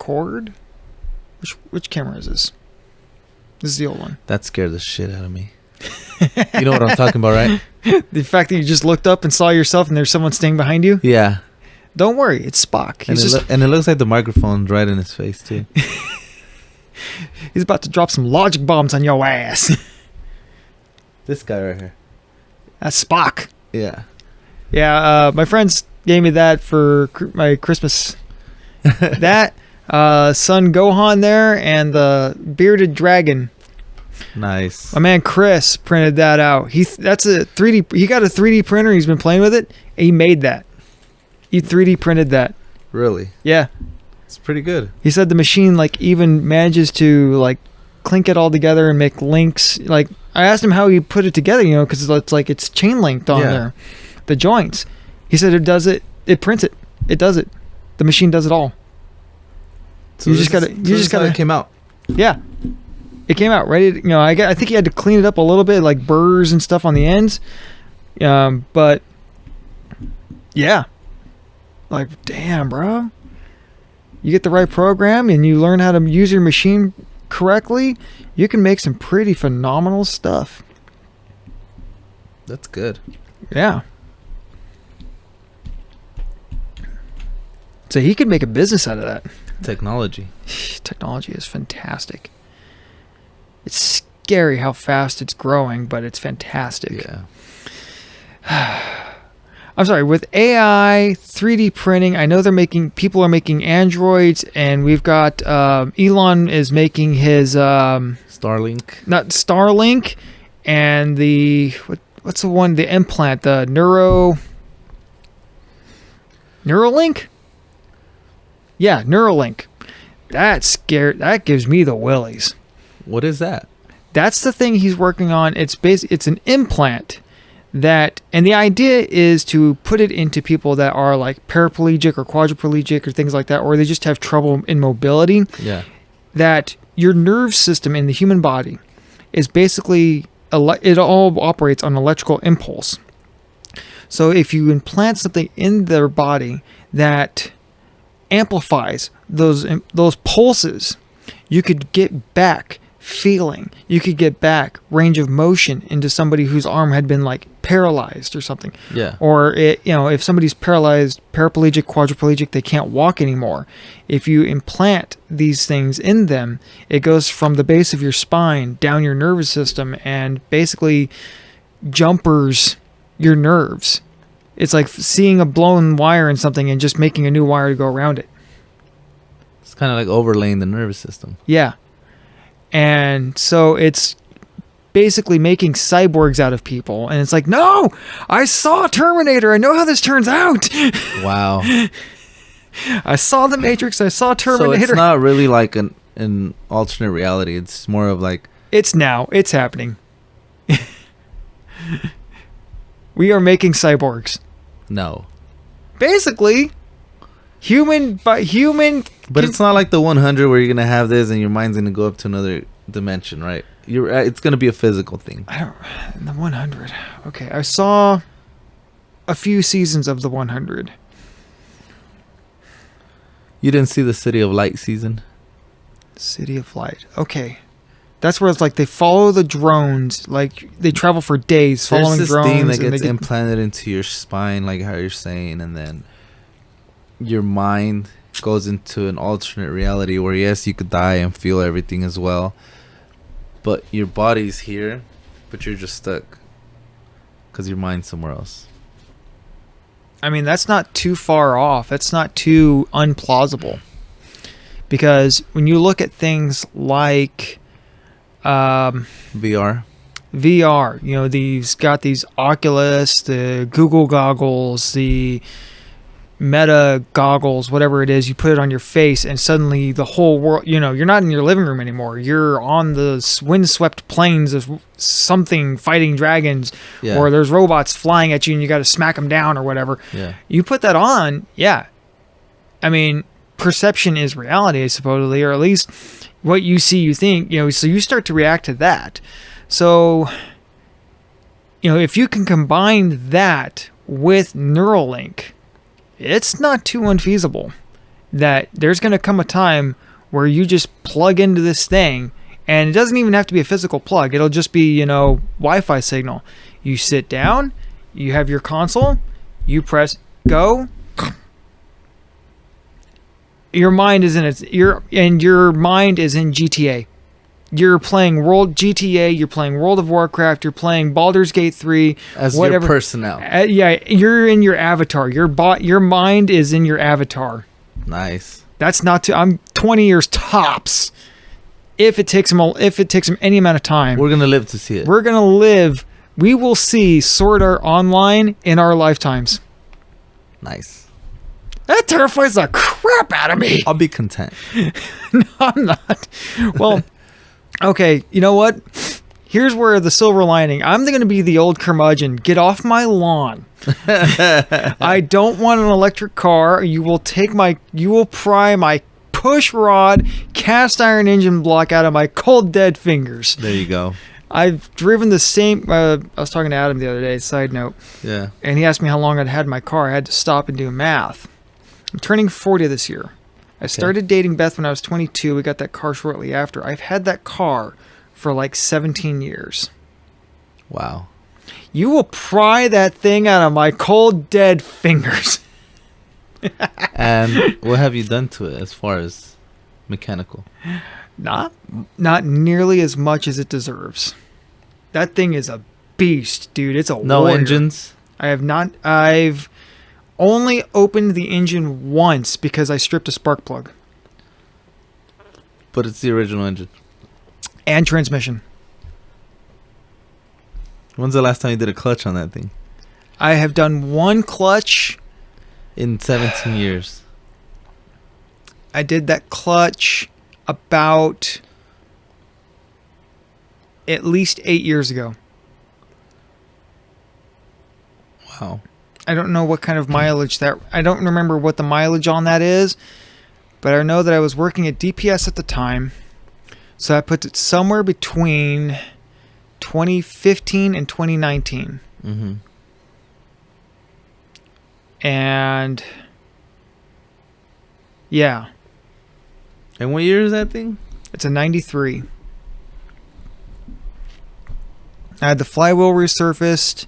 record. Which camera is this? This is the old one. That scared the shit out of me. You know what I'm talking about, right? The fact that you just looked up and saw yourself and there's someone staying behind you? Yeah. Don't worry, it's Spock. And it looks like the microphone's right in his face, too. He's about to drop some logic bombs on your ass. This guy right here. That's Spock. Yeah. Yeah, my friends gave me that for my Christmas. That, Son Gohan there, and the bearded dragon. Nice. My man Chris printed that out. That's a 3D. He got a 3D printer. He's been playing with it. And he made that. He 3D printed that. Really? Yeah. It's pretty good. He said the machine like even manages to like clink it all together and make links. Like I asked him how he put it together, you know, because it's like it's chain linked on there, the joints. He said it does it. It prints it. It does it. The machine does it all. So you just gotta. It came out. Yeah. It came out ready. You know, I think he had to clean it up a little bit, like burrs and stuff on the ends. But yeah, like damn, bro. You get the right program and you learn how to use your machine correctly, you can make some pretty phenomenal stuff. That's good. Yeah. So he could make a business out of that. Technology. Technology is fantastic. It's scary how fast it's growing, but it's fantastic. Yeah. I'm sorry, with AI, 3D printing, I know people are making androids, and we've got, Elon is making his, Starlink. Not Starlink, and what's the one, the implant, the Neuralink? Yeah, Neuralink. That gives me the willies. What is that? That's the thing he's working on. It's an implant and the idea is to put it into people that are like paraplegic or quadriplegic or things like that, or they just have trouble in mobility. Yeah. That your nerve system in the human body is basically, it all operates on electrical impulse. So if you implant something in their body that amplifies those pulses, you could get back feeling. You could get back range of motion into somebody whose arm had been like paralyzed or something. Yeah. Or if somebody's paralyzed, paraplegic, quadriplegic, they can't walk anymore. If you implant these things in them, it goes from the base of your spine down your nervous system and basically jumpers your nerves. It's like seeing a blown wire in something and just making a new wire to go around it. It's kind of like overlaying the nervous system. Yeah. And so it's basically making cyborgs out of people. And it's like, no, I saw Terminator. I know how this turns out. Wow. I saw The Matrix. I saw Terminator. So it's not really like an alternate reality. It's more of like... It's now. It's happening. We are making cyborgs. No. Basically, human by human... But it's not like the 100 where you're going to have this and your mind's going to go up to another dimension, right? It's going to be a physical thing. The 100. Okay, I saw a few seasons of the 100. You didn't see the City of Light season? City of Light. Okay. That's where it's like they follow the drones. Like they travel for days following drones. There's this thing that gets implanted into your spine, like how you're saying, and then your mind goes into an alternate reality where yes, you could die and feel everything as well, but your body's here, but you're just stuck because your mind's somewhere else. I mean, that's not too far off. That's not too unplausible, because when you look at things like VR, you know, these Oculus, the Google goggles, the Meta goggles, whatever it is, you put it on your face and suddenly the whole world, you know, you're not in your living room anymore. You're on the windswept plains of something fighting dragons, or there's robots flying at you and you got to smack them down or whatever. Yeah. You put that on. Yeah. I mean, perception is reality, supposedly, or at least what you see, you think, you know, so you start to react to that. So, you know, if you can combine that with Neuralink, it's not too unfeasible. that there's going to come a time where you just plug into this thing, and it doesn't even have to be a physical plug. It'll just be, Wi-Fi signal. You sit down, you have your console, you press go. Your mind is in your mind is in GTA. You're playing GTA, you're playing World of Warcraft, you're playing Baldur's Gate 3, As whatever. your personnel. Yeah, you're in your avatar. Your mind is in your avatar. Nice. That's not too. I'm 20 years tops. If it takes them any amount of time, We're gonna live to see it. we're gonna live. We will see Sword Art Online in our lifetimes. Nice. That terrifies the crap out of me. I'll be content. No, I'm not. Well, okay. You know what? Here's where the silver lining. I'm going to be the old curmudgeon. Get off my lawn. I don't want an electric car. You will pry my push rod cast iron engine block out of my cold dead fingers. There you go. I've driven the same. I was talking to Adam the other day. Side note. Yeah. And he asked me how long I'd had my car. I had to stop and do math. I'm turning 40 this year. I started dating Beth when I was 22. We got that car shortly after. I've had that car for like 17 years. Wow. You will pry that thing out of my cold, dead fingers. And what have you done to it as far as mechanical? Not nearly as much as it deserves. That thing is a beast, dude. It's a No warrior. engines? I've only opened the engine once because I stripped a spark plug. But it's the original engine. And transmission. When's the last time you did a clutch on that thing? I have done one clutch. In 17 years. I did that clutch about at least 8 years ago. Wow. I don't know what kind of mileage I don't remember what the mileage on that is, but I know that I was working at DPS at the time. So I put it somewhere between 2015 and 2019. Mm-hmm. And yeah, And what year is that thing? it's a 93. I had the flywheel resurfaced,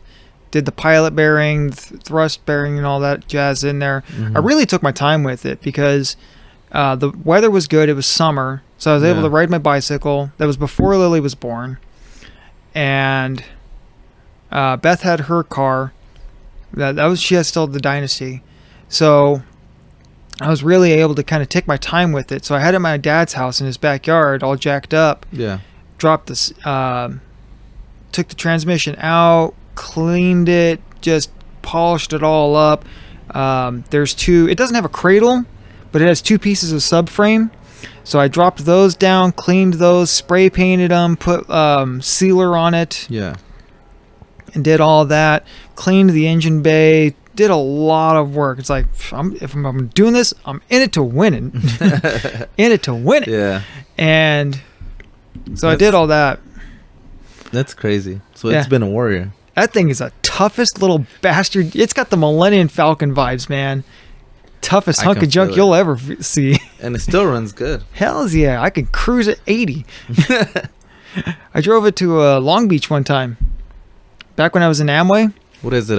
did the pilot bearing, thrust bearing, and all that jazz in there. Mm-hmm. I really took my time with it because the weather was good. It was summer, so I was able to ride my bicycle. That was before Lily was born. And Beth had her car. She has still the Dynasty. So I was really able to kind of take my time with it. So I had it at my dad's house in his backyard, all jacked up. Yeah. Dropped this, took the transmission out, cleaned it, just polished it all up. It doesn't have a cradle, but it has two pieces of subframe. So I dropped those down, cleaned those, spray painted them, put sealer on it, Yeah. and did all that. Cleaned the engine bay, did a lot of work. It's like, if I'm doing this, I'm in it to win it. In it to win it. Yeah. And so I did all that. That's crazy. So Yeah. it's been a warrior. That thing is the toughest little bastard. It's got the Millennium Falcon vibes, man. Toughest I hunk can of junk feel it. you'll ever see. And it still runs good. Hells yeah. I could cruise at 80. I drove it to Long Beach one time. Back when I was in Amway. What is it?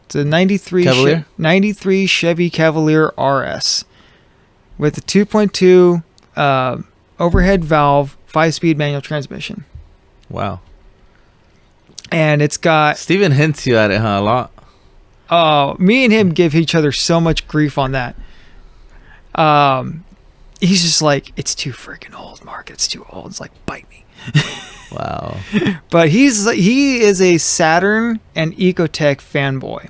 It's a 93 Cavalier? 93 Chevy Cavalier RS with a 2.2 overhead valve, 5-speed manual transmission. Wow. And it's got... Steven hints you at it, huh? A lot. Oh, me and him give each other so much grief on that. He's just like, it's too freaking old, Mark. It's too old. It's like, bite me. Wow. But he is a Saturn and Ecotech fanboy.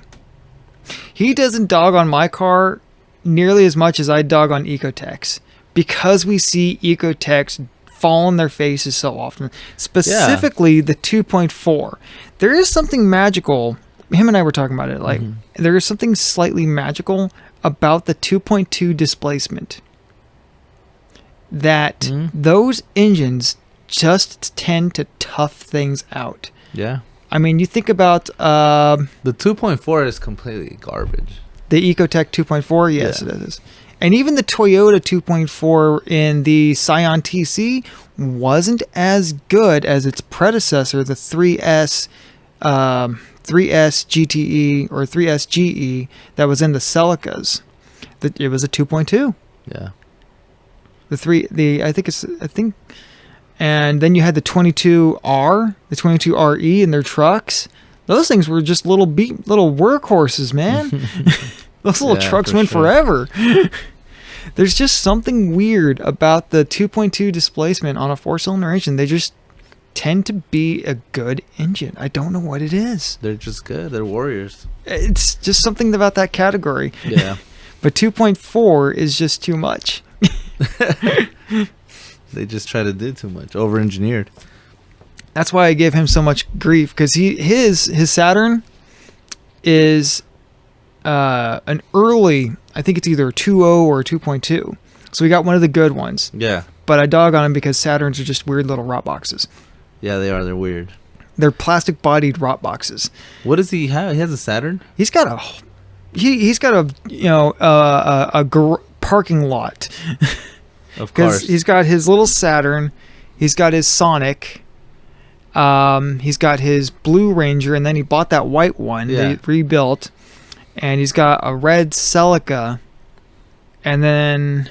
He doesn't dog on my car nearly as much as I dog on Ecotechs because we see Ecotechs fall on their faces so often. Specifically, the 2.4. There is something magical. Him and I were talking about it. Like, there is something slightly magical about the 2.2 displacement. That those engines just tend to tough things out. Yeah. I mean, you think about The 2.4 is completely garbage. The Ecotec 2.4, yes, Yeah. it is. And even the Toyota 2.4 in the Scion TC wasn't as good as its predecessor, the 3S GTE or 3S GE that was in the Celicas. It was a 2.2. Yeah. I think, and then you had the 22R, the 22RE in their trucks. Those things were just little workhorses, man. Those little trucks for went sure. forever. There's just something weird about the 2.2 displacement on a 4-cylinder engine. They just tend to be a good engine. I don't know what it is. They're just good. They're warriors. It's just something about that category. Yeah. But 2.4 is just too much. They just try to do too much. Over-engineered. That's why I give him so much grief, because his Saturn is an early, I think it's either a 2.0 or a 2.2. So we got one of the good ones. Yeah. But I dog on him because Saturns are just weird little rot boxes. Yeah, they are. They're weird. They're plastic-bodied rot boxes. What does he have? He has a Saturn? He's got a parking lot. Of Because course. he's got his little Saturn, he's got his Sonic, he's got his Blue Ranger, and then he bought that white one that he rebuilt, and he's got a red Celica, and then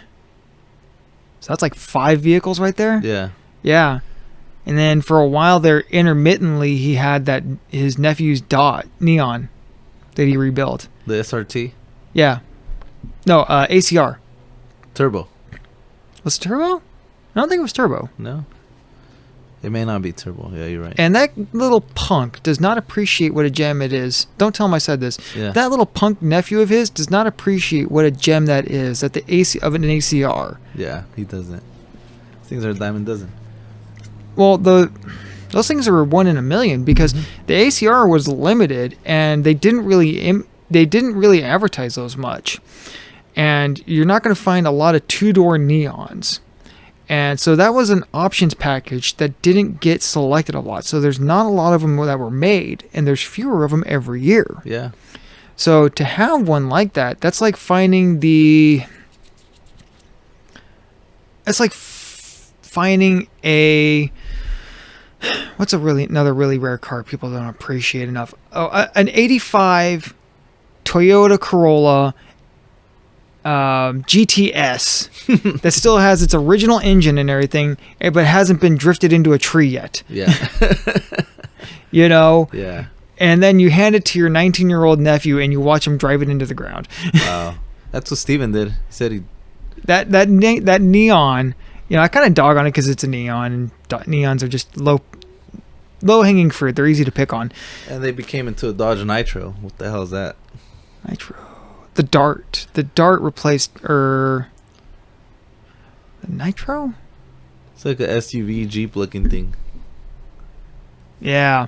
so that's like 5 vehicles right there. Yeah. And then for a while there, intermittently, he had his nephew's Dot Neon that he rebuilt. The SRT? Yeah, no, ACR. Turbo. Was it turbo? I don't think it was turbo. No? It may not be turbo. Yeah, you're right. And that little punk does not appreciate what a gem it is. Don't tell him I said this. Yeah. That little punk nephew of his does not appreciate what a gem that is at the AC of an ACR. Yeah, he doesn't. Things are a dime a dozen. Well, those things are 1 in a million because the ACR was limited and they didn't really advertise those much. And you're not going to find a lot of 2-door neons. And so that was an options package that didn't get selected a lot. So there's not a lot of them that were made, and there's fewer of them every year. Yeah. So to have one like that, that's like finding finding another really rare car people don't appreciate enough. An 85 Toyota Corolla GTS that still has its original engine and everything, but hasn't been drifted into a tree yet. Yeah. Yeah. And then you hand it to your 19-year-old nephew and you watch him drive it into the ground. Wow. That's what Steven did. He said that neon, I kind of dog on it because it's a neon, and neons are just low-hanging fruit. They're easy to pick on. And they became into a Dodge Nitro. What the hell is that? Nitro. The Dart. The Dart replaced the Nitro? It's like a SUV Jeep looking thing. Yeah.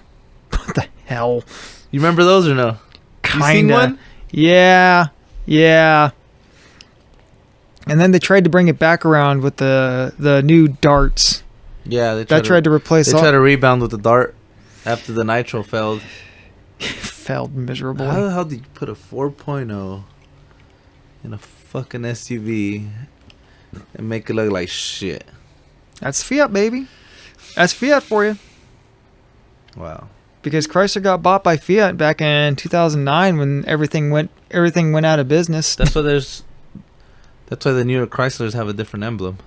What the hell? You remember those or no? Kinda. You seen one? Yeah. And then they tried to bring it back around with the new Darts. Yeah, they tried to replace. They tried to rebound with the Dart after the Nitro failed. Failed miserably. How the hell did you put a 4.0 in a fucking SUV and make it look like shit? That's Fiat, baby. That's Fiat for you. Wow. Because Chrysler got bought by Fiat back in 2009 when everything went out of business. That's why the New York Chryslers have a different emblem.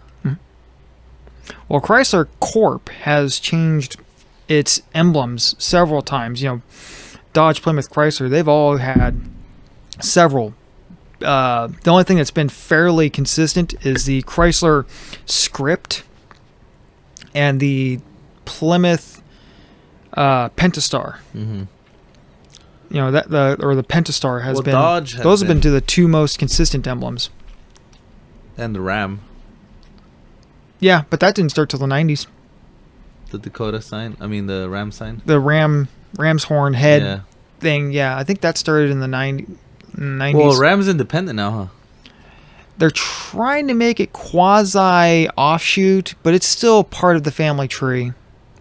Well, Chrysler Corp has changed its emblems several times. Dodge, Plymouth, Chrysler, they've all had several. The only thing that's been fairly consistent is the Chrysler script and the Plymouth Pentastar. Mm-hmm. The Pentastar has been. Dodge has those have been the two most consistent emblems. And the Ram. Yeah, but that didn't start till the 90s. The Dakota sign? I mean, the Ram sign? The ram's horn head thing, yeah. I think that started in the 90s. Well, Ram's independent now, huh? They're trying to make it quasi-offshoot, but it's still part of the family tree.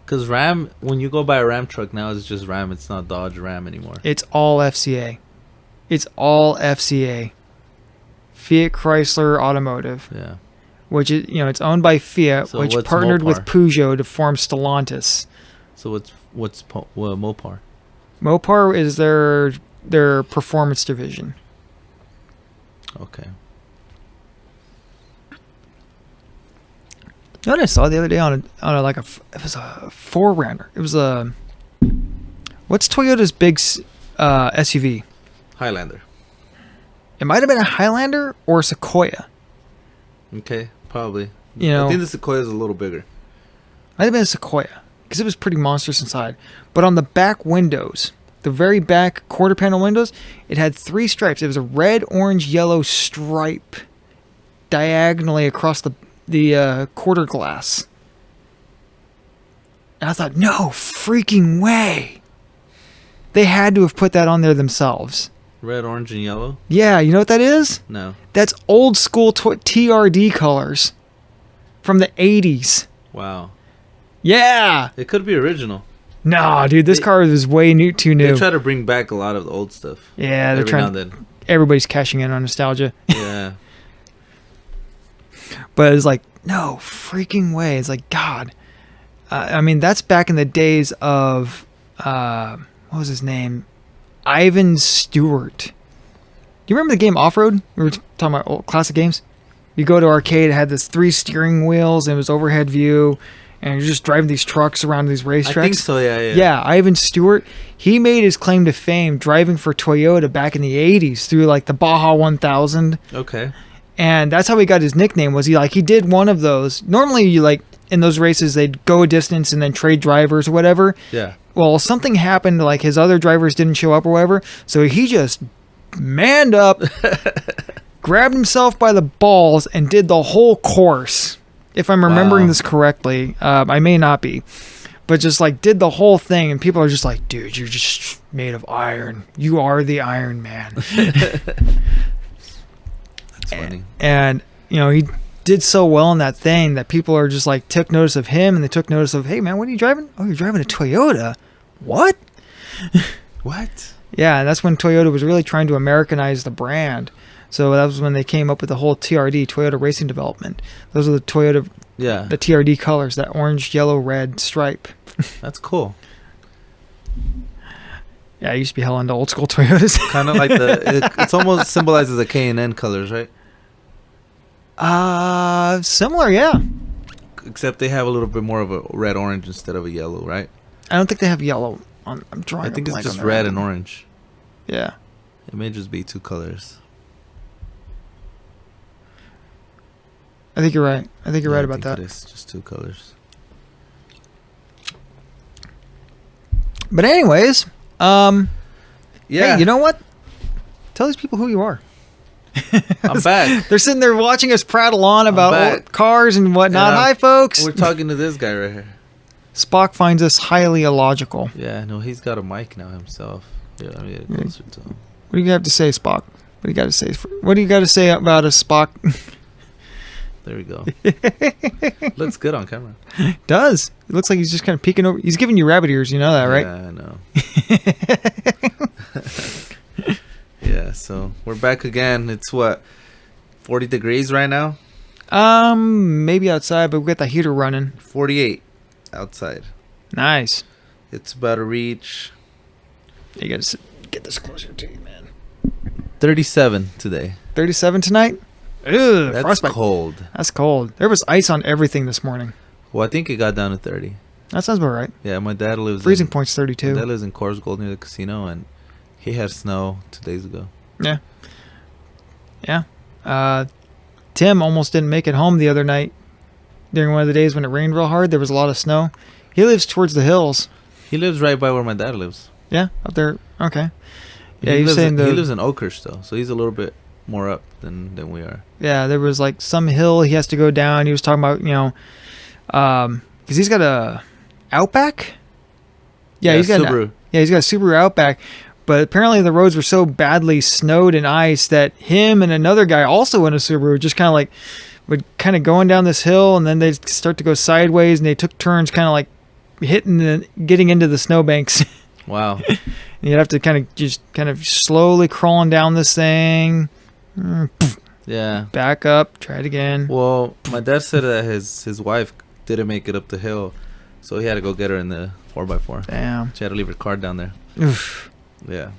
Because Ram, when you go buy a Ram truck now, it's just Ram. It's not Dodge Ram anymore. It's all FCA. It's all FCA. Fiat Chrysler Automotive. Yeah. Which is, it's owned by Fiat, So which what's partnered with Mopar? Peugeot to form Stellantis. So what's Mopar? Mopar is their performance division. Okay. You know what I saw the other day it was a 4Runner. It was what's Toyota's big SUV? Highlander. It might have been a Highlander or a Sequoia. Okay, probably. I think the Sequoia is a little bigger. Might have been a Sequoia because it was pretty monstrous inside. But on the back windows, the very back quarter panel windows, it had 3 stripes. It was a red, orange, yellow stripe diagonally across the quarter glass. And I thought, no freaking way. They had to have put that on there themselves. Red, orange, and yellow? Yeah, you know what that is? No. That's old school TRD colors from the 80s. Wow. Yeah. It could be original. No, dude, this car is way too new. They try to bring back a lot of the old stuff. Yeah, they're every trying. now and then. Everybody's cashing in on nostalgia. Yeah. But it's like, no freaking way. It's like, God. I mean, that's back in the days of, what was his name? Ivan Stewart. Do you remember the game Off-Road? We were talking about old classic games. You go to arcade, it had this 3 steering wheels, and it was overhead view, and you're just driving these trucks around these racetracks. I think so, yeah. Yeah, Ivan Stewart, he made his claim to fame driving for Toyota back in the 80s through like the Baja 1000. Okay. And that's how he got his nickname. Was he did one of those. Normally, in those races, they'd go a distance and then trade drivers or whatever. Yeah. Well, something happened, like his other drivers didn't show up or whatever, so he just manned up, grabbed himself by the balls, and did the whole course. If I'm remembering this correctly, I may not be, but just did the whole thing, and people are just like, dude, you're just made of iron. You are the Iron Man. That's funny. And, he did so well in that thing that people are just took notice of him, and they took notice of, hey man, what are you driving? Oh, you're driving a Toyota. What? What? Yeah, and that's when Toyota was really trying to Americanize the brand. So that was when they came up with the whole TRD, Toyota Racing Development. Those are the Toyota, the TRD colors, that orange, yellow, red stripe. That's cool. Yeah, I used to be hell into old school Toyotas. Kind of like it's almost symbolizes the K&N colors, right? Similar, yeah. Except they have a little bit more of a red orange instead of a yellow, right? I don't think they have yellow on. I'm drawing. I think a it's blank just on red that. and orange. Yeah. It may just be 2 colors. I think you're right. I think you're right about that. It is just 2 colors. But anyways, Yeah. hey, you know what? Tell these people who you are. I'm back. They're sitting there watching us prattle on about back. cars and whatnot. And Hi, folks. We're talking to this guy right here. Spock finds us highly illogical. Yeah, no, he's got a mic now himself. Yeah, let me get closer to him. What do you have to say, Spock? What do you got to say? What do you got to say about us, Spock? There we go. Looks good on camera. Does. It looks like he's just kind of peeking over. He's giving you rabbit ears. You know that, right? Yeah, I know. Yeah, so we're back again. It's 40 degrees right now? Maybe outside, but we got the heater running. 48 outside. Nice. It's about to reach You got to get this closer to you, man. 37 today. 37 tonight? Ugh, That's frostbite. cold. That's cold. There was ice on everything this morning. Well, I think it got down to 30. That sounds about right. Yeah, my dad lives Freezing in, point's my 32. dad lives in Corsgold near the casino, and he had snow 2 days ago. Yeah. Yeah. Tim almost didn't make it home the other night. During one of the days when it rained real hard, there was a lot of snow. He lives towards the hills. He lives right by where my dad lives. Yeah, up there. Okay. Yeah, he you're lives saying he lives in Oakhurst, though, so he's a little bit more up than we are. Yeah, there was some hill he has to go down. He was talking about, because he's got a Outback. Yeah, he's got Subaru. he's got a Subaru Outback. But apparently the roads were so badly snowed and ice that him and another guy also in a Subaru just kind of would kind of going down this hill, and then they'd start to go sideways, and they took turns kind of getting into the snowbanks. Wow. You'd have to kind of slowly crawling down this thing. Yeah. Back up. Try it again. Well, my dad said that his wife didn't make it up the hill, so he had to go get her in the 4x4. Damn. She had to leave her car down there. Oof. Yeah.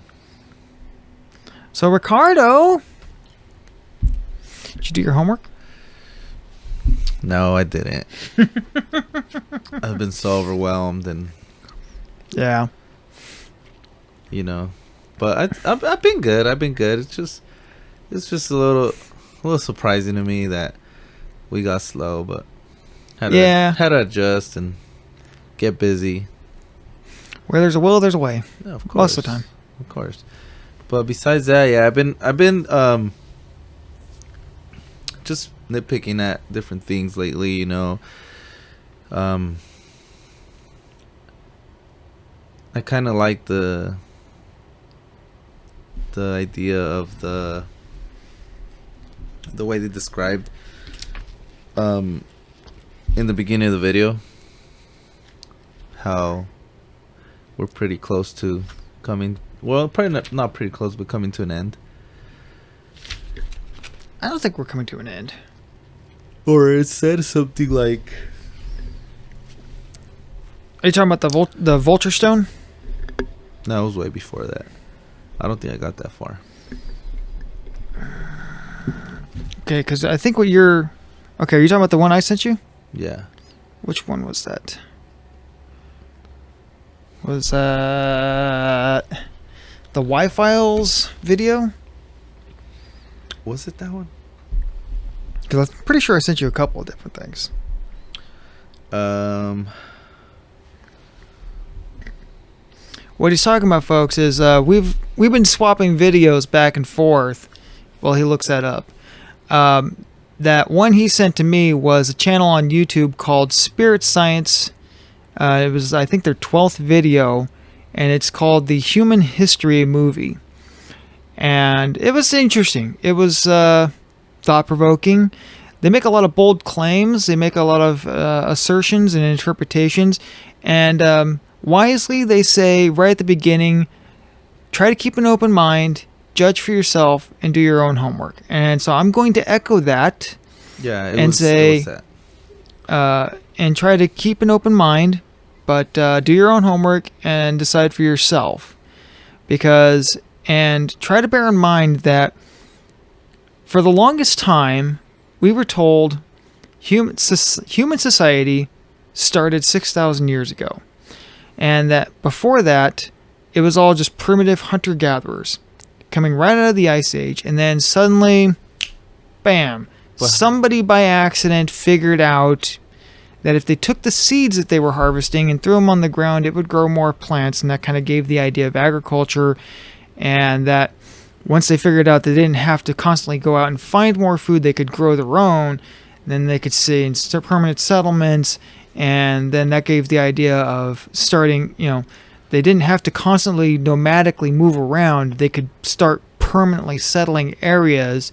So, Ricardo, did you do your homework? No, I didn't. I've been so overwhelmed, and Yeah. you know, but I've been good. I've been good. It's just a little surprising to me that we got slow, but had to adjust and get busy. Where there's a will, there's a way. Yeah, of course. Most of the time. Of course. But besides that, yeah, I've been just nitpicking at different things lately, you know. I kind of like the idea of the way they described in the beginning of the video how we're pretty close to coming, well, probably not pretty close, but coming to an end. I don't think we're coming to an end. Or it said something like, Are you talking about the Vulture Stone? no, it was way before that. I don't think I got that far. Okay, because I think what you're... Okay, are you talking about the one I sent you? Yeah. Which one was that? Was that the Y-Files video? Was it that one? Because I'm pretty sure I sent you a couple of different things. What he's talking about, folks, is we've been swapping videos back and forth while he looks that up. That one he sent to me was a channel on YouTube called Spirit Science. It was, I think, their 12th video, and it's called The Human History Movie. And it was interesting. It was thought-provoking. They make a lot of bold claims. They make a lot of assertions and interpretations. And wisely, they say right at the beginning, try to keep an open mind, judge for yourself, and do your own homework. And so I'm going to echo that. Yeah, it was that. And try to keep an open mind, but do your own homework and decide for yourself. And try to bear in mind that for the longest time, we were told human society started 6,000 years ago. And that before that, it was all just primitive hunter-gatherers coming right out of the Ice Age. And then suddenly, bam, somebody by accident figured out that if they took the seeds that they were harvesting and threw them on the ground, it would grow more plants. And that kind of gave the idea of agriculture. And that once they figured out they didn't have to constantly go out and find more food, they could grow their own. Then they could stay in permanent settlements. And then that gave the idea of starting, they didn't have to constantly nomadically move around. They could start permanently settling areas.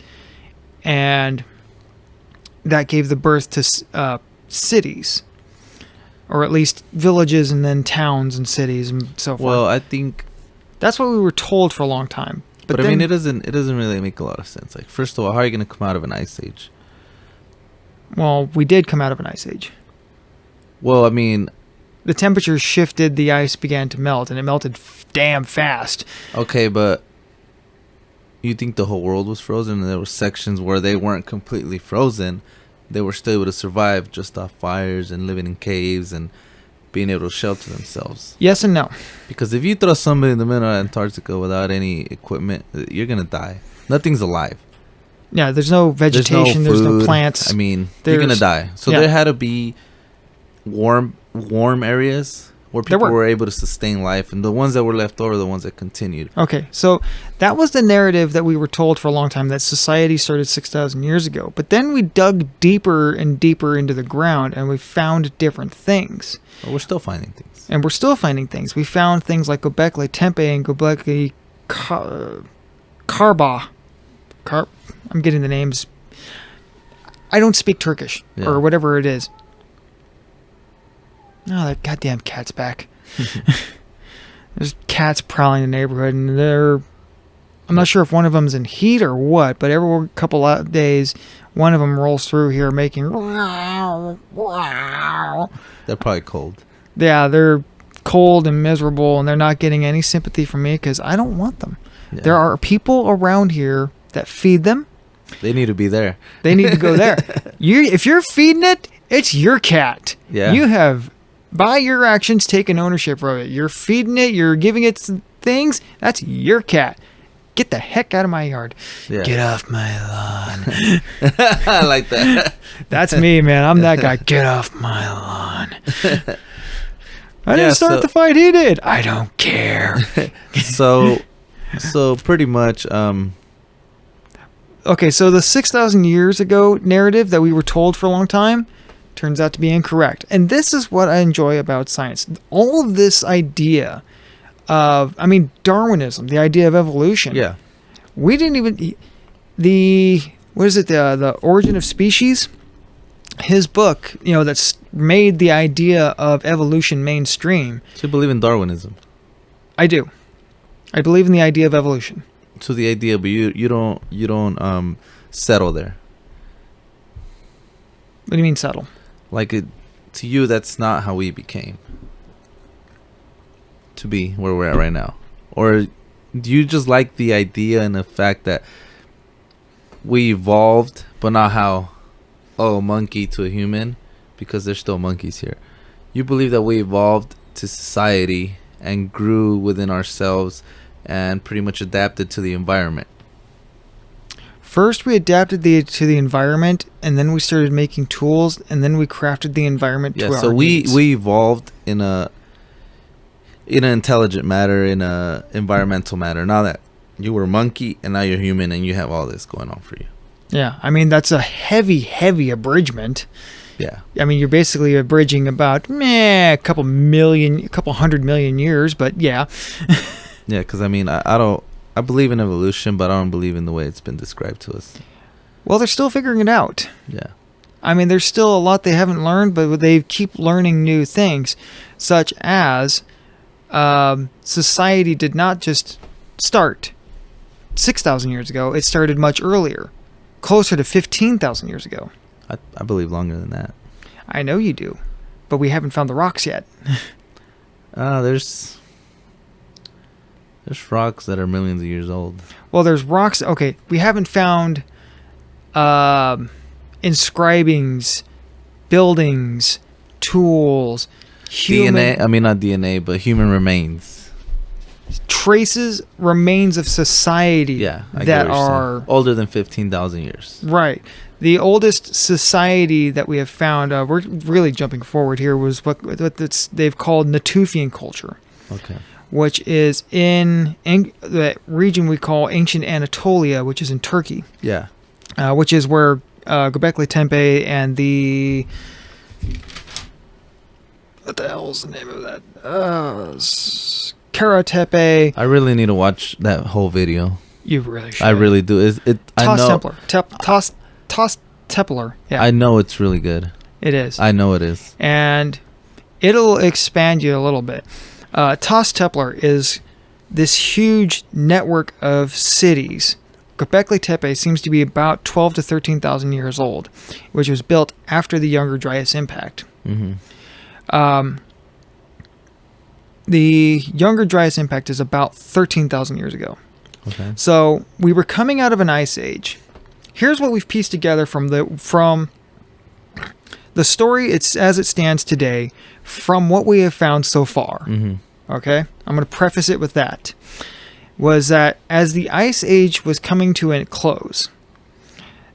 And that gave the birth to cities. Or at least villages and then towns and cities and so forth. Well, I think that's what we were told for a long time. But I mean, it doesn't really make a lot of sense. Like, first of all, how are you going to come out of an ice age? Well, we did come out of an ice age. Well, I mean, the temperature shifted, the ice began to melt, and it melted damn fast. Okay, but you think the whole world was frozen and there were sections where they weren't completely frozen? They were still able to survive just off fires and living in caves and being able to shelter themselves. Yes and no. Because if you throw somebody in the middle of Antarctica without any equipment, you're going to die. Nothing's alive. Yeah, there's no vegetation, there's no plants. I mean, you're going to die. So there had to be warm areas where people were able to sustain life, and the ones that were left over are the ones that continued. Okay, so that was the narrative that we were told for a long time, that society started 6,000 years ago. But then we dug deeper and deeper into the ground, and we found different things. Well, we're still finding things. And we're still finding things. We found things like Göbekli Tepe and Göbekli Karba. I'm getting the names. I don't speak Turkish, or whatever it is. Oh, that goddamn cat's back. There's cats prowling the neighborhood, and I'm not sure if one of them's in heat or what, but every couple of days, one of them rolls through here making. They're probably cold. Yeah, they're cold and miserable, and they're not getting any sympathy from me because I don't want them. Yeah. There are people around here that feed them. They need to be there. They need to go there. If you're feeding it, it's your cat. Yeah. You have, by your actions, taken ownership of it. You're feeding it. You're giving it things. That's your cat. Get the heck out of my yard. Yeah. Get off my lawn. I like that. That's me, man. I'm that guy. Get off my lawn. I didn't start the fight. He did. I don't care. So pretty much. Okay, so the 6,000 years ago narrative that we were told for a long time turns out to be incorrect. And this is what I enjoy about science. All of this idea of, Darwinism, the idea of evolution. Yeah. We didn't even, the Origin of Species? His book, that's made the idea of evolution mainstream. So you believe in Darwinism? I do. I believe in the idea of evolution. So the idea, but you don't settle there. What do you mean settle? Like to you, that's not how we became to be where we're at right now. Or do you just like the idea and the fact that we evolved, but not how a monkey to a human, because there's still monkeys here. You believe that we evolved to society and grew within ourselves and pretty much adapted to the environment. First, we adapted to the environment, and then we started making tools, and then we crafted the environment to our needs. we evolved in an intelligent matter, in a environmental matter. Now that you were a monkey and now you're human, and you have all this going on for you. Yeah, that's a heavy abridgment. Yeah. You're basically abridging about a couple hundred million years, but yeah. Yeah, because I believe in evolution, but I don't believe in the way it's been described to us. Well, they're still figuring it out. Yeah. There's still a lot they haven't learned, but they keep learning new things, such as society did not just start 6,000 years ago. It started much earlier, closer to 15,000 years ago. I believe longer than that. I know you do, but we haven't found the rocks yet. There's rocks that are millions of years old. Well, there's rocks. Okay, we haven't found inscribings, buildings, tools, DNA. Not DNA, but human remains. Remains of society. Yeah, that are older than 15,000 years. Right. The oldest society that we have found, we're really jumping forward here, was what they've called Natufian culture. Okay. Which is in the region we call ancient Anatolia, which is in Turkey. Yeah. Which is where Göbekli Tepe and the... What the hell is the name of that? Kara Tepe. I really need to watch that whole video. You really should. I really do. Tos Templar. Yeah. I know it's really good. It is. I know it is. And it'll expand you a little bit. Tos Templar is this huge network of cities. Göbekli Tepe seems to be about 12 to 13,000 years old, which was built after the Younger Dryas impact. Mm-hmm. The Younger Dryas impact is about 13,000 years ago. Okay. So we were coming out of an ice age. Here's what we've pieced together from the story as it stands today, from what we have found so far. Mm-hmm. Okay? I'm going to preface it with that. Was that as the ice age was coming to a close,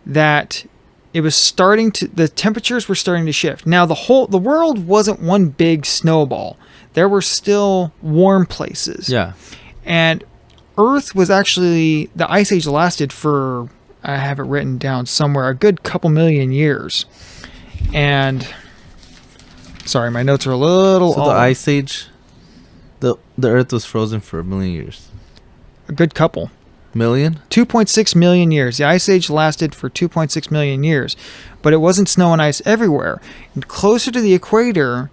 that it was the temperatures were starting to shift. Now the world wasn't one big snowball. There were still warm places. Yeah. And Earth was actually, the ice age lasted for, I have it written down somewhere, a good couple million years. And sorry, my notes are a little So the ice age, the Earth was frozen for 1 million years. A good couple. Million? 2.6 million years. The ice age lasted for 2.6 million years. But it wasn't snow and ice everywhere. And closer to the equator,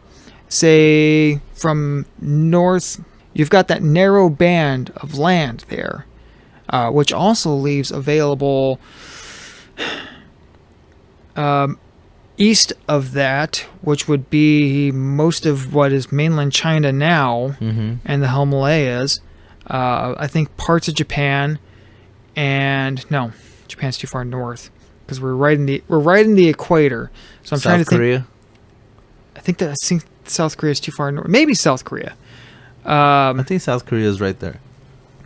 say from north you've got that narrow band of land there, which also leaves available east of that, which would be most of what is mainland China now, and the Himalayas. I think parts of Japan, and no, Japan's too far north because we're right in the equator. So I'm trying to think. Korea? I think South Korea is too far north. Maybe South Korea. I think South Korea is right there.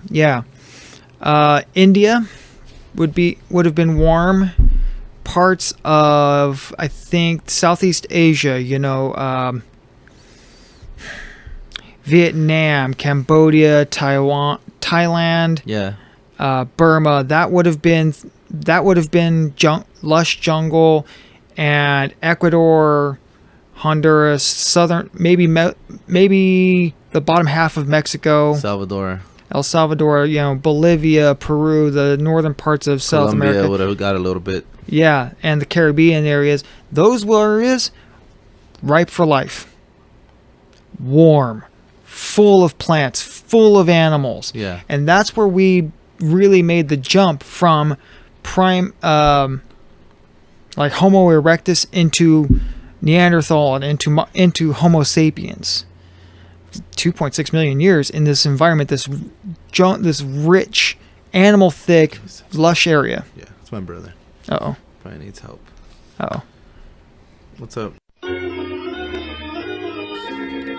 Yeah. India would have been warm. Parts of, I think, Southeast Asia, Vietnam, Cambodia, Thailand, Burma. That would have been lush jungle, and Ecuador, Honduras, southern, maybe the bottom half of Mexico, El Salvador, Bolivia, Peru, the northern parts of South America. Colombia would have got a little bit. Yeah, and the Caribbean areas. Those areas, ripe for life. Warm, full of plants, full of animals. Yeah. And that's where we really made the jump from prime, like Homo erectus into Neanderthal and into Homo sapiens. 2.6 million years in this environment, this rich, animal thick, lush area. Yeah, it's my brother. Uh-oh. Probably needs help. Uh-oh. What's up?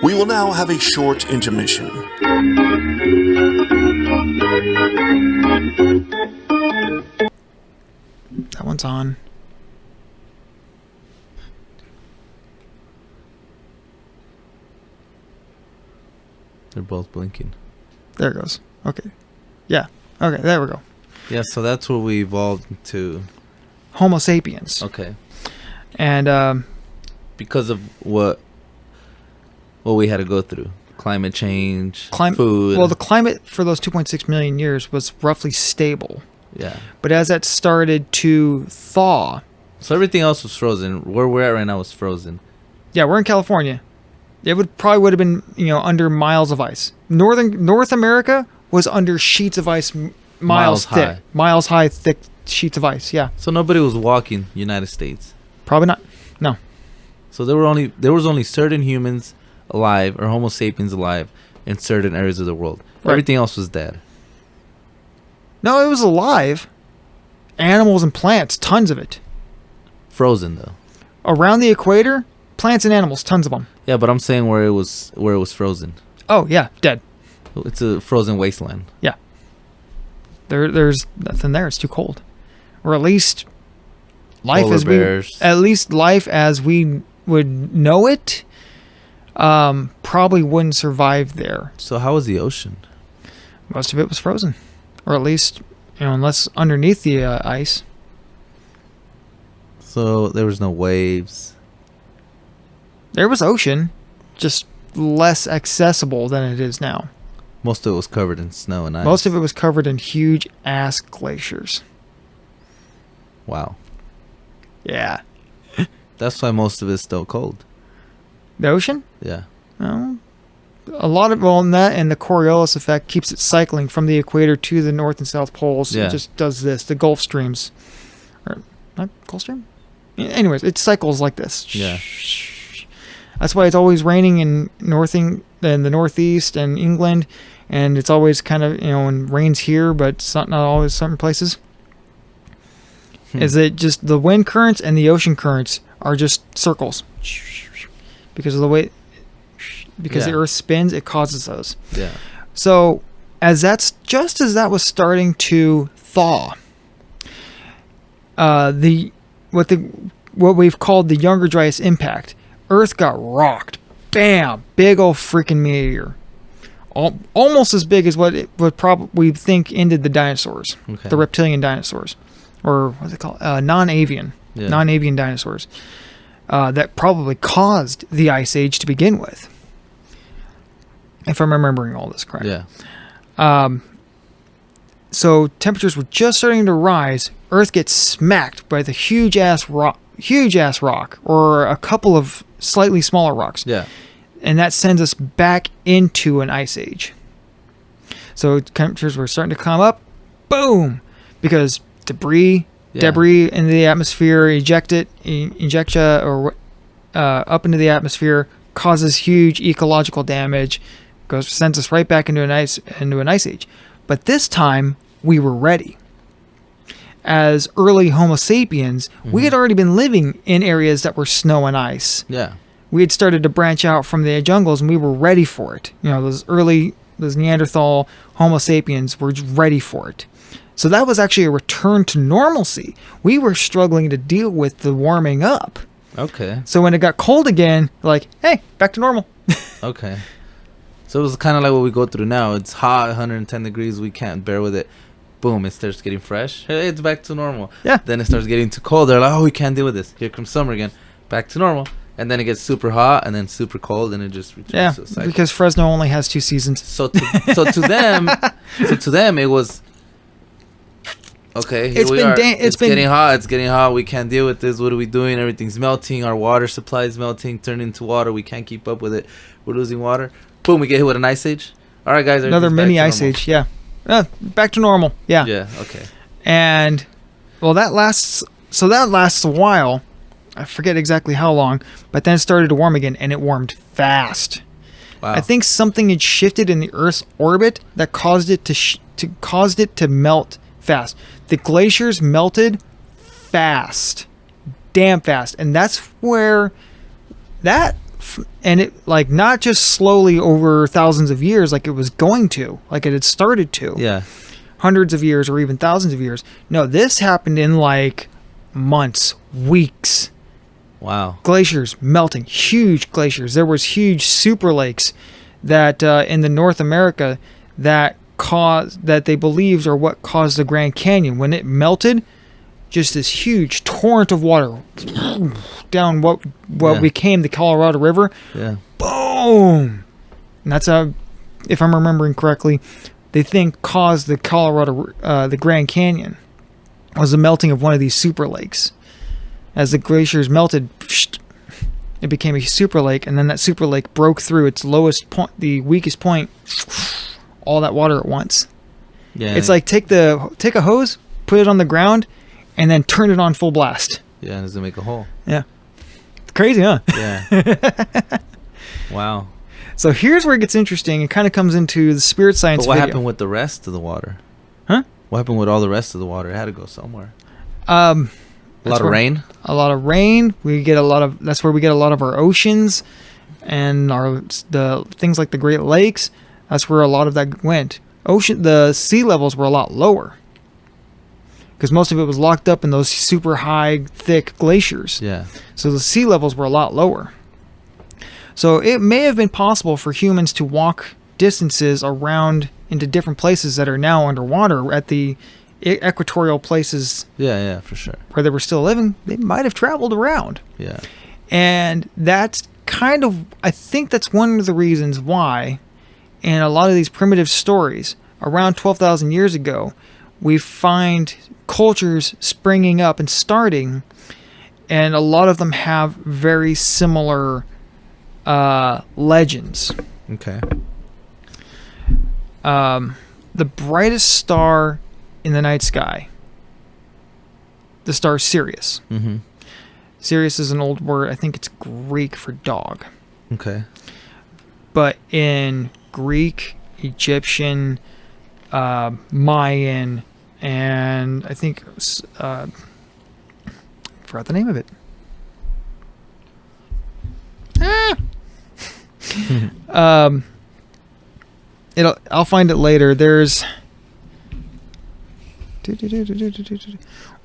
We will now have a short intermission. That one's on. They're both blinking. There it goes. Okay. Yeah. Okay, there we go. Yeah, so that's where we evolved into Homo sapiens. Okay. And because of what we had to go through. Climate change, food. Well, the climate for those 2.6 million years was roughly stable. Yeah. But as that started to thaw. So everything else was frozen. Where we're at right now is frozen. Yeah, we're in California. It would have been, under miles of ice. North America was under sheets of ice miles thick. High. Miles high, thick sheets of ice, yeah. So nobody was walking United States. Probably not. No. So there was only certain humans alive, or Homo sapiens alive, in certain areas of the world. Right. Everything else was dead. No, it was alive. Animals and plants, tons of it. Frozen though. Around the equator, plants and animals, tons of them. Yeah, but I'm saying where it was frozen. Oh yeah, dead. It's a frozen wasteland. Yeah. There's nothing there. It's too cold, or at least life as we would know it, probably wouldn't survive there. So how was the ocean? Most of it was frozen, or at least unless underneath the ice. So there was no waves. There was ocean, just less accessible than it is now. Most of it was covered in snow and ice. Most of it was covered in huge ass glaciers. Wow. Yeah. That's why most of it's still cold. The ocean? Yeah. Well, a lot of that and the Coriolis effect keeps it cycling from the equator to the north and south poles. Yeah. It just does this. The Gulf Streams, or not Gulf Stream. Anyways, it cycles like this. Yeah. That's why it's always raining in the northeast and England, and it's always kind of and rains here, but it's not always certain places. Is it just the wind currents and the ocean currents are just circles because of the way the Earth spins, it causes those. Yeah. So as that was starting to thaw, what we've called the Younger Dryas impact, Earth got rocked. Bam! Big old freaking meteor. Almost as big as what we think ended the dinosaurs, the reptilian dinosaurs, or what they call non-avian dinosaurs, that probably caused the Ice Age to begin with. If I'm remembering all this correct. Yeah. So temperatures were just starting to rise. Earth gets smacked by the huge ass rock, or a couple of slightly smaller rocks. Yeah. And that sends us back into an ice age. So temperatures were starting to come up. Boom! Because debris in the atmosphere ejecta or up into the atmosphere causes huge ecological damage, sends us right back into an ice age. But this time we were ready. As early Homo sapiens, we had already been living in areas that were snow and ice. Yeah. We had started to branch out from the jungles, and we were ready for it. Those Neanderthal Homo sapiens were ready for it. So that was actually a return to normalcy. We were struggling to deal with the warming up. Okay. So when it got cold again, like, hey, back to normal. Okay. So it was kind of like what we go through now. It's hot, 110 degrees. We can't bear with it. Boom, it starts getting fresh. Hey, it's back to normal. Yeah. Then it starts getting too cold. They're like, oh, we can't deal with this. Here comes summer again. Back to normal. And then it gets super hot and then super cold, and it just returns to a cycle. Because Fresno only has 2 seasons. So to them, it was okay. Here it's getting hot. It's getting hot. We can't deal with this. What are we doing? Everything's melting. Our water supply is melting, turning into water. We can't keep up with it. We're losing water. Boom! We get hit with an ice age. All right, guys. Another mini ice age. Yeah. Back to normal. Yeah. Yeah. Okay. And well, that lasts a while. I forget exactly how long, but then it started to warm again, and it warmed fast. Wow. I think something had shifted in the Earth's orbit that caused it to melt fast. The glaciers melted fast, damn fast, and that's where and it, like, not just slowly over thousands of years like it was going to, like it had started to. Yeah. Hundreds of years or even thousands of years. No, this happened in like months, weeks. Wow. Glaciers melting, huge glaciers. There was huge super lakes that in the North America that they believed are what caused the Grand Canyon. When it melted, just this huge torrent of water down what became the Colorado River. Yeah. Boom. And that's if I'm remembering correctly, they think caused the the Grand Canyon was the melting of one of these super lakes. As the glaciers melted, it became a super lake, and then that super lake broke through its lowest point, the weakest point, all that water at once. Yeah. It's like take a hose, put it on the ground, and then turn it on full blast. Yeah, does it make a hole? Yeah. Crazy, huh? Yeah. Wow. So here's where it gets interesting. It kind of comes into the spirit science But what video. happened with the rest of the water? Huh? What happened with all the rest of the water? It had to go somewhere. A lot of rain? A lot of rain. That's where we get a lot of our oceans and the things like the Great Lakes. That's where a lot of that went. The sea levels were a lot lower because most of it was locked up in those super high, thick glaciers. Yeah. So the sea levels were a lot lower. So it may have been possible for humans to walk distances around into different places that are now underwater at the equatorial places. Yeah, for sure. Where they were still living. They might have traveled around. Yeah. And that's I think that's one of the reasons why in a lot of these primitive stories around 12,000 years ago, we find cultures springing up and starting, and a lot of them have very similar legends. Okay. The brightest star in the night sky, the star Sirius. Mm-hmm. Sirius is an old word. I think it's Greek for dog. Okay. But in Greek, Egyptian, Mayan, and I think forgot the name of it. I'll find it later. There's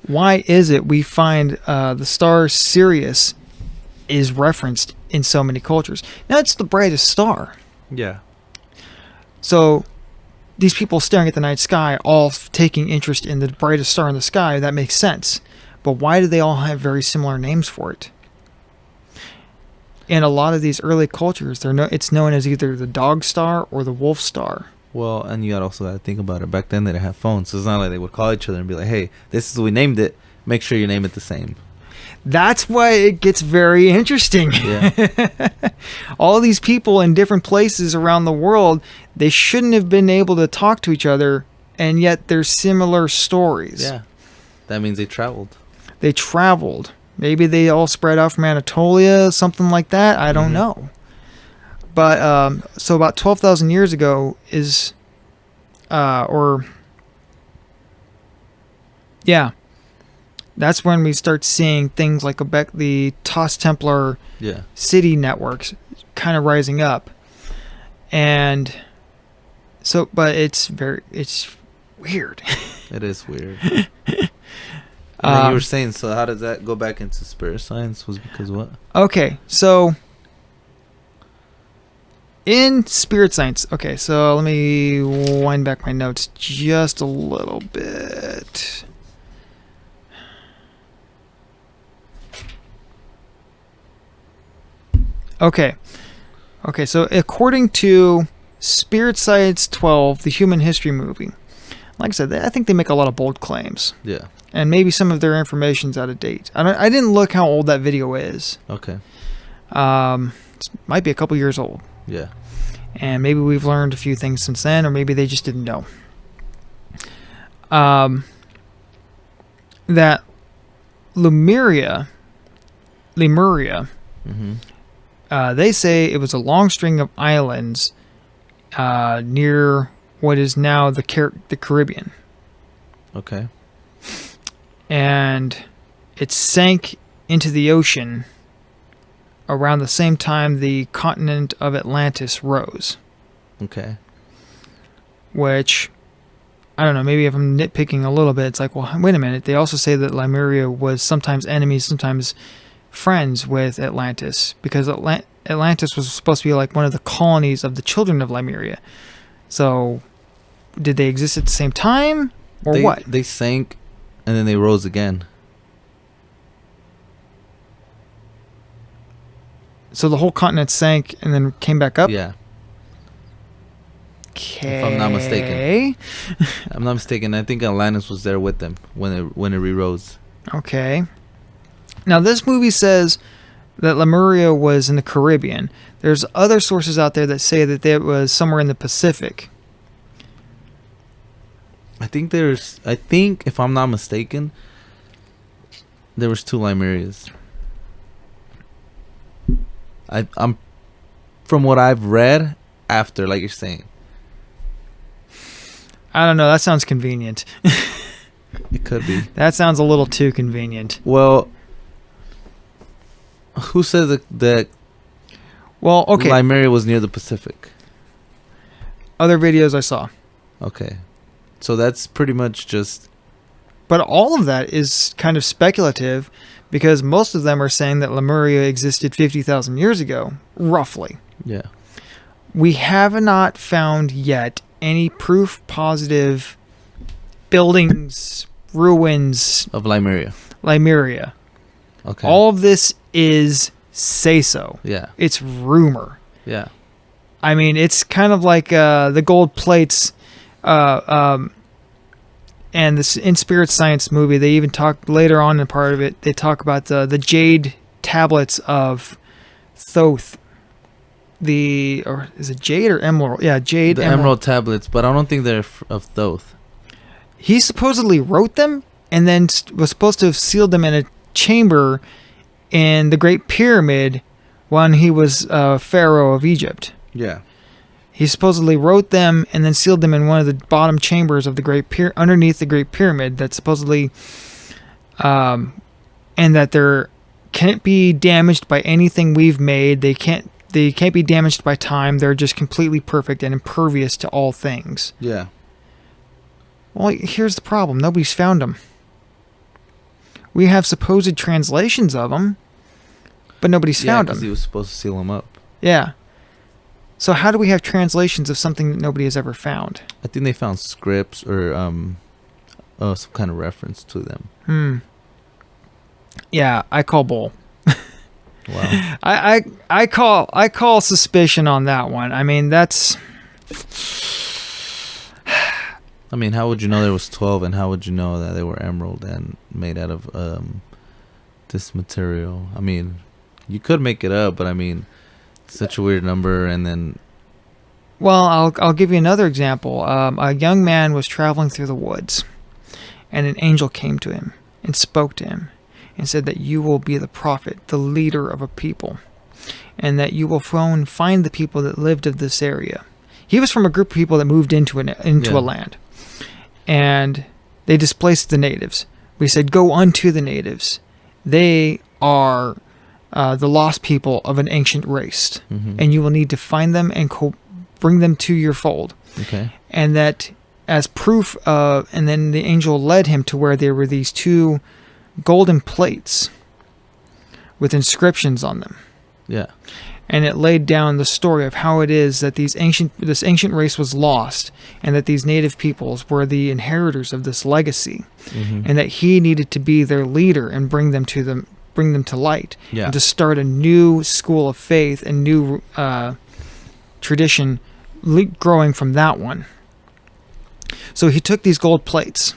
why is it we find the star Sirius is referenced in so many cultures? Now it's the brightest star. Yeah. So these people staring at the night sky, all taking interest in the brightest star in the sky, that makes sense. But why do they all have very similar names for it? In a lot of these early cultures, it's known as either the dog star or the wolf star. Well, and you also got to think about it. Back then, they didn't have phones, so it's not like they would call each other and be like, "Hey, this is what we named it. Make sure you name it the same." That's why it gets very interesting. Yeah. All these people in different places around the world, they shouldn't have been able to talk to each other, and yet there's similar stories. Yeah. That means they traveled. They traveled. Maybe they all spread out from Anatolia, something like that. I don't know. But so about 12,000 years ago is, that's when we start seeing things like the TOS Templar Yeah. city networks kind of rising up. And so, but it's weird. It is weird. And then you were saying, so how does that go back into spirit science? Was because what? Okay, so in spirit science, okay, so let me wind back my notes just a little bit. Okay, so according to Spirit Science 12, the Human History movie, like I said, I think they make a lot of bold claims. Yeah. And maybe some of their information's out of date. I didn't look how old that video is. Okay. It might be a couple years old. Yeah. And maybe we've learned a few things since then, or maybe they just didn't know. That Lemuria, Mm-hmm. they say it was a long string of islands near what is now the Caribbean. Okay. And it sank into the ocean around the same time the continent of Atlantis rose. Okay. Which, I don't know, maybe if I'm nitpicking a little bit, it's like, well, wait a minute. They also say that Lemuria was sometimes enemies, sometimes friends with Atlantis, because Atlantis was supposed to be like one of the colonies of the children of Lemuria. So, did they exist at the same time, or what? They sank, and then they rose again. So the whole continent sank and then came back up? Yeah. Okay. If I'm not mistaken. I think Atlantis was there with them when it re-rose. Okay. Now this movie says that Lemuria was in the Caribbean. There's other sources out there that say that it was somewhere in the Pacific. I think if I'm not mistaken, there was 2 Lemurias. I'm from what I've read after, like you're saying. I don't know. That sounds convenient. It could be. That sounds a little too convenient. Well, who said that Well, okay. Lemuria was near the Pacific? Other videos I saw. Okay. So that's pretty much just... But all of that is kind of speculative because most of them are saying that Lemuria existed 50,000 years ago, roughly. Yeah. We have not found yet any proof positive buildings, ruins, Of Lemuria. Lemuria. Okay. All of this is say-so. Yeah. It's rumor. Yeah. I mean, it's kind of like the gold plates and this in Spirit Science movie. They even talk later on in part of it. They talk about the jade tablets of Thoth. Or is it jade or emerald? Yeah, jade. The emerald tablets, but I don't think they're of Thoth. He supposedly wrote them and then was supposed to have sealed them in a chamber in the Great Pyramid when he was Pharaoh of Egypt. Yeah. He supposedly wrote them and then sealed them in one of the bottom chambers of the underneath the Great Pyramid. That supposedly, and that they can't be damaged by anything we've made. They can't be damaged by time. They're just completely perfect and impervious to all things. Yeah. Well, here's the problem. Nobody's found them. We have supposed translations of them, but nobody's found them. Because he was supposed to seal them up. Yeah. So how do we have translations of something that nobody has ever found? I think they found scripts or some kind of reference to them. Yeah, I call bull. Wow. I call suspicion on that one. I mean, that's... I mean, how would you know there was 12, and how would you know that they were emerald and made out of this material? I mean, you could make it up, but I mean, such a weird number, and then Well, I'll give you another example. A young man was traveling through the woods, and an angel came to him and spoke to him and said that you will be the prophet, the leader of a people, and that you will find the people that lived of this area. He was from a group of people that moved into a land, and they displaced the natives. We said, go unto the natives. They are the lost people of an ancient race, and you will need to find them and bring them to your fold. okay, And that as proof of, and then the angel led him to where there were these 2 golden plates with inscriptions on them. yeah, And it laid down the story of how it is that this ancient race was lost, and that these native peoples were the inheritors of this legacy, and that he needed to be their leader and bring them to light, and to start a new school of faith and new tradition growing from that one. So he took these gold plates,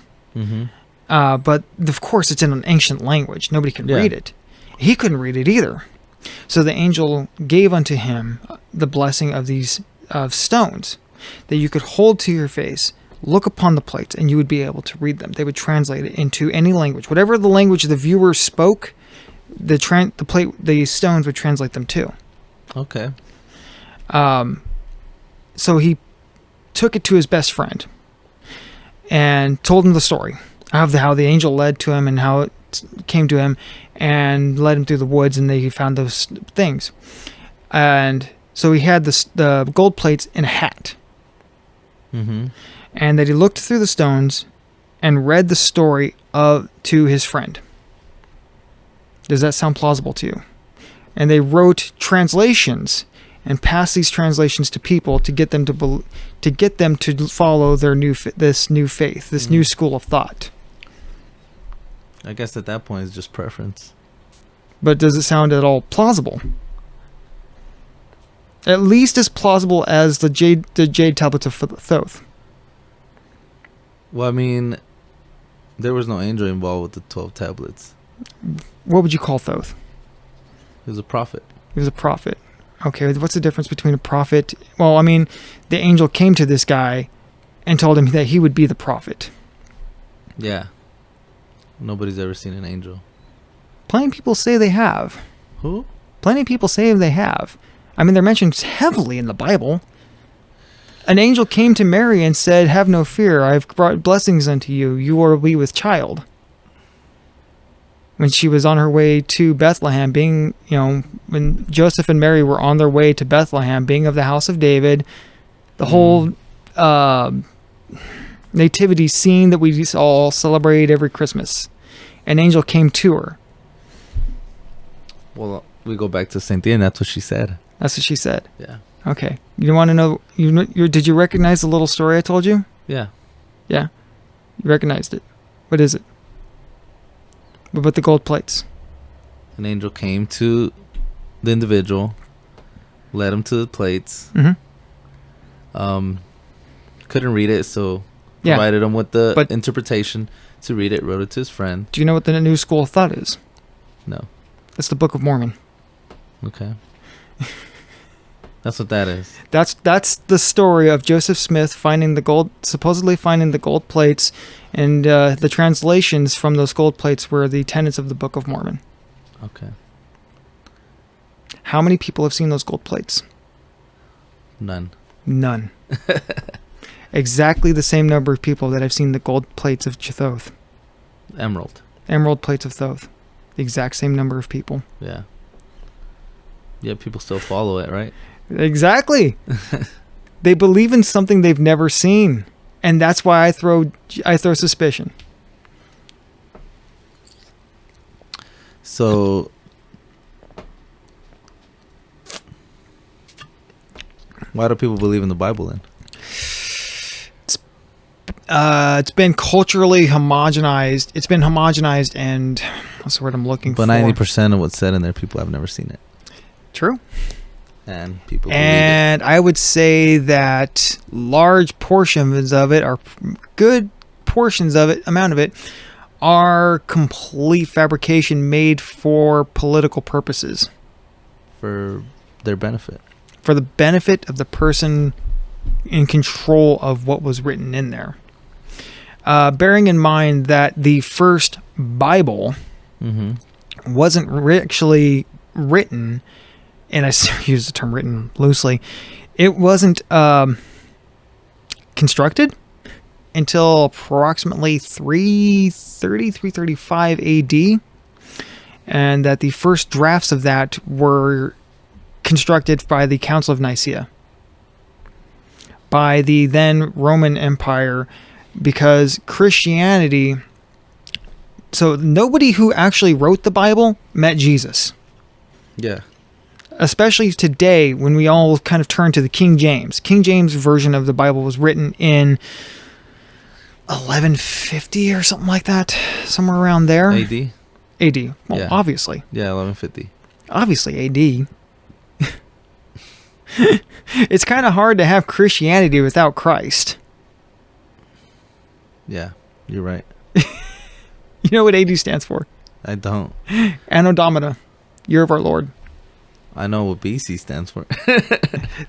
but of course it's in an ancient language. Nobody can read it. He couldn't read it either. So the angel gave unto him the blessing of these stones that you could hold to your face, look upon the plates, and you would be able to read them. They would translate it into any language. Whatever the language the viewer spoke, the stones would translate them to. okay, So he took it to his best friend and told him the story of how the angel led to him and how it came to him and led him through the woods, and he found those things. And so he had the gold plates in a hat, and that he looked through the stones and read the story to his friend. Does that sound plausible to you? And they wrote translations and passed these translations to people to get them to follow their this new faith, this new school of thought. I guess at that point it's just preference. But does it sound at all plausible? At least as plausible as the jade tablets of Thoth. Well, I mean, there was no angel involved with the 12 tablets. What would you call Thoth? He was a prophet. He was a prophet. Okay, what's the difference between a prophet? Well, I mean, the angel came to this guy and told him that he would be the prophet. Yeah. Nobody's ever seen an angel. Plenty of people say they have. Who? Plenty of people say they have. I mean, they're mentioned heavily in the Bible. An angel came to Mary and said, "Have no fear, I have brought blessings unto you. You will be with child." When she was on her way to Bethlehem, when Joseph and Mary were on their way to Bethlehem, being of the house of David, the whole nativity scene that we all celebrate every Christmas, an angel came to her. Well, we go back to the same thing, and that's what she said. That's what she said. Yeah. Okay. You want to know? Did you recognize the little story I told you? Yeah. Yeah. You recognized it. What is it? What about the gold plates? An angel came to the individual, led him to the plates. Couldn't read it, so provided him with the interpretation to read it, wrote it to his friend. Do you know what the new school of thought is? No. It's the Book of Mormon. Okay. That's what that is. That's the story of Joseph Smith supposedly finding the gold plates, and the translations from those gold plates were the tenets of the Book of Mormon. Okay. How many people have seen those gold plates? None. Exactly the same number of people that have seen the gold plates of Thoth. Emerald plates of Thoth. The exact same number of people. Yeah. Yeah, people still follow it, right? Exactly. They believe in something they've never seen, and that's why I throw suspicion. So, why do people believe in the Bible then? It's been culturally homogenized. It's been homogenized, and what's the word I'm looking for? But 90% of what's said in there, people have never seen it. True. And people believe and it. I would say that large portions of it, or good portions of it, amount of it, are complete fabrication made for political purposes. For their benefit. For the benefit of the person in control of what was written in there. Bearing in mind that the first Bible wasn't actually written, and I use the term written loosely, it wasn't constructed until approximately 335 AD, and that the first drafts of that were constructed by the Council of Nicaea, by the then Roman Empire, because Christianity... So nobody who actually wrote the Bible met Jesus. Yeah. Especially today, when we all kind of turn to the King James. King James version of the Bible was written in 1150 or something like that. Somewhere around there. AD? AD. Well, Yeah. obviously. Yeah, 1150. Obviously, AD. It's kind of hard to have Christianity without Christ. Yeah, you're right. You know what AD stands for? I don't. Anno Domini. Year of our Lord. I know what BC stands for.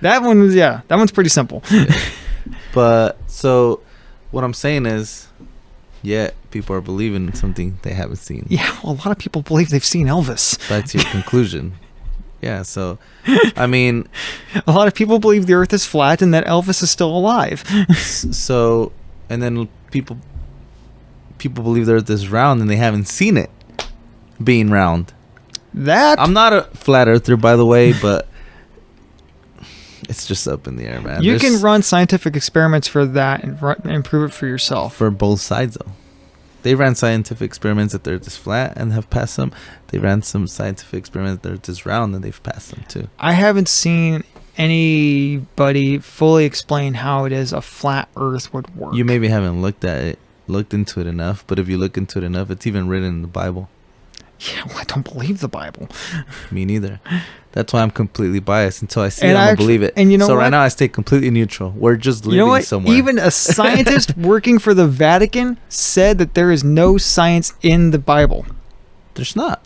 That one's pretty simple. Yeah. But, so, what I'm saying is, yeah, people are believing in something they haven't seen. Yeah, well, a lot of people believe they've seen Elvis. That's your conclusion. Yeah, so, I mean... A lot of people believe the earth is flat and that Elvis is still alive. So, and then people believe the earth is round and they haven't seen it being round. I'm not a flat earther, by the way, but it's just up in the air, man. You can run scientific experiments for that and prove it for yourself. For both sides, though. They ran scientific experiments that the earth is flat and have passed them. They ran some scientific experiments that the earth is round and they've passed them, too. I haven't seen anybody fully explain how it is a flat earth would work. You maybe haven't looked into it enough, but if you look into it enough, it's even written in the Bible. Yeah, well, I don't believe the Bible. Me neither. That's why I'm completely biased. Until I see it, And I don't believe it. And you know so what? right now, I stay completely neutral. We're just living You know what? somewhere. Even a scientist working for the Vatican said that there is no science in the Bible. There's not.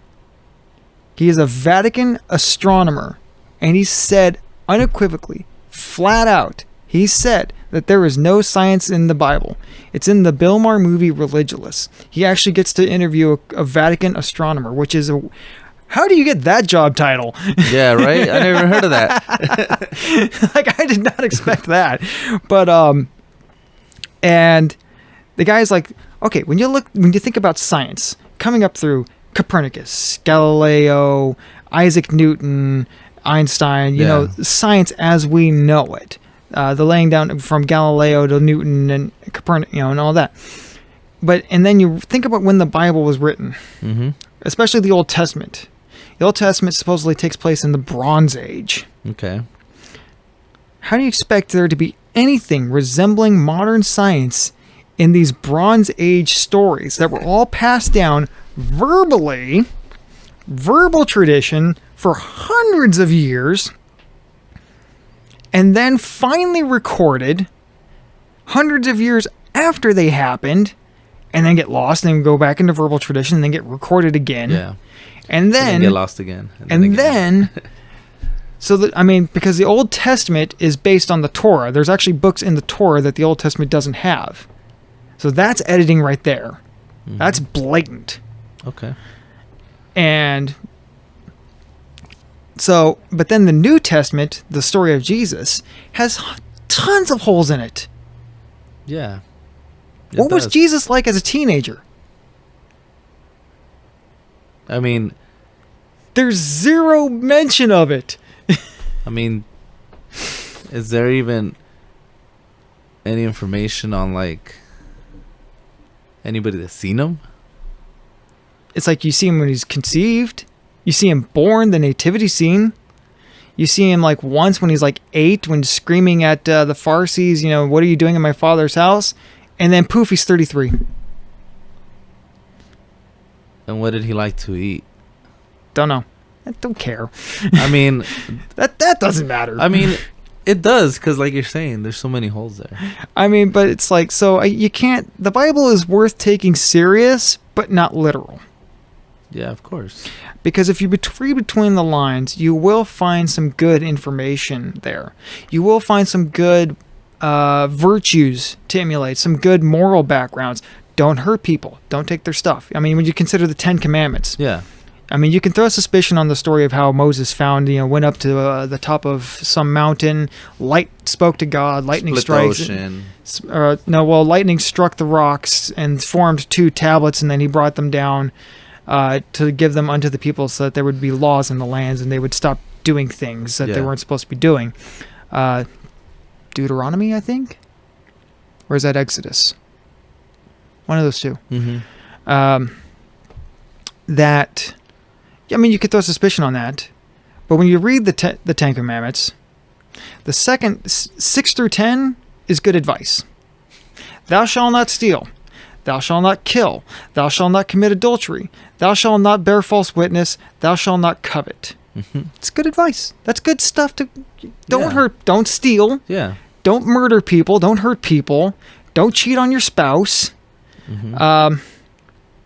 He is a Vatican astronomer, and he said unequivocally, flat out, he said that there is no science in the Bible. It's in the Bill Maher movie Religulous. He actually gets to interview a Vatican astronomer, which is how do you get that job title? Yeah, right? I never heard of that. Like, I did not expect that. But, and the guy's like, okay, when you think about science, coming up through Copernicus, Galileo, Isaac Newton, Einstein, you know, science as we know it. The laying down from Galileo to Newton and Copernicus, and all that. And then you think about when the Bible was written, especially the Old Testament. The Old Testament supposedly takes place in the Bronze Age. Okay. How do you expect there to be anything resembling modern science in these Bronze Age stories that were all passed down verbal tradition for hundreds of years, and then finally recorded hundreds of years after they happened, and then get lost and then go back into verbal tradition and then get recorded again. Yeah. And then get lost again. Because the Old Testament is based on the Torah. There's actually books in the Torah that the Old Testament doesn't have. So that's editing right there. That's blatant. Okay. And so, but then the New Testament, the story of Jesus, has tons of holes in it. Yeah. What was Jesus like as a teenager? I mean, there's zero mention of it. I mean, is there even any information on, like, anybody that's seen him? It's like you see him when he's conceived. You see him born, the nativity scene. You see him like once when he's like 8, when he's screaming at the Pharisees, what are you doing in my father's house? And then poof, he's 33. And what did he like to eat? Don't know. I don't care. I mean, that doesn't matter. I mean, it does, because like you're saying, there's so many holes there. I mean, but it's like, so you can't, the Bible is worth taking serious, but not literal. Yeah, of course. Because if you read between the lines, you will find some good information there. You will find some good virtues to emulate, some good moral backgrounds. Don't hurt people. Don't take their stuff. I mean, when you consider the 10 Commandments. Yeah. I mean, you can throw suspicion on the story of how Moses went up to the top of some mountain, light spoke to God, lightning strikes. Lightning struck the rocks and formed 2 tablets, and then he brought them down to give them unto the people so that there would be laws in the lands and they would stop doing things that they weren't supposed to be doing. Deuteronomy, I think? Or is that Exodus? One of those 2. Mm-hmm. You could throw suspicion on that. But when you read the 10 Commandments, the second 6 through 10 is good advice. Thou shalt not steal. Thou shalt not kill. Thou shalt not commit adultery. Thou shalt not bear false witness. Thou shalt not covet. Mm-hmm. It's good advice. That's good stuff. Don't hurt. Don't steal. Yeah. Don't murder people. Don't hurt people. Don't cheat on your spouse. Mm-hmm. I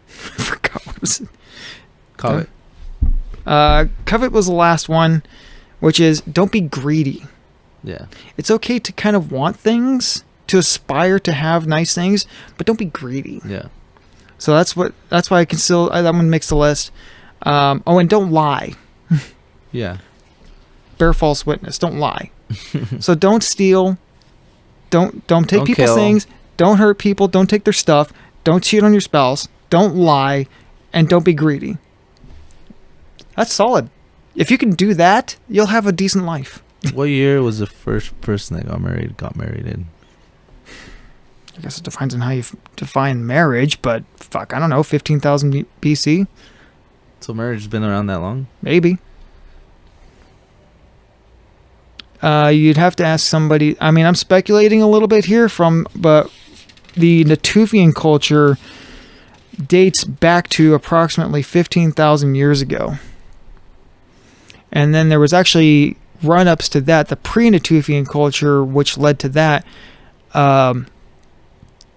forgot what was it. Covet. Covet was the last one, which is don't be greedy. Yeah. It's okay to kind of want things, to aspire to have nice things, but don't be greedy. Yeah. So that's why I can still that one makes the list. And don't lie. Yeah. Bear false witness. Don't lie. So don't steal. Don't take people's kill. things. Don't hurt people. Don't take their stuff. Don't cheat on your spouse. Don't lie, and don't be greedy. That's solid. If you can do that, you'll have a decent life. What year was the first person that got married in? I guess it depends on how you define marriage, but fuck, I don't know, 15,000 BC? So marriage has been around that long? Maybe. You'd have to ask somebody. I mean, I'm speculating a little bit here but the Natufian culture dates back to approximately 15,000 years ago. And then there was actually run-ups to that, the pre-Natufian culture, which led to that.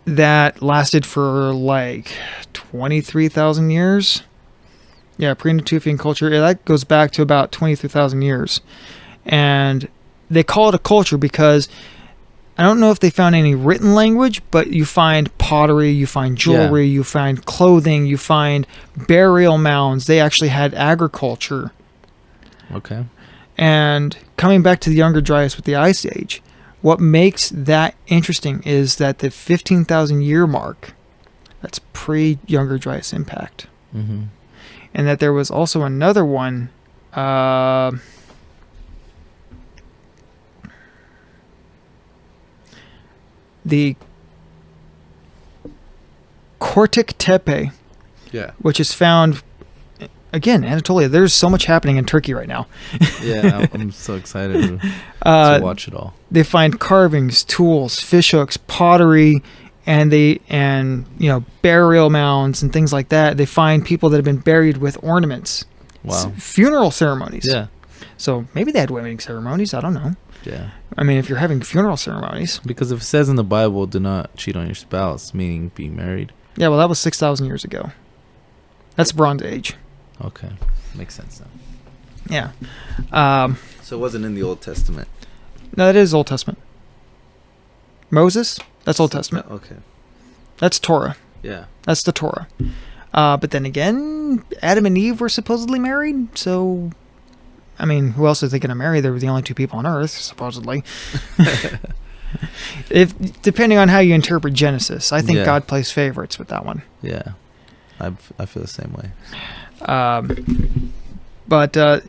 That lasted for like 23,000 years. Yeah, pre-Natufian culture. Yeah, that goes back to about 23,000 years. And they call it a culture because I don't know if they found any written language, but you find pottery, you find jewelry, you find clothing, you find burial mounds. They actually had agriculture. Okay. And coming back to the Younger Dryas with the Ice Age, what makes that interesting is that the 15,000 year mark, that's pre-Younger Dryas impact. Mm-hmm. And that there was also another one, the Kortik Tepe, which is found, again, Anatolia. There's so much happening in Turkey right now. Yeah, I'm so excited to watch it all. They find carvings, tools, fishhooks, pottery, and burial mounds and things like that. They find people that have been buried with ornaments. Wow. Funeral ceremonies. Yeah. So maybe they had wedding ceremonies. I don't know. Yeah. I mean, if you're having funeral ceremonies. Because if it says in the Bible, do not cheat on your spouse, meaning being married. Yeah, well, that was 6,000 years ago. That's Bronze Age. Okay. Makes sense then. Yeah. So it wasn't in the Old Testament. No, that is Old Testament. Moses, that's Old Testament. Okay. That's Torah. Yeah. That's the Torah. But then again, Adam and Eve were supposedly married, so... I mean, who else is they going to marry? They were the only 2 people on Earth, supposedly. Depending on how you interpret Genesis, I think God plays favorites with that one. Yeah, I feel the same way. But the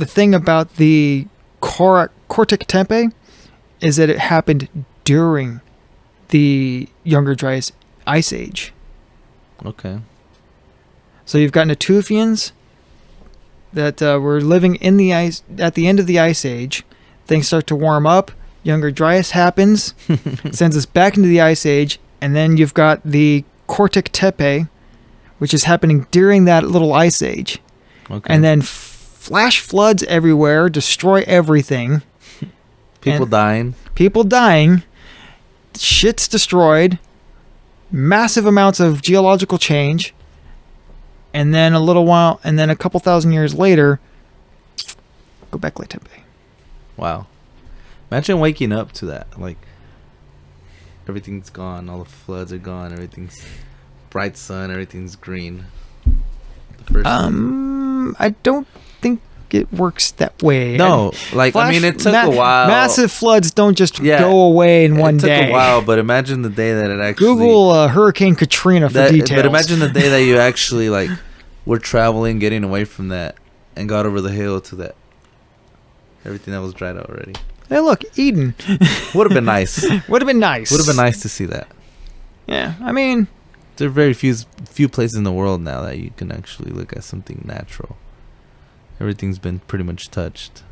thing about the Kortik Tepe is that it happened during the Younger Dryas Ice Age. Okay. So you've got Natufians that were living in the ice at the end of the Ice Age. Things start to warm up. Younger Dryas happens, sends us back into the Ice Age, and then you've got the Kortik Tepe, which is happening during that little Ice Age. Okay. And then flash floods everywhere, destroy everything. People dying. Shit's destroyed. Massive amounts of geological change. and then a couple thousand years later, go back Tempe. Wow. Imagine waking up to that. Like, everything's gone. All the floods are gone. Everything's bright sun. Everything's green. The first I don't think it works that way. No, like, I mean, it took a while. Massive floods don't just go away in one day. It took a while, but imagine the day that it actually... Google Hurricane Katrina for details. But imagine the day that you actually, like, were traveling, getting away from that, and got over the hill to that. Everything that was dried out already. Hey, look, Eden. Would have been nice. Would have been nice. Would have been nice to see that. Yeah, I mean... There are very few places in the world now that you can actually look at something natural. Everything's been pretty much touched.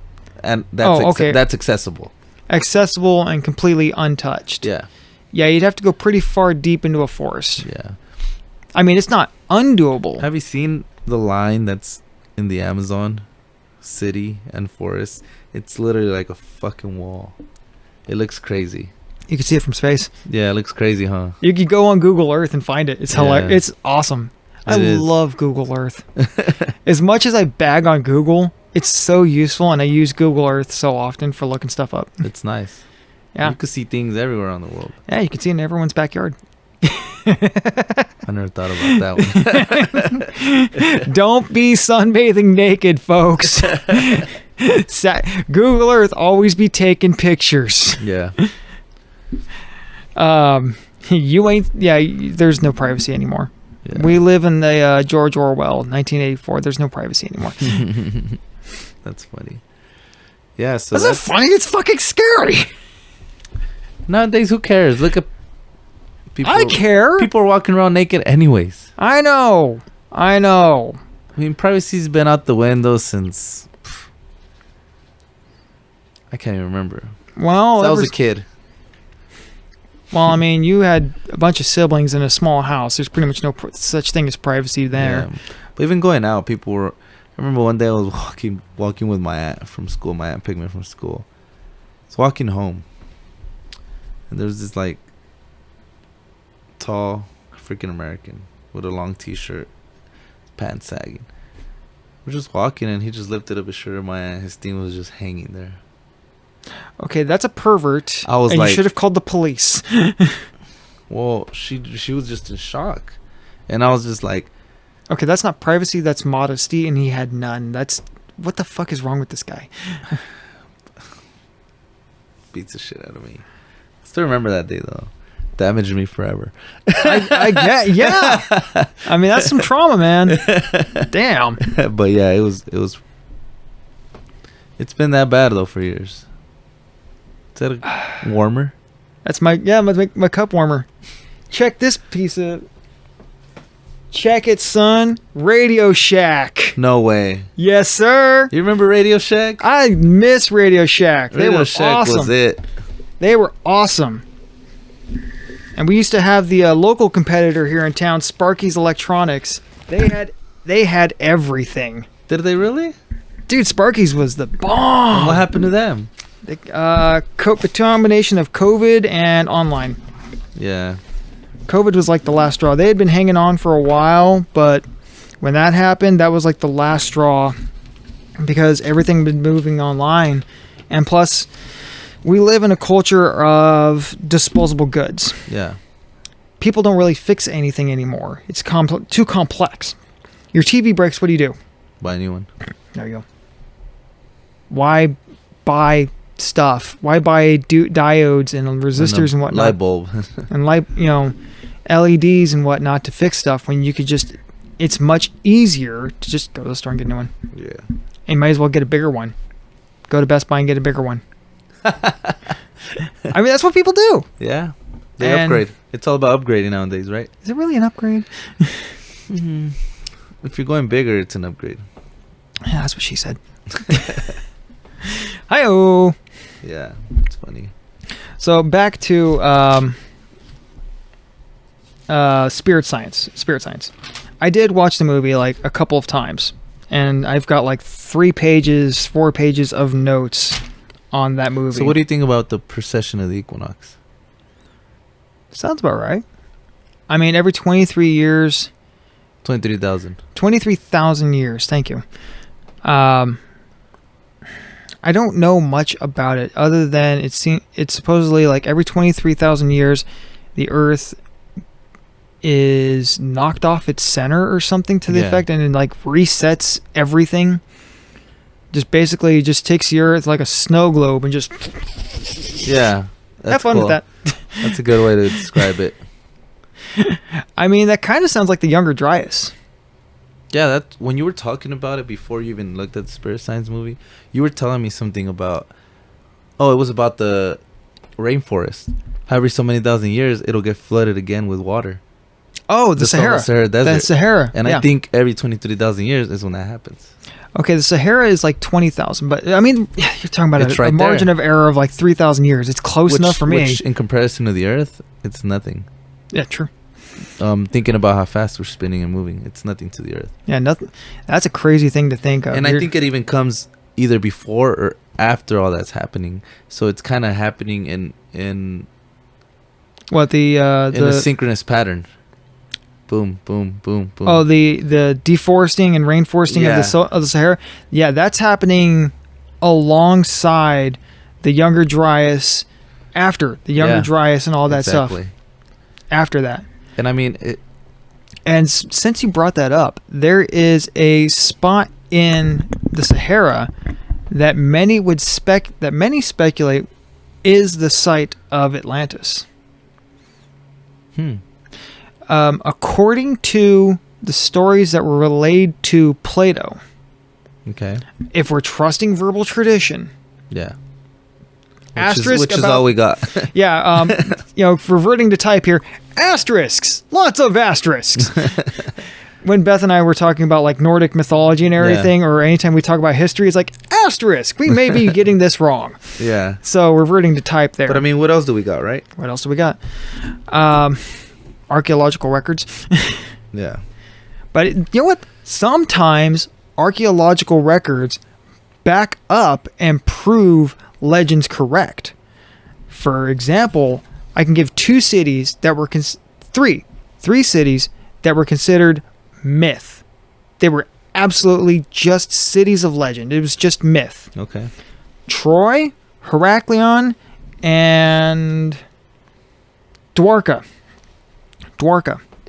And that's that's accessible. Accessible and completely untouched. Yeah. Yeah, you'd have to go pretty far deep into a forest. Yeah. I mean, it's not undoable. Have you seen the line that's in the Amazon city and forest? It's literally like a fucking wall. It looks crazy. You can see it from space. Yeah, it looks crazy, huh? You could go on Google Earth and find it. It's hilarious. It's awesome. I love Google Earth. As much as I bag on Google, it's so useful, and I use Google Earth so often for looking stuff up. It's nice. Yeah. You can see things everywhere on the world. Yeah, you can see it in everyone's backyard. I never thought about that one. Don't be sunbathing naked, folks. Google Earth always be taking pictures. Yeah. There's no privacy anymore. Yeah. We live in the George Orwell 1984. There's no privacy anymore. That's funny. Yeah, so that's funny. It's fucking scary. Nowadays, who cares? Look at people. I care. People are walking around naked anyways. I know. I mean, privacy's been out the window since I can't even remember. Well, I was a kid. Well, I mean, you had a bunch of siblings in a small house. There's pretty much no such thing as privacy there. Yeah. But even going out, people were... I remember one day I was walking with my aunt from school. My aunt picked me from school. I was walking home. And there was this, like, tall African American with a long t-shirt, pants sagging. We're just walking, and he just lifted up his shirt, and my aunt, his thing was just hanging there. Okay, that's a pervert. I was and like, you should have called the police. Well, she was just in shock, and I was just like, okay, that's not privacy, that's modesty, and he had none. That's what the fuck is wrong with this guy? Beats the shit out of me. Still remember that day though. Damaged me forever. I get, yeah. I mean, that's some trauma, man. Damn. But yeah, it was. It's been that bad though for years. Is that a warmer? That's my cup warmer. Check this piece of... Check it, son. Radio Shack. No way. Yes, sir. You remember Radio Shack? I miss Radio Shack. They were Shack awesome. Was it. They were awesome. And we used to have the local competitor here in town, Sparky's Electronics. They had everything. Did they really? Dude, Sparky's was the bomb. And what happened to them? The combination of COVID and online. Yeah. COVID was like the last straw. They had been hanging on for a while, but when that happened, that was like the last straw because everything had been moving online. And plus, we live in a culture of disposable goods. Yeah. People don't really fix anything anymore. It's too complex. Your TV breaks, what do? Buy a new one. There you go. Why buy stuff? Why buy diodes and resistors and whatnot? Light bulb. And LEDs and whatnot to fix stuff when you could just... It's much easier to just go to the store and get a new one. Yeah. And you might as well get a bigger one. Go to Best Buy and get a bigger one. I mean, that's what people do. Yeah. They upgrade. It's all about upgrading nowadays, right? Is it really an upgrade? Mm-hmm. If you're going bigger, it's an upgrade. Yeah, that's what she said. Hi-oh. Yeah, it's funny. So back to Spirit Science. I did watch the movie like a couple of times, and I've got like 4 pages of notes on that movie. So what do you think about the precession of the equinox? Sounds about right. I mean, every 23 years, 23,000. 23,000 years. Thank you. I don't know much about it other than it's supposedly like every 23,000 years, the Earth is knocked off its center or something to the effect, and it like resets everything. Just basically just takes the Earth like a snow globe and just Yeah. have fun with that. That's a good way to describe it. I mean, that kind of sounds like the Younger Dryas. Yeah, that when you were talking about it before you even looked at the Spirit Science movie, you were telling me something about. Oh, it was about the rainforest. Every so many thousand years, it'll get flooded again with water. Oh, the Sahara. Sahara Desert. The Sahara. And I think every 23,000 years is when that happens. Okay, the Sahara is like 20,000, but I mean, you're talking about It's a right margin there. of error of like 3,000 years. It's close enough for me. Which, in comparison to the Earth, it's nothing. Yeah, true. Thinking about how fast we're spinning and moving, it's nothing to the Earth. Yeah, nothing. That's a crazy thing to think of. And I think it even comes either before or after all that's happening. So it's kind of happening in what the a synchronous pattern. Boom, boom, boom, boom. Oh, the deforesting and rainforesting of the Sahara. Yeah, that's happening alongside the Younger Dryas, after the Younger Dryas and all that stuff. After that. And I mean, since you brought that up, there is a spot in the Sahara that many speculate is the site of Atlantis. According to the stories that were relayed to Plato, okay, if we're trusting verbal tradition, which is all we got. reverting to type here, asterisks, lots of asterisks. When Beth and I were talking about like Nordic mythology and everything, or anytime we talk about history, it's like asterisk. We may be getting this wrong. Yeah. So reverting to type there. But I mean, what else do we got, right? What else do we got? Archaeological records. Yeah. But you know what? Sometimes archaeological records back up and prove legends correct. For example, I can give three cities that were considered myth. They were absolutely just cities of legend. It was just myth. Okay. Troy, Heraklion, and Dwarka.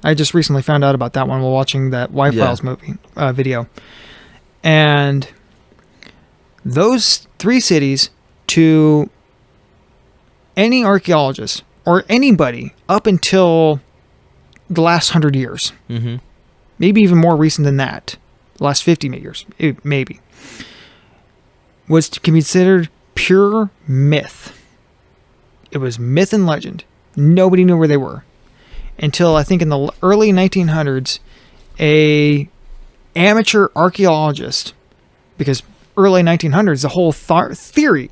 I just recently found out about that one while watching that Y-Files movie video. And those three cities, to any archaeologist or anybody up until the last 100 years, maybe even more recent than that, the last 50 years, maybe, was considered pure myth. It was myth and legend. Nobody knew where they were. Until I think in the early 1900s, a amateur archaeologist, because early 1900s, the whole theory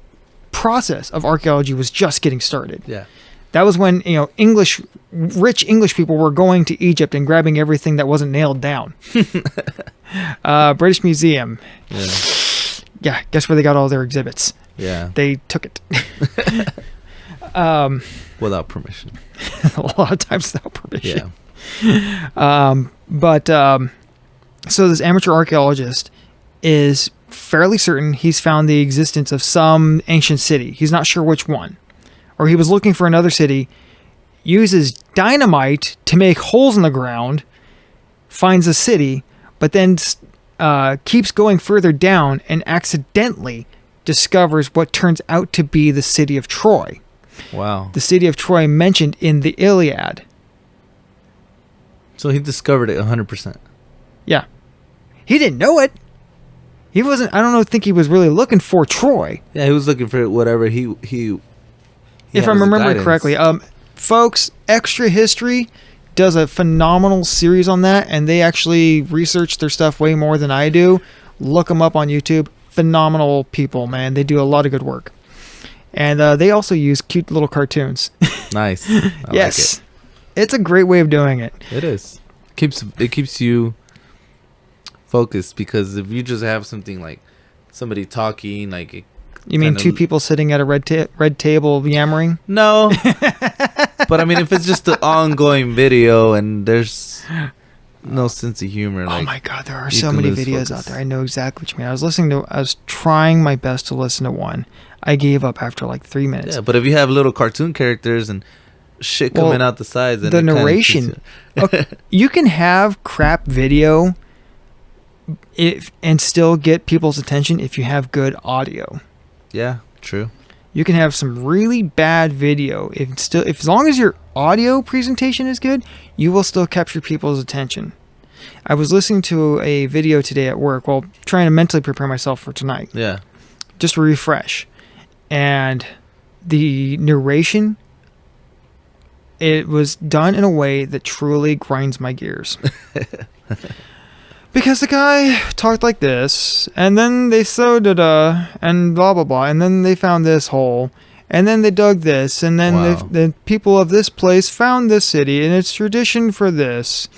process of archaeology was just getting started. Yeah. That was when, rich English people were going to Egypt and grabbing everything that wasn't nailed down. British Museum. Yeah. Yeah, guess where they got all their exhibits? Yeah. They took it. Without permission. A lot of times without permission. Yeah. So this amateur archaeologist is fairly certain he's found the existence of some ancient city. He's not sure which one. Or he was looking for another city, uses dynamite to make holes in the ground, finds a city, but then keeps going further down and accidentally discovers what turns out to be the city of Troy. Wow. The city of Troy mentioned in the Iliad. So he discovered it 100%. Yeah. He didn't know it. He wasn't, I don't think he was really looking for Troy. Yeah, he was looking for whatever he if I'm remembering correctly. Folks, Extra History does a phenomenal series on that, and they actually research their stuff way more than I do. Look them up on YouTube. Phenomenal people, man. They do a lot of good work. And they also use cute little cartoons. Nice. Yes. Like it's a great way of doing it. It is. It keeps you focused, because if you just have something like somebody talking, like you mean two people sitting at a red table yammering? No. But I mean, if it's just an ongoing video and there's no sense of humor. Oh Like, my God, there are you so can many lose videos focus. out there. I know exactly what you mean. I was trying my best to listen to one. I gave up after like 3 minutes. Yeah, but if you have little cartoon characters and shit coming out the sides, then the it kinda narration. keeps you- Okay, you can have crap video and still get people's attention if you have good audio. Yeah, true. You can have some really bad video if as long as your audio presentation is good, you will still capture people's attention. I was listening to a video today at work while trying to mentally prepare myself for tonight, Yeah. just to refresh. And the narration, it was done in a way that truly grinds my gears. Because the guy talked like this, and then they sewed it, and blah, blah, blah, and then they found this hole, and then they dug this, and then Wow. the people of this place found this city, and it's tradition for this.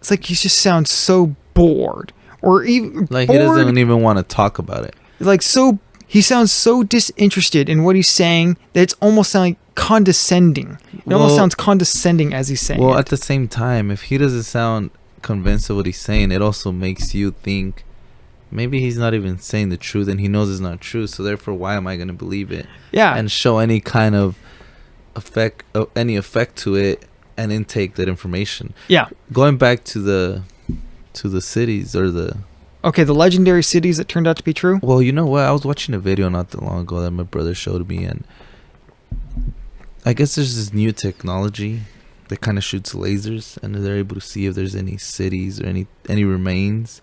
It's like he just sounds so bored. Or even Like, bored, he doesn't even want to talk about it. like so he sounds so disinterested in what he's saying that it's almost like condescending. It almost Well- sounds condescending as he's saying Well, it. at the same time, if he doesn't sound convinced of what he's saying, it also makes you think maybe he's not even saying the truth and he knows it's not true, so therefore why am I going to believe it Yeah. and show any kind of effect to it and intake that information. Yeah. Going back to the cities or the Okay, the legendary cities that turned out to be true. well, you know what, I was watching a video not that long ago that my brother showed me, and I guess there's this new technology that kind of shoots lasers, and they're able to see if there's any cities or any remains,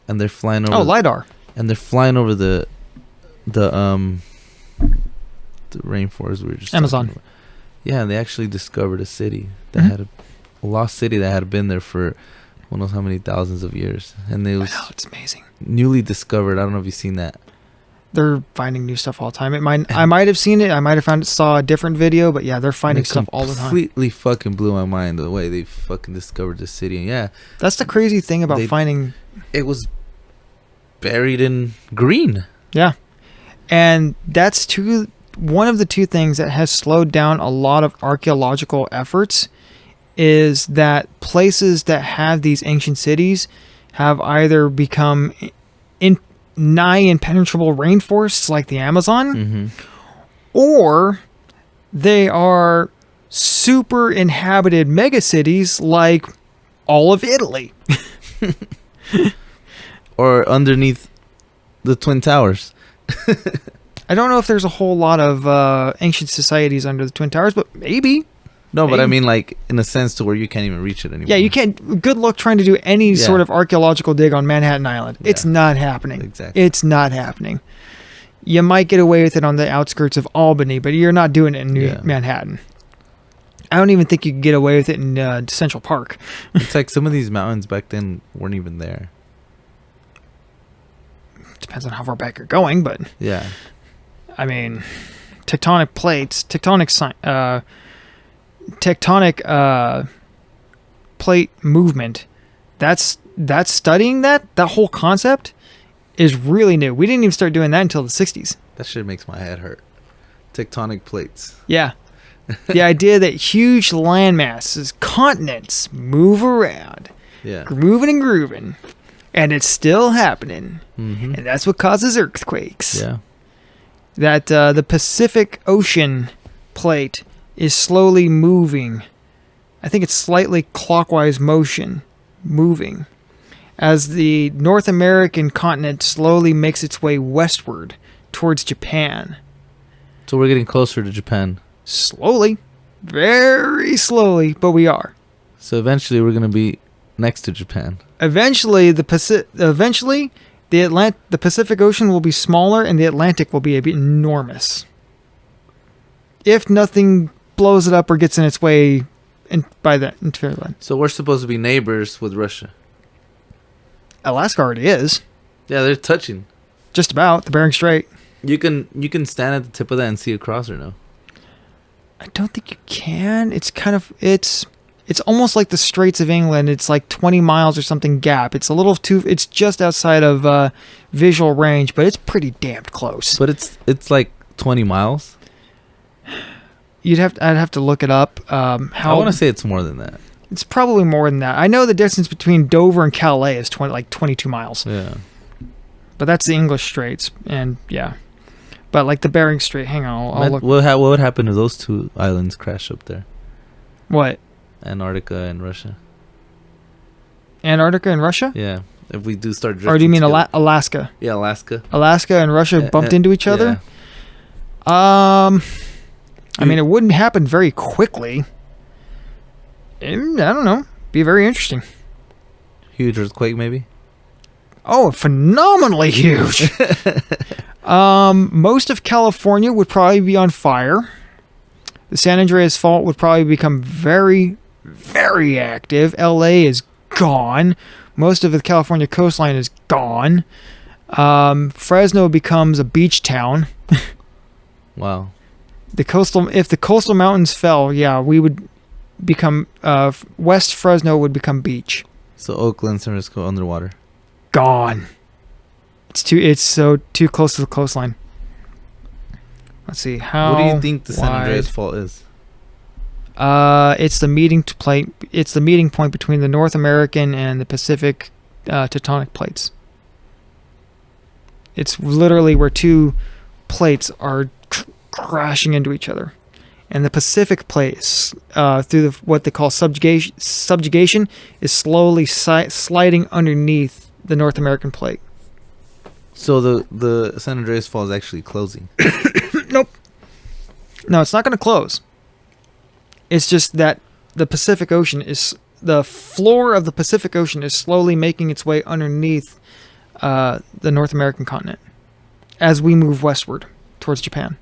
and they're flying over. Oh, LiDAR. And they're flying over the rainforest we were just Amazon. talking about. Yeah, and they actually discovered a city that Mhm. had a lost city that had been there for who knows how many thousands of years, and it I was know, it's amazing. newly discovered. I don't know if you've seen that. They're finding new stuff all the time. I might have seen it. I might have saw a different video, but yeah, they're finding And it stuff all the time. Completely fucking blew my mind the way they fucking discovered the city. And yeah, That's the crazy thing about They- finding. it was buried in green. Yeah, and that's one of the two things that has slowed down a lot of archaeological efforts is that places that have these ancient cities have either become nigh impenetrable rainforests like the Amazon, Mm-hmm. or they are super inhabited megacities like all of Italy. Or underneath the Twin Towers. I don't know if there's a whole lot of ancient societies under the Twin Towers, but maybe. No, but I Maybe. mean, like, in a sense to where you can't even reach it anymore. Yeah, you can't. Good luck trying to do any Yeah. sort of archaeological dig on Manhattan Island. It's Yeah. not happening. Exactly. It's not happening. You might get away with it on the outskirts of Albany, but you're not doing it in Yeah. Manhattan. I don't even think you could get away with it in Central Park. It's like some of these mountains back then weren't even there. Depends on how far back you're going, but Yeah. I mean, tectonic plates, tectonic plate movement. That's studying that whole concept is really new. We didn't even start doing that until the 60s. That shit makes my head hurt. Tectonic plates. Yeah. The idea that huge land masses, continents, move around, Yeah. moving and grooving, and it's still happening. Mm-hmm. And that's what causes earthquakes. Yeah. That the Pacific Ocean plate is slowly moving. I think it's slightly clockwise motion, moving, as the North American continent slowly makes its way westward towards Japan. So we're getting closer to Japan. Slowly, very slowly, but we are. So eventually we're gonna be next to Japan. Eventually, the Pacific Ocean will be smaller, and the Atlantic will be enormous. If nothing blows it up or gets in its way, into land. So we're supposed to be neighbors with Russia. Alaska already is. Yeah, they're touching. Just about the Bering Strait. You can stand at the tip of that and see across, or no? I don't think you can. It's kind of it's almost like the Straits of England. It's like 20 miles or something gap. It's a little too. It's just outside of visual range, but it's pretty damned close. But it's like 20 miles. I'd have to look it up. I want to say it's more than that. It's probably more than that. I know the distance between Dover and Calais is 22 miles. Yeah. But that's the English Straits, and yeah. But like the Bering Strait, hang on, I'll look. What would happen if those two islands crash up there? What? Antarctica and Russia. Antarctica and Russia? Yeah. If we do start drifting Or do you mean together. Alaska? Yeah, Alaska. Alaska and Russia bumped into each other? Yeah. I mean, it wouldn't happen very quickly. I don't know. Be very interesting. Huge earthquake, maybe? Oh, phenomenally huge. Most of California would probably be on fire. The San Andreas Fault would probably become very, very active. LA is gone. Most of the California coastline is gone. Fresno becomes a beach town. Wow. If the coastal mountains fell, yeah, we would become West Fresno would become beach. So Oakland, San Francisco, underwater. Gone. It's so too close to the coastline. Let's see how. What do you think the San wide? Andreas Fault is? It's the meeting point between the North American and the Pacific tectonic plates. It's literally where two plates are crashing into each other, and the Pacific plate, through what they call subjugation, is slowly sliding underneath the North American plate. So the San Andreas Fault is actually closing. Nope. No, it's not going to close. It's just that the floor of the Pacific Ocean is slowly making its way underneath the North American continent as we move westward towards Japan.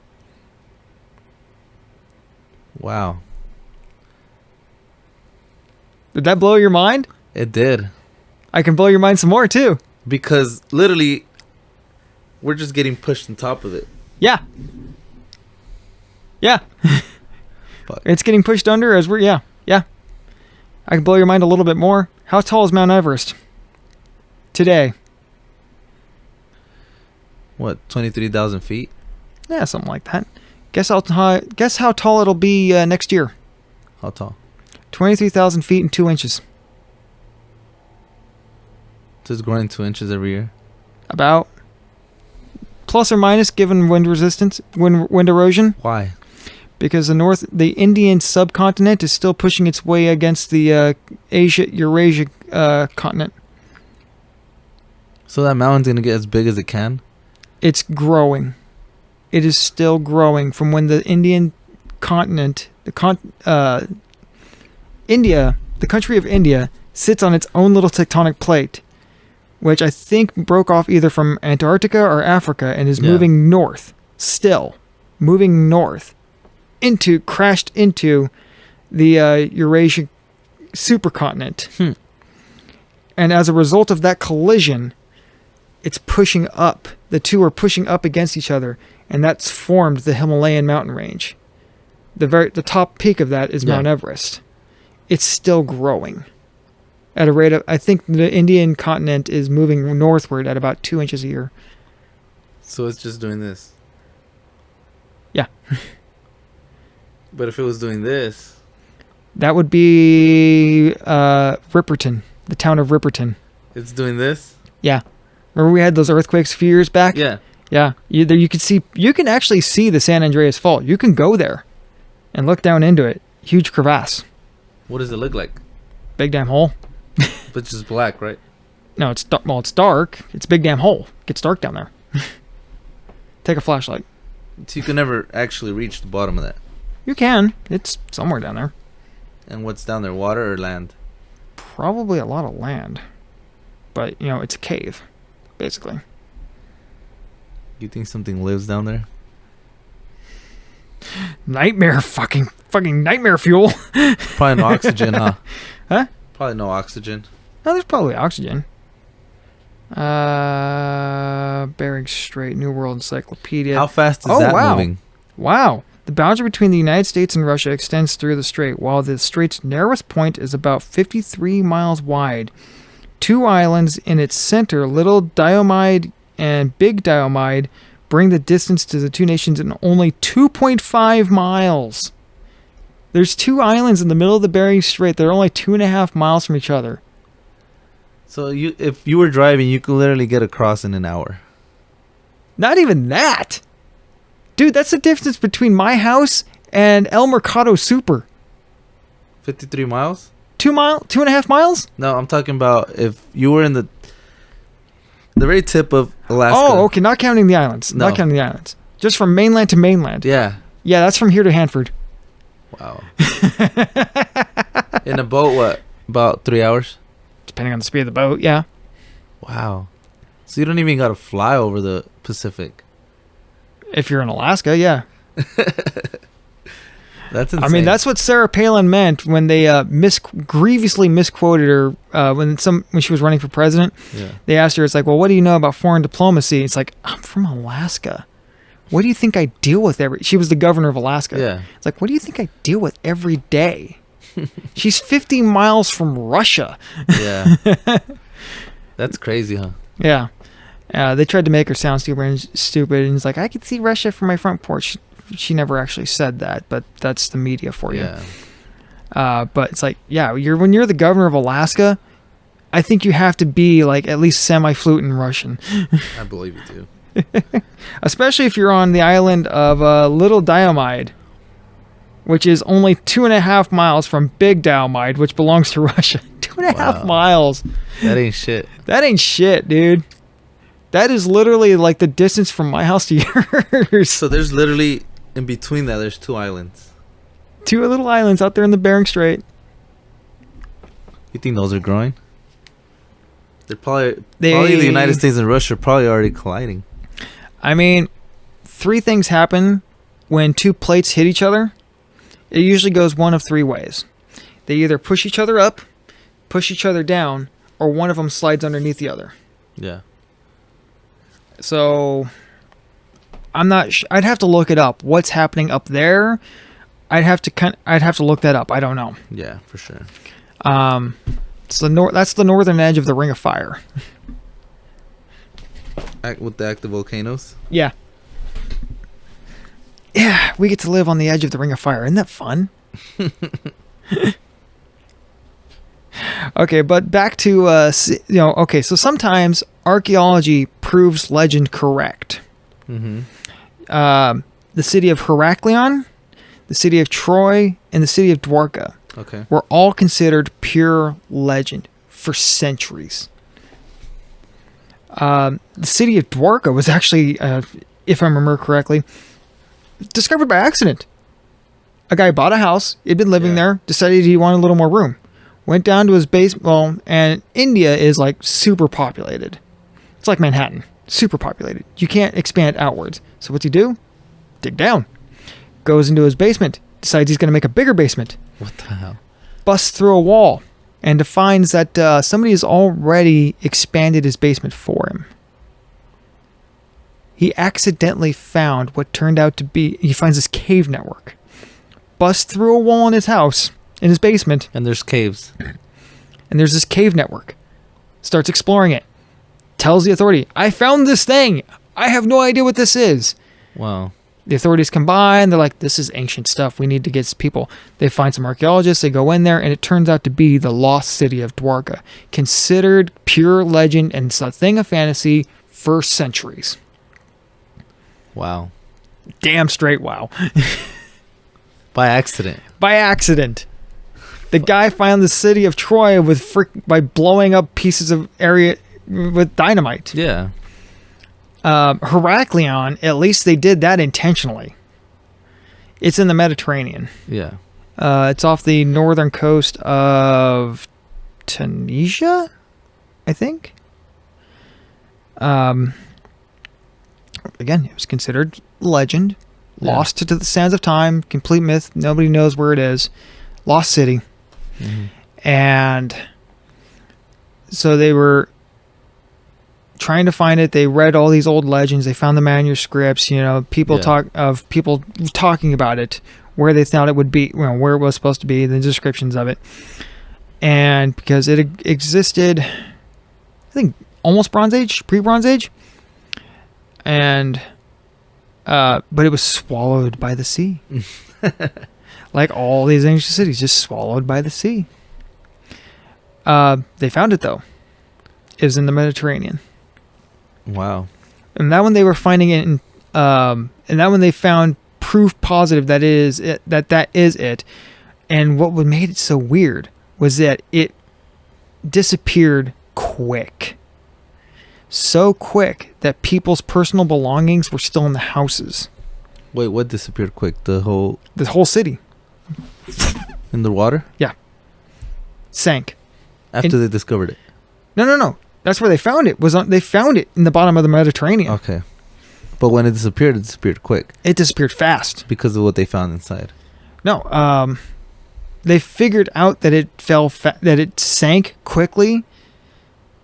Wow. Did that blow your mind? It did. I can blow your mind some more too. Because literally, we're just getting pushed on top of it. Yeah. Yeah. Fuck. It's getting pushed under as yeah. I can blow your mind a little bit more. How tall is Mount Everest today? What, 23,000 feet? Yeah, something like that. Guess how tall it'll be next year. How tall? 23,000 feet and 2 inches. So it's growing 2 inches every year? About. Plus or minus, given wind resistance, wind erosion. Why? Because the Indian subcontinent is still pushing its way against the Eurasia continent. So that mountain's going to get as big as it can? It's growing. It is still growing from when the Indian continent, India, the country of India, sits on its own little tectonic plate, which I think broke off either from Antarctica or Africa and is moving north. Still moving north. Crashed into the Eurasia supercontinent. And as a result of that collision, it's pushing up. The two are pushing up against each other, and that's formed the Himalayan mountain range. The top peak of that is Mount Everest. It's still growing at a rate of, I think the Indian continent is moving northward at about 2 inches a year. So it's just doing this? Yeah. But if it was doing this... That would be Ripperton, the town of Ripperton. It's doing this? Yeah. Remember we had those earthquakes a few years back? Yeah. Yeah. You can actually see the San Andreas Fault. You can go there and look down into it. Huge crevasse. What does it look like? Big damn hole. But just black, right? No, it's dark. It's a big damn hole. It gets dark down there. Take a flashlight. So you can never actually reach the bottom of that. You can. It's somewhere down there. And what's down there, water or land? Probably a lot of land. But, it's a cave, basically. You think something lives down there? Nightmare fucking nightmare fuel. Probably no oxygen, huh? Huh? Probably no oxygen. No, there's probably oxygen. Bering Strait, New World Encyclopedia. How fast is that moving? Wow. The boundary between the United States and Russia extends through the strait, while the strait's narrowest point is about 53 miles wide. Two islands in its center, Little Diomede and Big Diomede, bring the distance to the two nations in only 2.5 miles. There's 2 islands in the middle of the Bering Strait. They're only 2.5 miles from each other. So if you were driving, you could literally get across in an hour. Not even that. Dude, that's the difference between my house and El Mercado Super. 53 miles? 2.5 miles? No, I'm talking about if you were in the very tip of Alaska. Oh, okay. Not counting the islands. No. Not counting the islands. Just from mainland to mainland. Yeah. Yeah, that's from here to Hanford. Wow. In a boat, what? About 3 hours? Depending on the speed of the boat, yeah. Wow. So you don't even got to fly over the Pacific. If you're in Alaska, yeah. That's insane. I mean, that's what Sarah Palin meant when they grievously misquoted her when she was running for president. Yeah. They asked her, it's like, well, what do you know about foreign diplomacy? It's like, I'm from Alaska. What do you think I deal with she was the governor of Alaska. Yeah. It's like, what do you think I deal with every day? She's 50 miles from Russia. Yeah. That's crazy, huh? Yeah. They tried to make her sound stupid, and it's like, I could see Russia from my front porch. She never actually said that, but that's the media for you. Yeah. But it's like, yeah, when you're the governor of Alaska, I think you have to be like at least semi-fluent in Russian. I believe you do. Especially if you're on the island of Little Diomide, which is only 2.5 miles from Big Diomide, which belongs to Russia. 2.5 miles. That ain't shit. That ain't shit, dude. That is literally like the distance from my house to yours. So there's literally, in between that, there's 2 islands. 2 little islands out there in the Bering Strait. You think those are growing? They're probably the United States and Russia are probably already colliding. I mean, 3 things happen when 2 plates hit each other. It usually goes one of 3 ways. They either push each other up, push each other down, or one of them slides underneath the other. Yeah. So, I'm not. I'd have to look it up. What's happening up there? I'd have to look that up. I don't know. Yeah, for sure. It's that's the northern edge of the Ring of Fire. With the active volcanoes? Yeah. Yeah, we get to live on the edge of the Ring of Fire. Isn't that fun? Okay, but back to, okay, so sometimes archaeology proves legend correct. Mm-hmm. The city of Heraklion, the city of Troy, and the city of Dwarka were all considered pure legend for centuries. The city of Dwarka was actually, if I remember correctly, discovered by accident. A guy bought a house, he'd been living there, decided he wanted a little more room. Went down to his basement, and India is like super populated. It's like Manhattan, super populated. You can't expand outwards. So what's he do? Dig down. Goes into his basement, decides he's going to make a bigger basement. What the hell? Busts through a wall and finds that somebody has already expanded his basement for him. He accidentally found what turned out to be, he finds this cave network. Busts through a wall in his house, in his basement. And there's caves. And there's this cave network. Starts exploring it. Tells the authority, I found this thing. I have no idea what this is. Wow. The authorities come by and they're like, this is ancient stuff. We need to get people. They find some archaeologists. They go in there and it turns out to be the lost city of Dwarka. Considered pure legend and a thing of fantasy for centuries. Wow. Damn straight wow. By accident. By accident. The guy found the city of Troy by blowing up pieces of area with dynamite. Yeah. Heraklion, at least they did that intentionally. It's in the Mediterranean. Yeah. It's off the northern coast of Tunisia, I think. Again, it was considered legend. Lost to the sands of time. Complete myth. Nobody knows where it is. Lost city. Mm-hmm. And so they were trying to find it. They read all these old legends. They found the manuscripts. People talking about it, where they thought it would be, where it was supposed to be, the descriptions of it. And because it existed, I think almost Bronze Age, pre-Bronze Age, and but it was swallowed by the sea. Like all these ancient cities, just swallowed by the sea. They found it though. It was in the Mediterranean. Wow. And that one they were finding it in, and that one they found proof positive that is it, that is it. And what would made it so weird was that it disappeared quick. So quick that people's personal belongings were still in the houses. Wait, what disappeared quick? The whole city. in the water? Yeah. Sank. After they discovered it. No. That's where they found it. They found it in the bottom of the Mediterranean. Okay. But when it disappeared quick. It disappeared fast. Because of what they found inside. No, they figured out that it that it sank quickly.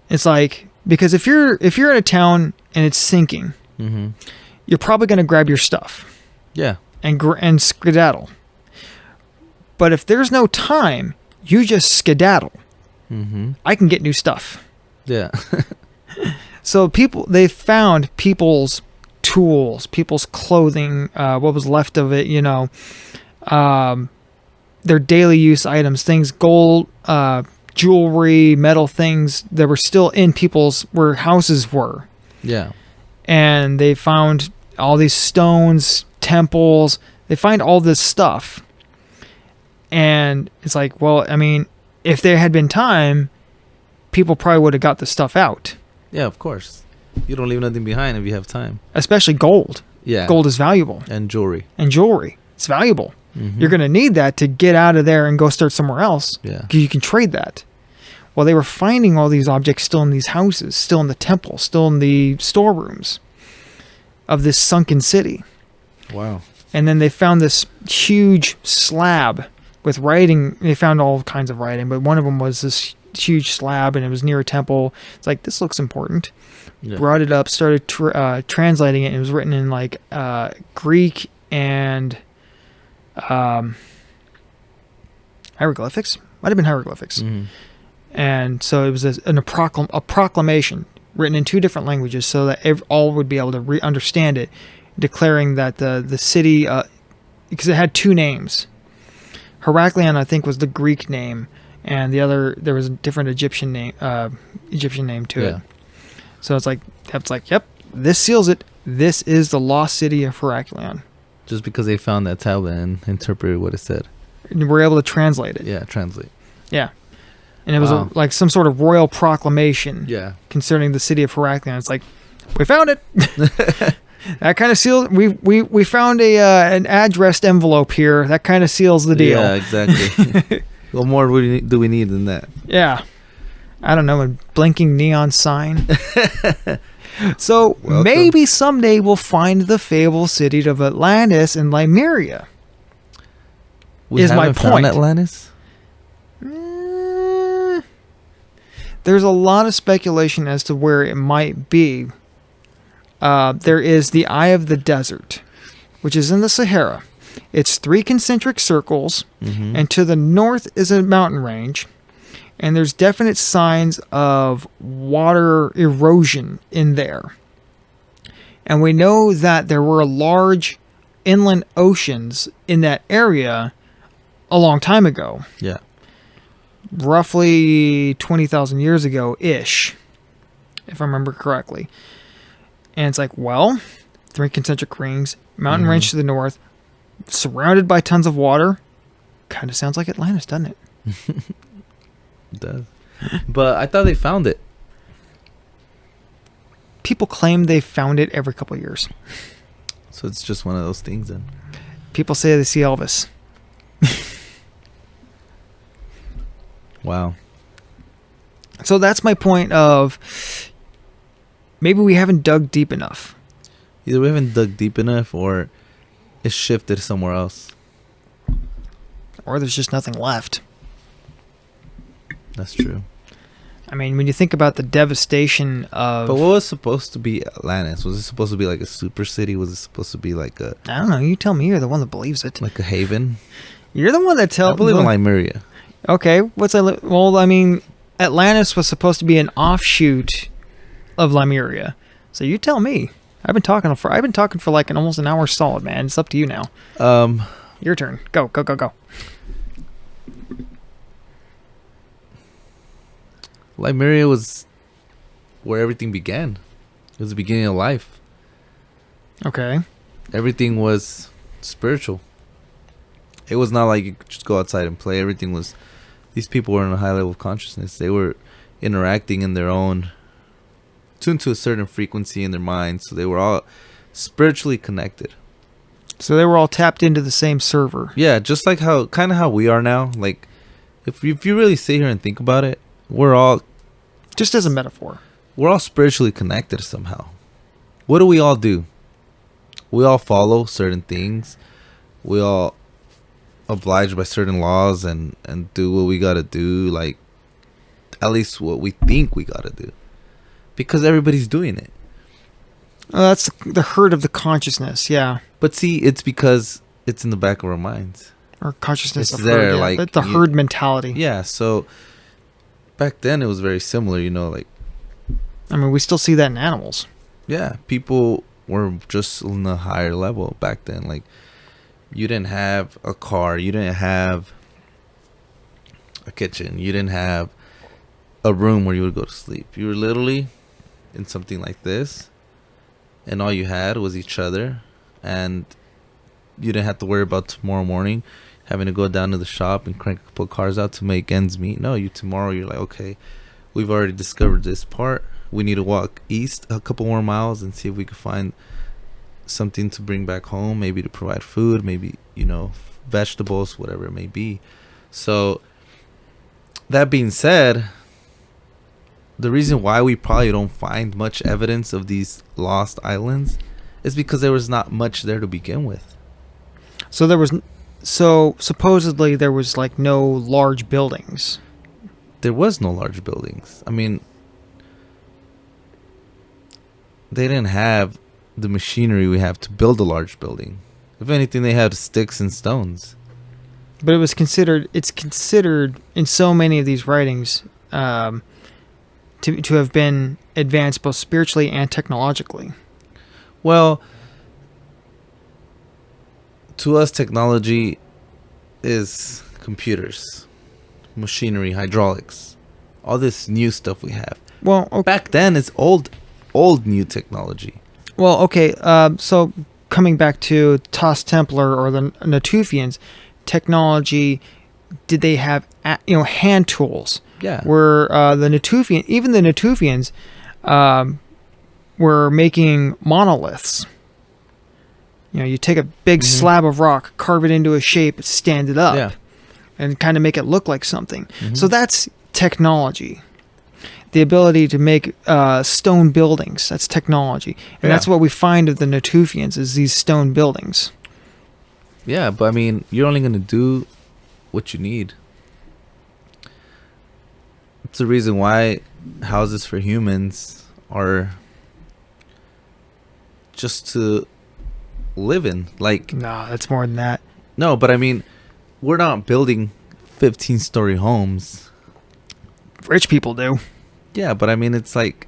It's like, because if you're in a town and it's sinking, you're probably going to grab your stuff. Yeah. And skedaddle. But if there's no time, you just skedaddle. I can get new stuff. Yeah. So they found people's tools, people's clothing, what was left of it, their daily use items, things, gold, jewelry, metal things that were still in where houses were. Yeah. And they found all these stones, temples. They find all this stuff. And it's like, well, I mean, if there had been time, people probably would have got the stuff out. Yeah, of course. You don't leave nothing behind if you have time. Especially gold. Yeah. Gold is valuable. And jewelry. It's valuable. You're going to need that to get out of there and go start somewhere else. Yeah. Because you can trade that. Well, they were finding all these objects still in these houses, still in the temple, still in the storerooms of this sunken city. Wow. And then they found this huge slab with writing. They found all kinds of writing, but one of them was this huge slab, and it was near a temple. It's like, this looks important. Yeah. Brought it up, started translating it, and it was written in like Greek and hieroglyphics. Might have been hieroglyphics. And so it was a proclamation written in two different languages, so that all would be able to understand it, declaring that the city, because it had two names. Heraklion, I think, was the Greek name, and the other, there was a different Egyptian name to it. So it's like, yep, this seals it. This is the lost city of Heraklion. Just because they found that tablet and interpreted what it said. And we're able to translate it. Yeah, translate. Yeah. And it was like some sort of royal proclamation. Yeah. Concerning the city of Heraklion. It's like, we found it. That kind of sealed. We found an addressed envelope here. That kind of seals the deal. Yeah, exactly. What more do we need than that? Yeah. I don't know, a blinking neon sign. So maybe someday we'll find the fabled city of Atlantis in Lemuria. We haven't found Atlantis? There's a lot of speculation as to where it might be. There is the Eye of the Desert, which is in the Sahara. It's 3 concentric circles, and to the north is a mountain range. And there's definite signs of water erosion in there. And we know that there were large inland oceans in that area a long time ago. Yeah. Roughly 20,000 years ago-ish, if I remember correctly. And it's like, well, 3 concentric rings, mountain range to the north, surrounded by tons of water. Kind of sounds like Atlantis, doesn't it? It does. But I thought they found it. People claim they found it every couple of years. So it's just one of those things then. People say they see Elvis. Wow. So that's my point of maybe we haven't dug deep enough. Either we haven't dug deep enough or it's shifted somewhere else. Or there's just nothing left. That's true. I mean, when you think about the devastation of... But what was supposed to be Atlantis? Was it supposed to be like a super city? Was it supposed to be like a... I don't know. You tell me. You're the one that believes it. Like a haven? You're the one that tells... I believe in Lemuria. Okay. Well, I mean, Atlantis was supposed to be an offshoot of Lemuria. So you tell me. I've been talking for like almost an hour solid, man. It's up to you now. Your turn. Go, go, go, go. Lemuria was where everything began. It was the beginning of life. Okay. Everything was spiritual. It was not like you could just go outside and play. Everything was... These people were in a high level of consciousness. They were interacting in their own... tuned to a certain frequency in their minds. So they were all spiritually connected. So they were all tapped into the same server. Yeah, just like how... kind of how we are now. Like, if you really sit here and think about it, we're all... Just as a metaphor. We're all spiritually connected somehow. What do? We all follow certain things. We all oblige by certain laws and do what we gotta do, like at least what we think we gotta do, because everybody's doing it. That's the herd of the consciousness, yeah. But see, it's because it's in the back of our minds. Or consciousness It's of there, herd, yeah. like, The herd mentality. Yeah, so back then it was very similar, like... I mean, we still see that in animals. Yeah, people were just on a higher level back then. Like, you didn't have a car, you didn't have a kitchen, you didn't have a room where you would go to sleep. You were literally in something like this, and all you had was each other, and you didn't have to worry about tomorrow morning having to go down to the shop and crank a couple of cars out to make ends meet. No, tomorrow you're like, okay, we've already discovered this part. We need to walk east a couple more miles and see if we can find something to bring back home, maybe to provide food, maybe, vegetables, whatever it may be. So, that being said, the reason why we probably don't find much evidence of these lost islands is because there was not much there to begin with. So supposedly there was like no large buildings. There was no large buildings. I mean, they didn't have the machinery we have to build a large building. If anything, they had sticks and stones. But it's considered in so many of these writings to have been advanced both spiritually and technologically. Well, to us, technology is computers, machinery, hydraulics, all this new stuff we have. Well, okay. Back then, it's old new technology. Well, okay. So coming back to Tos Templar or the Natufians, technology, did they have hand tools? Yeah. Where the Natufians were making monoliths. You take a big slab of rock, carve it into a shape, stand it up, and kind of make it look like something. So that's technology. The ability to make stone buildings, that's technology. And that's what we find of the Natufians, is these stone buildings. Yeah, but I mean, you're only going to do what you need. It's the reason why houses for humans are just to live in. Like, no, that's more than that. No, but I mean, we're not building 15-story homes. Rich people do. Yeah, but I mean, it's like,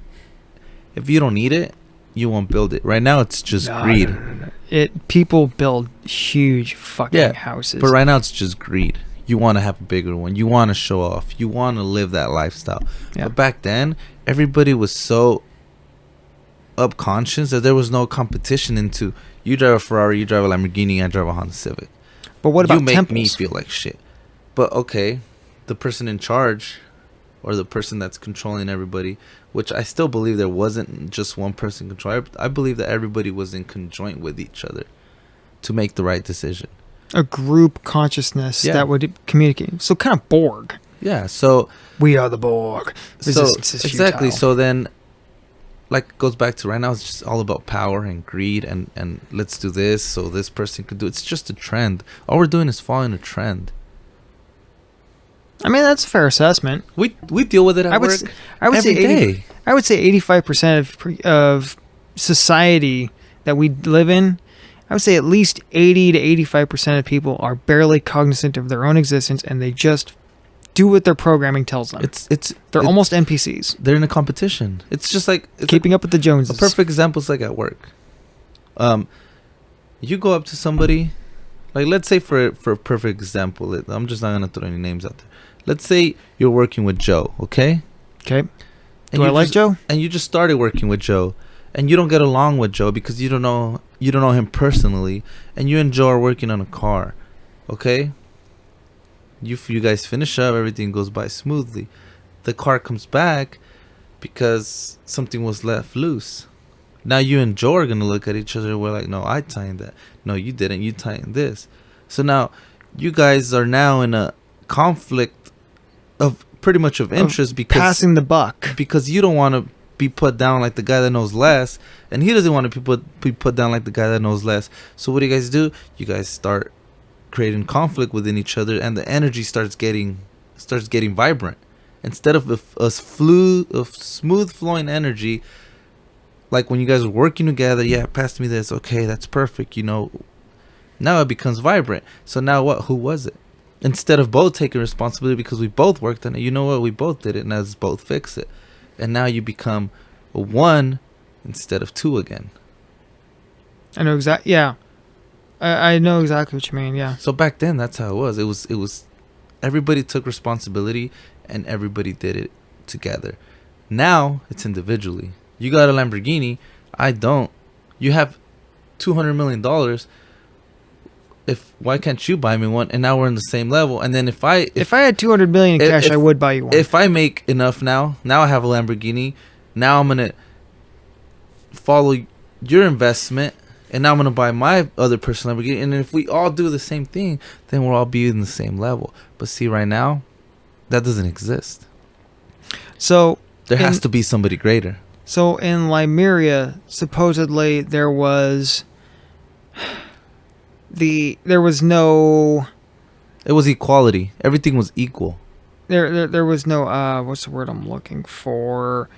if you don't need it, you won't build it. Right now, it's just greed. No. People build huge fucking houses. But right now, it's just greed. You want to have a bigger one. You want to show off. You want to live that lifestyle. Yeah. But back then, everybody was so upconscious that there was no competition into, you drive a Ferrari, you drive a Lamborghini, I drive a Honda Civic. But what about temples? You make me feel like shit. But okay, the person in charge, or the person that's controlling everybody, which I still believe there wasn't just one person controlling. I believe that everybody was in conjoint with each other to make the right decision. A group consciousness that would communicate. So kind of Borg. Yeah, so... We are the Borg. Resistance is exactly, futile. So then, like, it goes back to right now, it's just all about power and greed and let's do this so this person could do it. It's just a trend. All we're doing is following a trend. I mean, that's a fair assessment. We deal with it at work every day. I would say 85% of society that we live in, I would say at least 80 to 85% of people are barely cognizant of their own existence, and they just do what their programming tells them. They're almost NPCs. They're in a competition. It's just like... Keeping up with the Joneses. A perfect example is like at work. You go up to somebody, Like, let's say for a perfect example, I'm just not gonna throw any names out there. Let's say you're working with Joe, okay? Okay. And Do I like Joe? And you just started working with Joe, and you don't get along with Joe because you don't know him personally, and you and Joe are working on a car, okay? You guys finish up, everything goes by smoothly. The car comes back because something was left loose. Now you and Joe are gonna look at each other. We're like, no, I tightened that. No, you didn't. You tightened this. So now you guys are now in a conflict of pretty much of interest because Passing the buck. because you don't want to be put down like the guy that knows less, and he doesn't want to be put down like the guy that knows less. So what do you guys do? You guys start creating conflict within each other, and the energy starts getting vibrant. Instead of a smooth flowing energy, like when you guys are working together, yeah, pass me this, okay, that's perfect, now it becomes vibrant. So now what? Who was it? Instead of both taking responsibility because we both worked on it, you know what? We both did it, and let's both fix it. And now you become a one instead of two again. I know exactly. Yeah, I know exactly what you mean. Yeah. So back then, that's how it was. It was everybody took responsibility and everybody did it together. Now it's individually. You got a Lamborghini, I don't. You have $200 million. Why can't you buy me one? And now we're in the same level. And then if I had 200 million in cash, I would buy you one. If I make enough now I have a Lamborghini. Now I'm gonna follow your investment, and now I'm gonna buy my other person Lamborghini. And if we all do the same thing, then we'll all be in the same level. But see, right now, that doesn't exist. So there has to be somebody greater. So in Lemuria, supposedly there was no. It was equality. Everything was equal. There was no what's the word I'm looking for?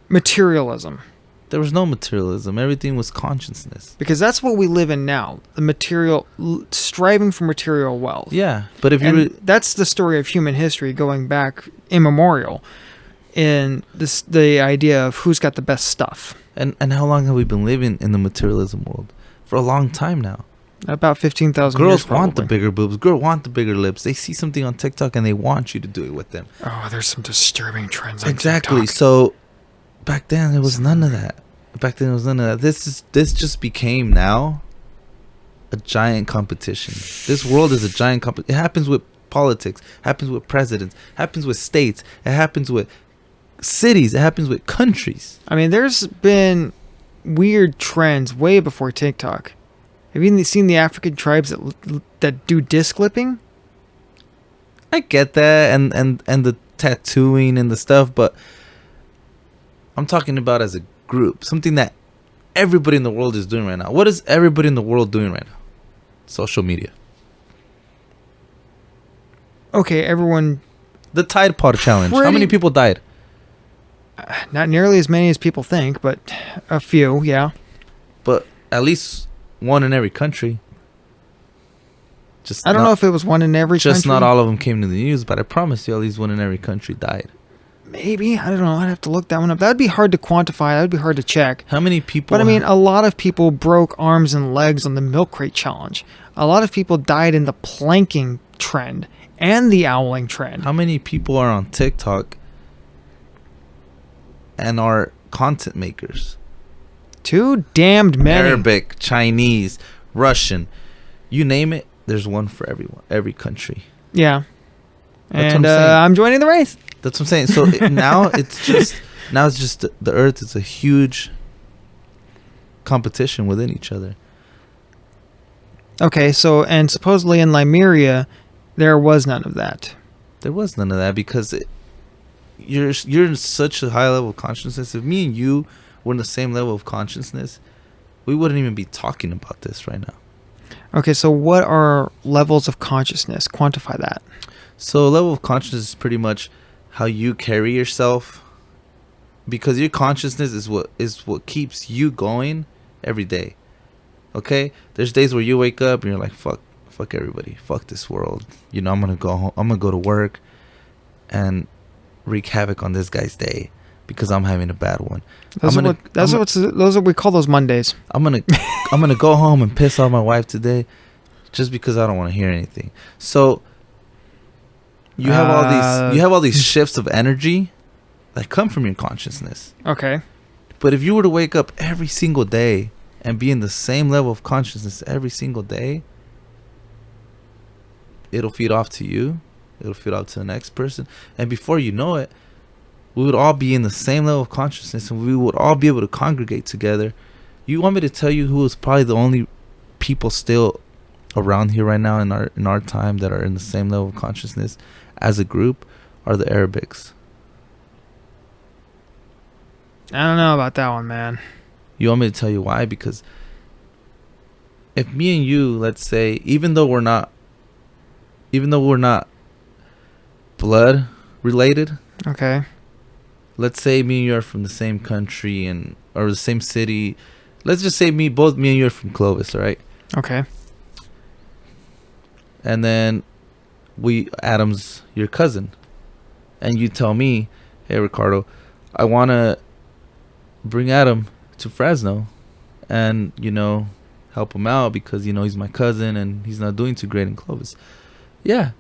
Materialism. There was no materialism. Everything was consciousness. Because that's what we live in now. The material, striving for material wealth. Yeah, but if that's the story of human history going back immemorial. In the idea of who's got the best stuff. And how long have we been living in the materialism world? For a long time now. About 15,000 years. Girls want the bigger boobs. Girls want the bigger lips. They see something on TikTok and they want you to do it with them. Oh, there's some disturbing trends on exactly. TikTok. So back then there was none of that. This just became now a giant competition. This world is a giant competition. It happens with politics. Happens with presidents. Happens with states. It happens with cities. It happens with countries. I mean, there's been weird trends way before TikTok. Have you seen the African tribes that do disc clipping? I get that, and the tattooing and the stuff, but I'm talking about as a group, something that everybody in the world is doing right now. What is everybody in the world doing right now? Social media. Okay, everyone. The Tide Pod challenge. How many people died? Not nearly as many as people think, but a few, yeah. But at least one in every country. I don't know if it was one in every country. Just not all of them came to the news, but I promise you at least one in every country died. Maybe. I don't know. I'd have to look that one up. That would be hard to quantify. That would be hard to check. How many people... But I mean, a lot of people broke arms and legs on the milk crate challenge. A lot of people died in the planking trend and the owling trend. How many people are on TikTok and are content makers? Too damned many. Arabic, Chinese, Russian, you name it, there's one for everyone, every country. Yeah. And I'm joining the race. That's what I'm saying. So now it's just the earth is a huge competition within each other. Okay, so and supposedly in Lemuria there was none of that. There was none of that because you're in such a high level of consciousness. If me and you were in the same level of consciousness, we wouldn't even be talking about this right now. Okay, so what are levels of consciousness? Quantify that. So a level of consciousness is pretty much how you carry yourself, because your consciousness is what keeps you going every day. Okay? There's days where you wake up and you're like, fuck everybody. Fuck this world. I'm going to go home. I'm going to go to work and wreak havoc on this guy's day because I'm having a bad one. Those are we call those Mondays. I'm gonna go home and piss off my wife today just because I don't want to hear anything. So you have all these shifts of energy that come from your consciousness. Okay. But if you were to wake up every single day and be in the same level of consciousness every single day, it'll feed off to you. It'll feed off to the next person. And before you know it, we would all be in the same level of consciousness and we would all be able to congregate together. You want me to tell you who is probably the only people still around here right now in our time that are in the same level of consciousness as a group are the Arabics. I don't know about that one, man. You want me to tell you why? Because if me and you, let's say, even though we're not blood related, Okay. let's say me and you are from the same country or the same city. Let's just say both me and you are from Clovis, all right? Okay. And then Adam's your cousin. And you tell me, hey, Ricardo, I want to bring Adam to Fresno and, help him out because, he's my cousin and he's not doing too great in Clovis. Yeah,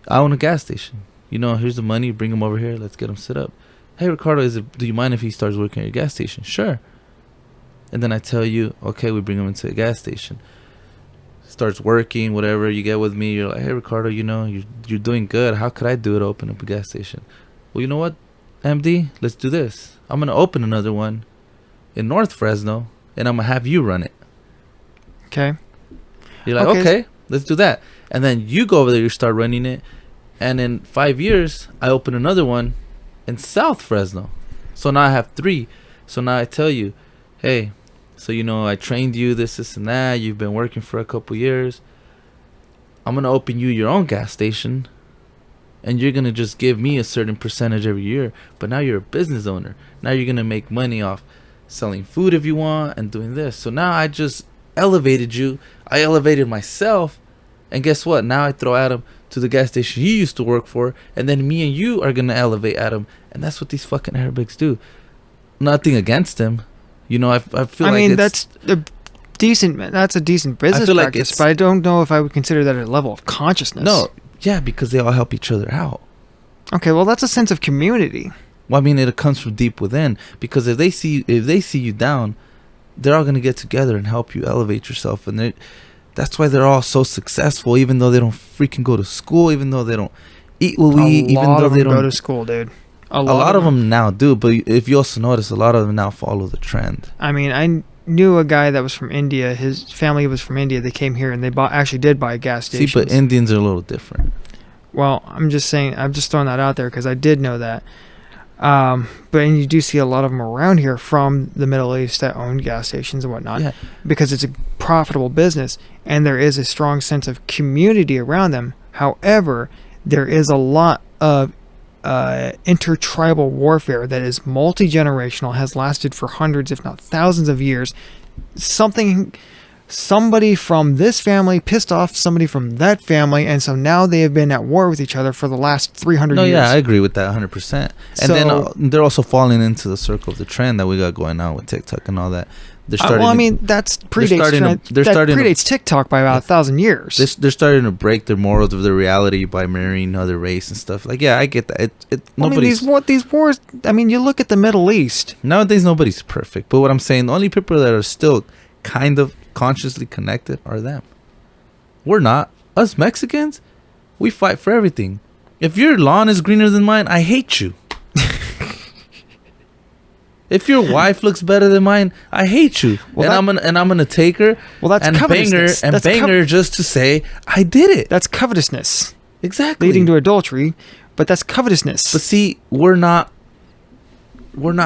I own a gas station. Here's the money. Bring him over here. Let's get him set up. Hey, Ricardo, do you mind if he starts working at your gas station? Sure. And then I tell you, okay, we bring him into a gas station. Starts working, whatever. You get with me. You're like, hey, Ricardo, you're doing good. How could I do it? Open up a gas station. Well, you know what, MD? Let's do this. I'm going to open another one in North Fresno, and I'm going to have you run it. Okay. You're like, okay, let's do that. And then you go over there, you start running it. And in 5 years, I open another one in South Fresno. So now I have 3. So now I tell you, hey, so I trained you this and that. You've been working for a couple years. I'm going to open you your own gas station. And you're going to just give me a certain percentage every year. But now you're a business owner. Now you're going to make money off selling food if you want and doing this. So now I just elevated you. I elevated myself. And guess what? Now I throw Adam to the gas station he used to work for. And then me and you are going to elevate Adam. And that's what these fucking Arabics do. Nothing against him. I feel like that's a decent business practice, but I don't know if I would consider that a level of consciousness. No, yeah, because they all help each other out. Okay, well, that's a sense of community. Well, it comes from deep within. Because if they see you down, they're all gonna get together and help you elevate yourself, and that's why they're all so successful. Even though they don't freaking go to school, even though they don't eat what we eat, even though they don't go to school, dude. A lot of them now do, but if you also notice, a lot of them now follow the trend. I knew a guy that was from India. His family was from India. They came here and they actually did buy gas stations. See, but Indians are a little different. Well, I'm just throwing that out there because I did know that. But you do see a lot of them around here from the Middle East that own gas stations and whatnot, because it's a profitable business and there is a strong sense of community around them. However, there is a lot of intertribal warfare that is multi-generational, has lasted for hundreds, if not thousands of years. Somebody from this family pissed off somebody from that family, and so now they have been at war with each other for the last 300 years. Yeah, I agree with that 100%. And then they're also falling into the circle of the trend that we got going on with TikTok and all that. That predates TikTok by about 1,000 years. They're starting to break their morals of their reality by marrying another race and stuff. Like, yeah, I get that. These wars. You look at the Middle East. Nowadays, nobody's perfect. But what I'm saying, the only people that are still kind of consciously connected are them. We're not. Us Mexicans, we fight for everything. If your lawn is greener than mine, I hate you. If your wife looks better than mine, I hate you. Well, I'm gonna take her and bang her just to say I did it. That's covetousness. Exactly. Leading to adultery, but that's covetousness. But see, we're not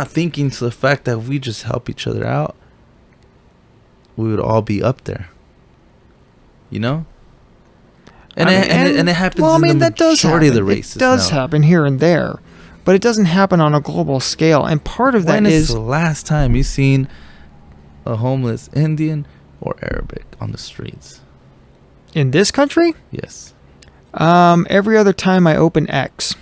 thinking to the fact that if we just help each other out, we would all be up there. And it happens in the majority of the races. It does happen here and there. But it doesn't happen on a global scale. And part of that is... When is the last time you seen a homeless Indian or Arabic on the streets? In this country? Yes. Every other time I open X.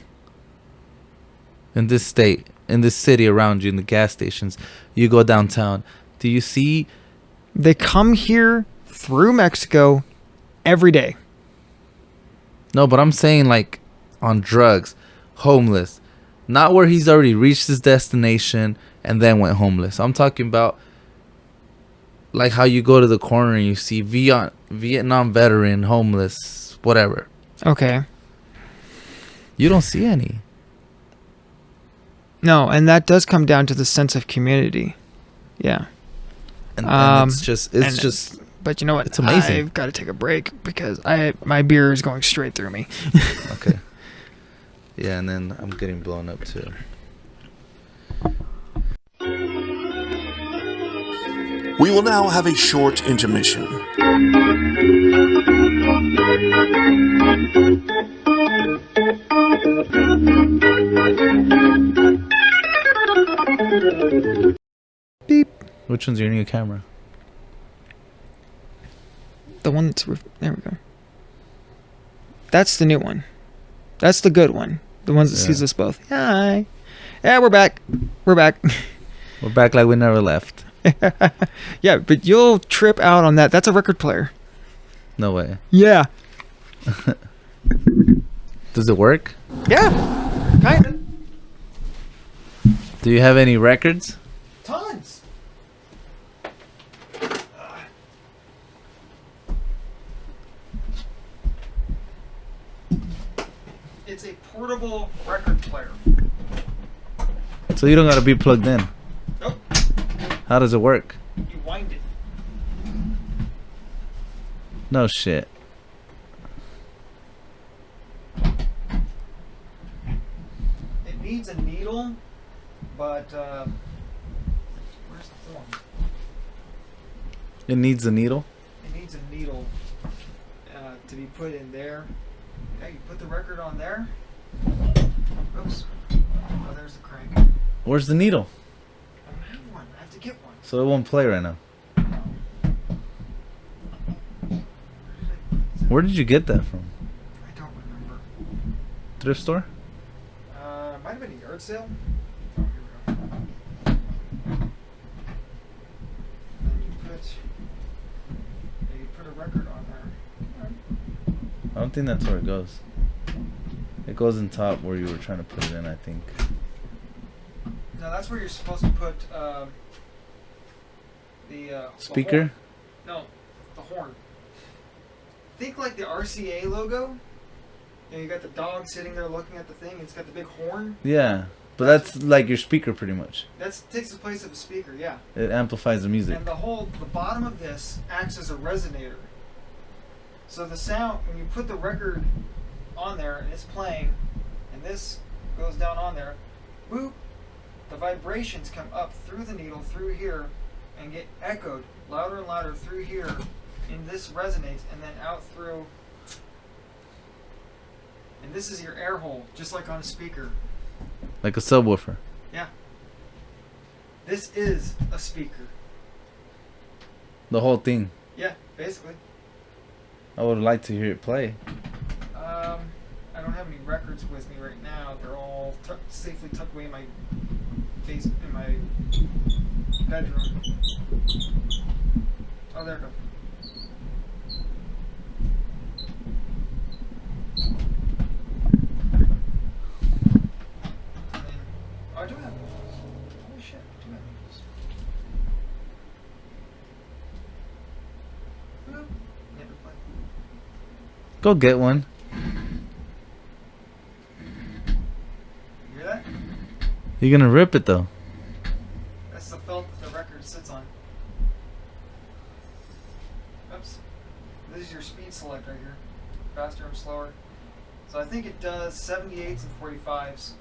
In this state, in this city around you, in the gas stations, you go downtown, do you see... They come here through Mexico every day. No, but I'm saying like on drugs, homeless, not where he's already reached his destination and then went homeless. I'm talking about like how you go to the corner and you see Vietnam veteran, homeless, whatever. Okay. You don't see any. No, and that does come down to the sense of community. Yeah. And it's just But you know what? it's amazing. I've got to take a break because my beer is going straight through me. okay. Yeah, and then I'm getting blown up too. We will now have a short intermission. Beep. Which one's your new camera? The one that's there we go. That's the new one. That's the good one. The ones that sees us both. Hi. Yeah, we're back. We're back. We're back like we never left. Yeah, but you'll trip out on that. That's a record player. No way. Yeah. Does it work? Yeah. Kind of. Do you have any records? Tons. It's a portable record player. So you don't gotta be plugged in. Nope. How does it work? You wind it. No shit. It needs a needle, but where's the form? It needs a needle? It needs a needle to be put in there. Yeah, you put the record on there. Oops. Oh, there's the crank. Where's the needle? I don't have one. I have to get one. So it won't play right now. Where did you get that from? I don't remember. Thrift store? Might have been a yard sale. Oh, here we go. And then you put a record on there. I don't think that's where it goes. It goes in top where you were trying to put it in, I think. No, that's where you're supposed to put the Speaker? The horn. No, the horn. Think like the RCA logo. You know, you got the dog sitting there looking at the thing. It's got the big horn. Yeah, but that's like your speaker pretty much. That takes the place of a speaker, yeah. It amplifies the music. And the bottom of this acts as a resonator. So the sound, when you put the record on there and it's playing, and this goes down on there, boop, the vibrations come up through the needle, through here, and get echoed louder and louder through here, and this resonates, and then out through. And this is your air hole, just like on a speaker. Like a subwoofer. Yeah. This is a speaker. The whole thing. Yeah, basically. I would like to hear it play. I don't have any records with me right now. They're all safely tucked away in my bedroom. Oh, there it goes. I do have those. Holy shit, I do have those. Never played. Go get one. You hear that? You're gonna rip it though. That's the felt that the record sits on. Oops. This is your speed select right here. Faster and slower. So I think it does 78s and 45s.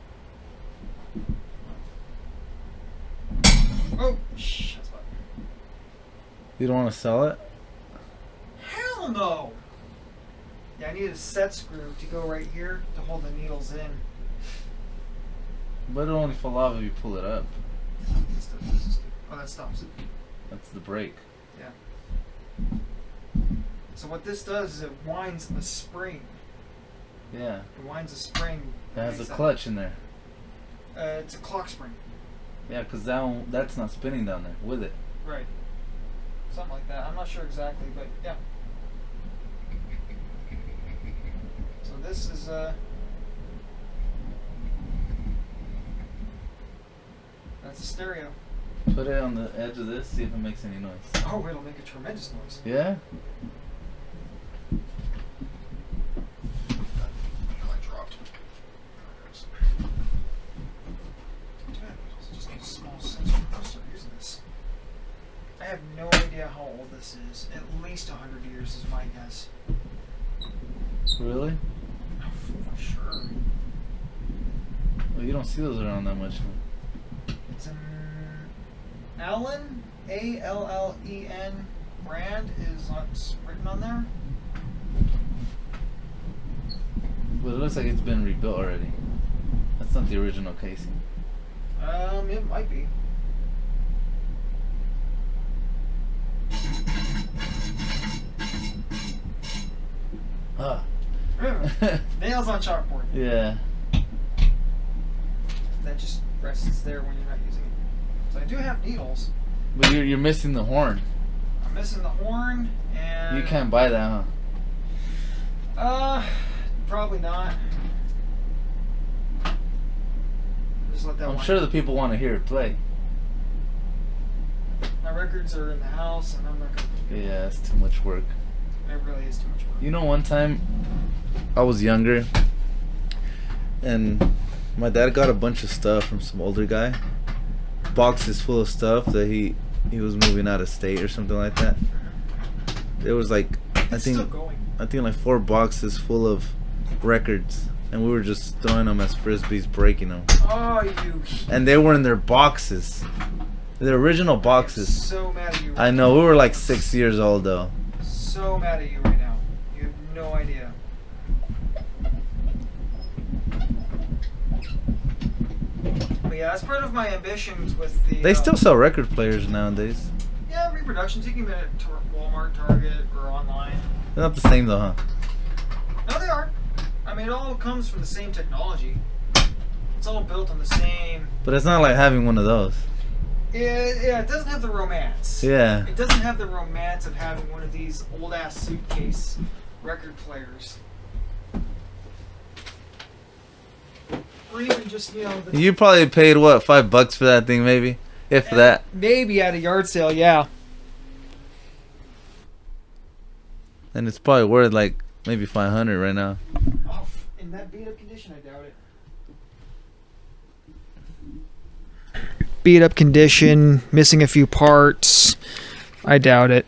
Oh, shh. That's fine. You don't want to sell it? Hell no! Yeah, I need a set screw to go right here to hold the needles in. But it'll only fall off if you pull it up. Oh, that stops it. That's the brake. Yeah. So what this does is it winds a spring. Yeah. It winds a spring. It has a clutch in there. It's a clock spring. Yeah, because that's not spinning down there with it. Right. Something like that. I'm not sure exactly, but yeah. this is that's a stereo. Put it on the edge of this, see if it makes any noise. Oh, it'll make a tremendous noise. Yeah? I dropped. Just need a small sensor to start using this. I have no idea how old this is. At least 100 years is my guess. Really? Oh, for sure. Well, you don't see those around that much. It's an Allen, Allen brand is written on there. But it looks like it's been rebuilt already. That's not the original casing. It might be. Ah. Nails on chalkboard. Yeah. That just rests there when you're not using it. So I do have needles. But you're missing the horn. I'm missing the horn and You can't buy that, huh? Probably not. Just let that I'm one. sure the people want to hear it play. My records are in the house and I'm not gonna. Yeah, it's too much work. It really is too much work. You know, one time I was younger and my dad got a bunch of stuff from some older guy. Boxes full of stuff that he was moving out of state or something like that. There was like It's still going. I think like 4 boxes full of records, and we were just throwing them as frisbees, breaking them. Oh, you. And they were in their boxes, the original I'm boxes. so mad at you. I know, we were like 6 years old though. So mad at you right now. You have no idea. But yeah, that's part of my ambitions with the. They still sell record players nowadays. Yeah, reproductions. You can get it to Walmart, Target, or online. They're not the same though, huh? No, they are. I mean, it all comes from the same technology. It's all built on the same. But it's not like having one of those. Yeah, it doesn't have the romance. Yeah. It doesn't have the romance of having one of these old ass suitcase record players. Or even just, the, You probably paid what, $5 for that thing, maybe, if that. maybe at a yard sale, yeah. And it's probably worth like maybe 500 right now. Oh, in that beat up condition, I doubt it. Beat up condition, missing a few parts. I doubt it.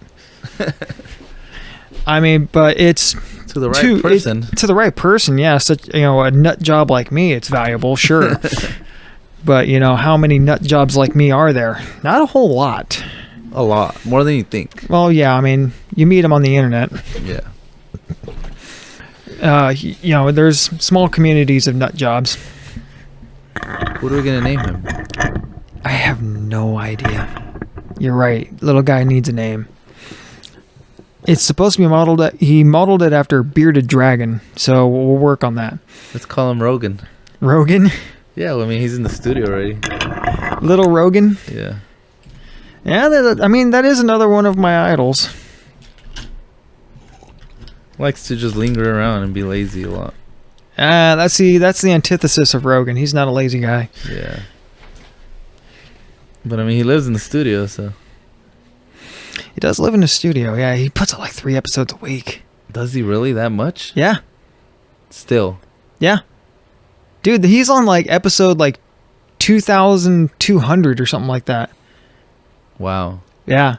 I mean, but it's To the right person. to the right person, yeah. Such a nut job like me, it's valuable, sure. But how many nut jobs like me are there? Not a whole lot. A lot. More than you think. Well, yeah. I mean, you meet them on the internet. Yeah. There's small communities of nut jobs. What are we going to name him? I have no idea. You're right. Little guy needs a name. It's supposed to be modeled. He modeled it after Bearded Dragon, so we'll work on that. Let's call him Rogan. Rogan, Yeah, well, I mean, he's in the studio already. Little Rogan. Yeah. Yeah, that is another one of my idols. Likes to just linger around and be lazy a lot. That's the antithesis of Rogan. He's not a lazy guy. Yeah. But I mean, he lives in the studio, so. He does live in a studio. Yeah, he puts out like 3 episodes a week. Does he really that much? Yeah. Still. Yeah. Dude, he's on like episode like 2,200 or something like that. Wow. Yeah.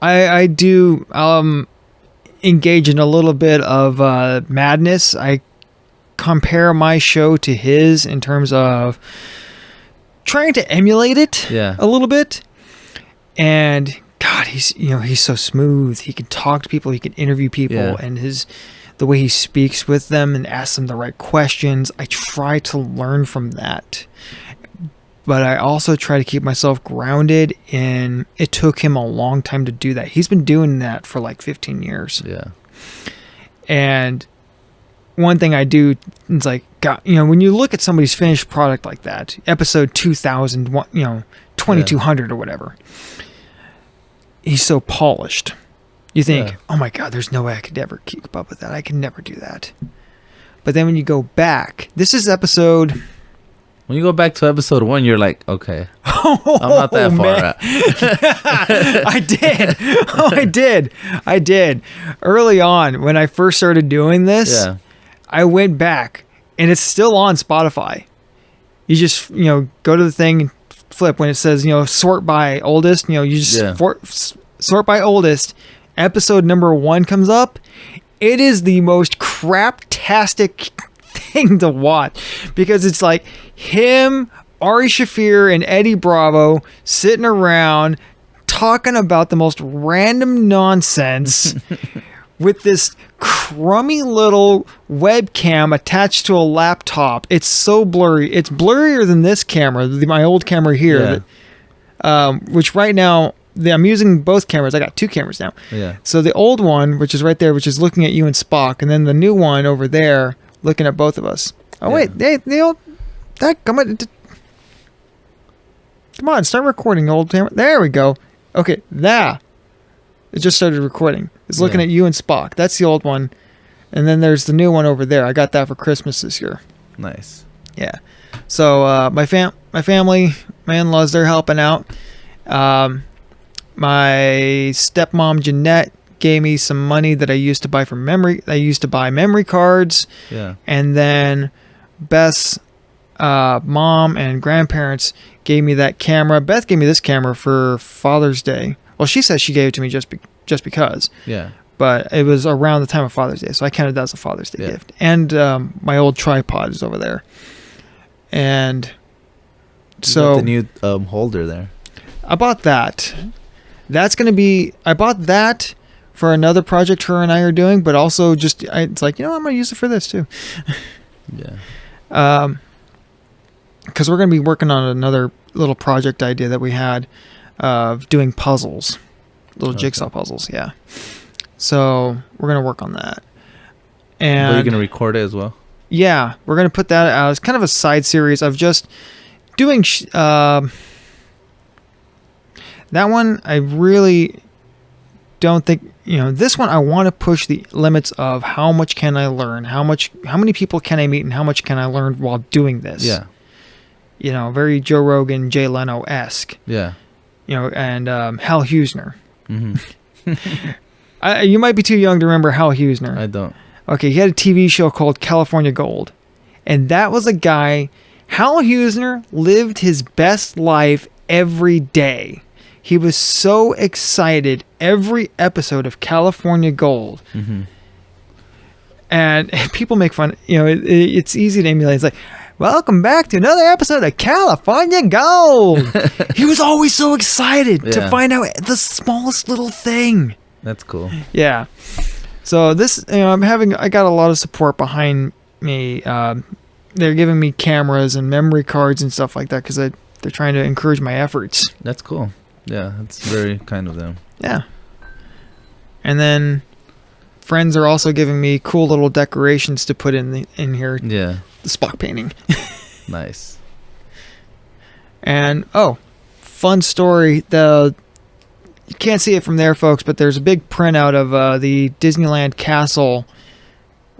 I do engage in a little bit of madness. I compare my show to his in terms of trying to emulate it a little bit. And God, he's so smooth. He can talk to people, he can interview people, and the way he speaks with them and asks them the right questions. I try to learn from that. But I also try to keep myself grounded, and it took him a long time to do that. He's been doing that for like 15 years. Yeah. And one thing I do is like, God, when you look at somebody's finished product like that, episode 2000, 2200 or whatever, he's so polished. You think, oh my God, there's no way I could ever keep up with that. I can never do that. But then when you go back, this is episode. When you go back to episode 1, you're like, okay, I'm not that far man. out. I did. Oh, I did. Early on, when I first started doing this, Yeah. I went back, and it's still on Spotify. You just, go to the thing and flip when it says, sort by oldest. You just sort by oldest. Episode number 1 comes up. It is the most craptastic thing to watch because it's like him, Ari Shaffir, and Eddie Bravo sitting around talking about the most random nonsense with this crummy little webcam attached to a laptop. It's so blurry. It's blurrier than this camera, my old camera here, which right now I'm using both cameras. I got 2 cameras now. Yeah. So the old one, which is right there, which is looking at you and Spock, and then the new one over there looking at both of us. Oh wait, come on, start recording, old camera. There we go. Okay, it just started recording. It's looking at you and Spock. That's the old one, and then there's the new one over there. I got that for Christmas this year. Nice. Yeah. So my family, my in-laws, they're helping out. My stepmom Jeanette gave me some money that I used to buy from memory. I used to buy memory cards. Yeah. And then Beth's mom and grandparents gave me that camera. Beth gave me this camera for Father's Day. Well, she says she gave it to me just because. Yeah. But it was around the time of Father's Day, so I counted that as a Father's Day gift. And my old tripod is over there. And so the new holder there. I bought that. That's going to be... I bought that for another project her and I are doing, but also just... it's like, I'm going to use it for this too. Yeah. Because we're going to be working on another little project idea that we had of doing puzzles. Little jigsaw puzzles, yeah. So we're going to work on that. And But you're going to record it as well? Yeah, we're going to put that out as kind of a side series of just doing... that one, I really don't think... this one, I want to push the limits of how much can I learn? How many people can I meet? And how much can I learn while doing this? Yeah. Very Joe Rogan, Jay Leno-esque. Yeah. And Hal Husner. Mm-hmm. You might be too young to remember Hal Husner. I don't. Okay, he had a TV show called California Gold. And that was a guy... Hal Husner lived his best life every day. He was so excited every episode of California Gold. Mm-hmm. And people make fun. It's easy to emulate. It's like, welcome back to another episode of California Gold. He was always so excited to find out the smallest little thing. That's cool. Yeah. So this, I got a lot of support behind me. They're giving me cameras and memory cards and stuff like that because they're trying to encourage my efforts. That's cool. Yeah, that's very kind of them. Yeah. And then friends are also giving me cool little decorations to put in here. Yeah. The Spock painting. Nice. And fun story. You can't see it from there, folks, but there's a big printout of the Disneyland Castle,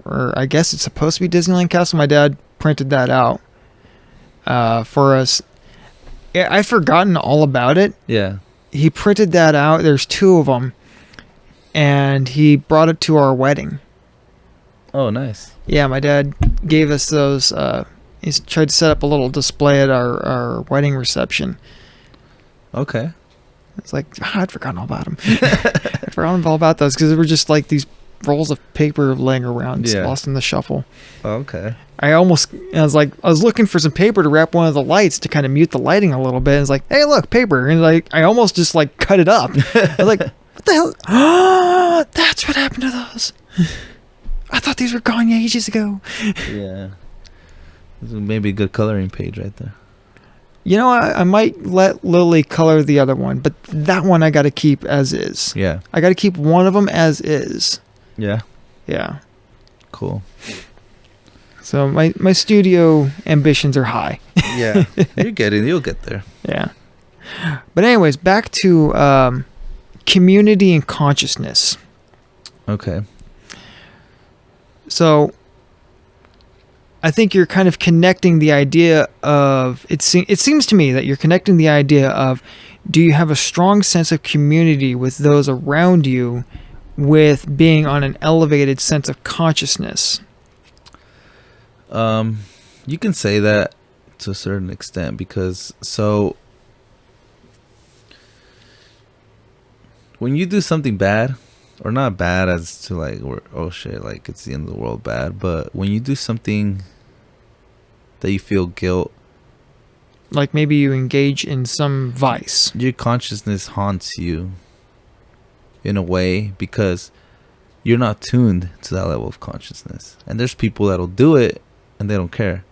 or I guess it's supposed to be Disneyland Castle. My dad printed that out for us. I've forgotten all about it. Yeah. He printed that out. There's 2 of them. And he brought it to our wedding. Oh, nice. Yeah, my dad gave us those. He's tried to set up a little display at our wedding reception. Okay. It's like, I'd forgotten all about them. I'd forgotten all about those because they were just like these rolls of paper laying around, just lost in the shuffle. Oh, okay. I was looking for some paper to wrap one of the lights to kind of mute the lighting a little bit. It's like, hey, look, paper. And I almost just cut it up. I was like, what the hell? Oh, that's what happened to those. I thought these were gone ages ago. Yeah. This is maybe a good coloring page right there. I might let Lily color the other one, but that one I got to keep as is. Yeah. I got to keep one of them as is. Yeah. Yeah. Cool. So my studio ambitions are high. Yeah. You'll get there. Yeah. But anyways, back to community and consciousness. Okay. So I think you're kind of connecting the idea of it seems to me that you're connecting the idea of, do you have a strong sense of community with those around you with being on an elevated sense of consciousness? You can say that to a certain extent, because so when you do something bad, or not bad as to like, oh shit, like it's the end of the world bad, but when you do something that you feel guilt, Like maybe you engage in some vice. your consciousness haunts you in a way, because you're not tuned to that level of consciousness. And there's people that'll do it and they don't care,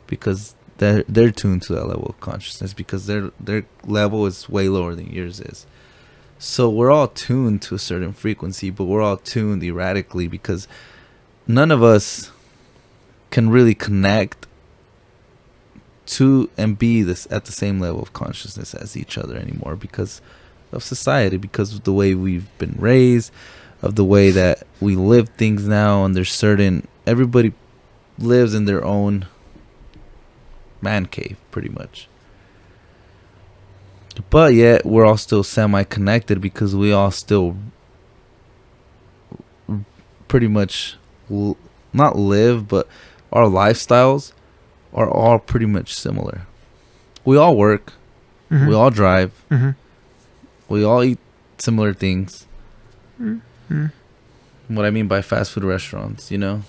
because they're tuned to that level of consciousness, because their level is way lower than yours is. So we're all tuned to a certain frequency, but we're all tuned erratically, because none of us can really connect to and be this at the same level of consciousness as each other anymore, because of society, because of the way we've been raised, of the way that we live things now. And there's certain, everybody lives in their own man cave pretty much, but yet we're all still semi-connected, because we all still pretty much not live, but our lifestyles are all pretty much similar. We all work, Mm-hmm. we all drive, Mm-hmm. we all eat similar things. Mm-hmm. What I mean by fast food restaurants, you know?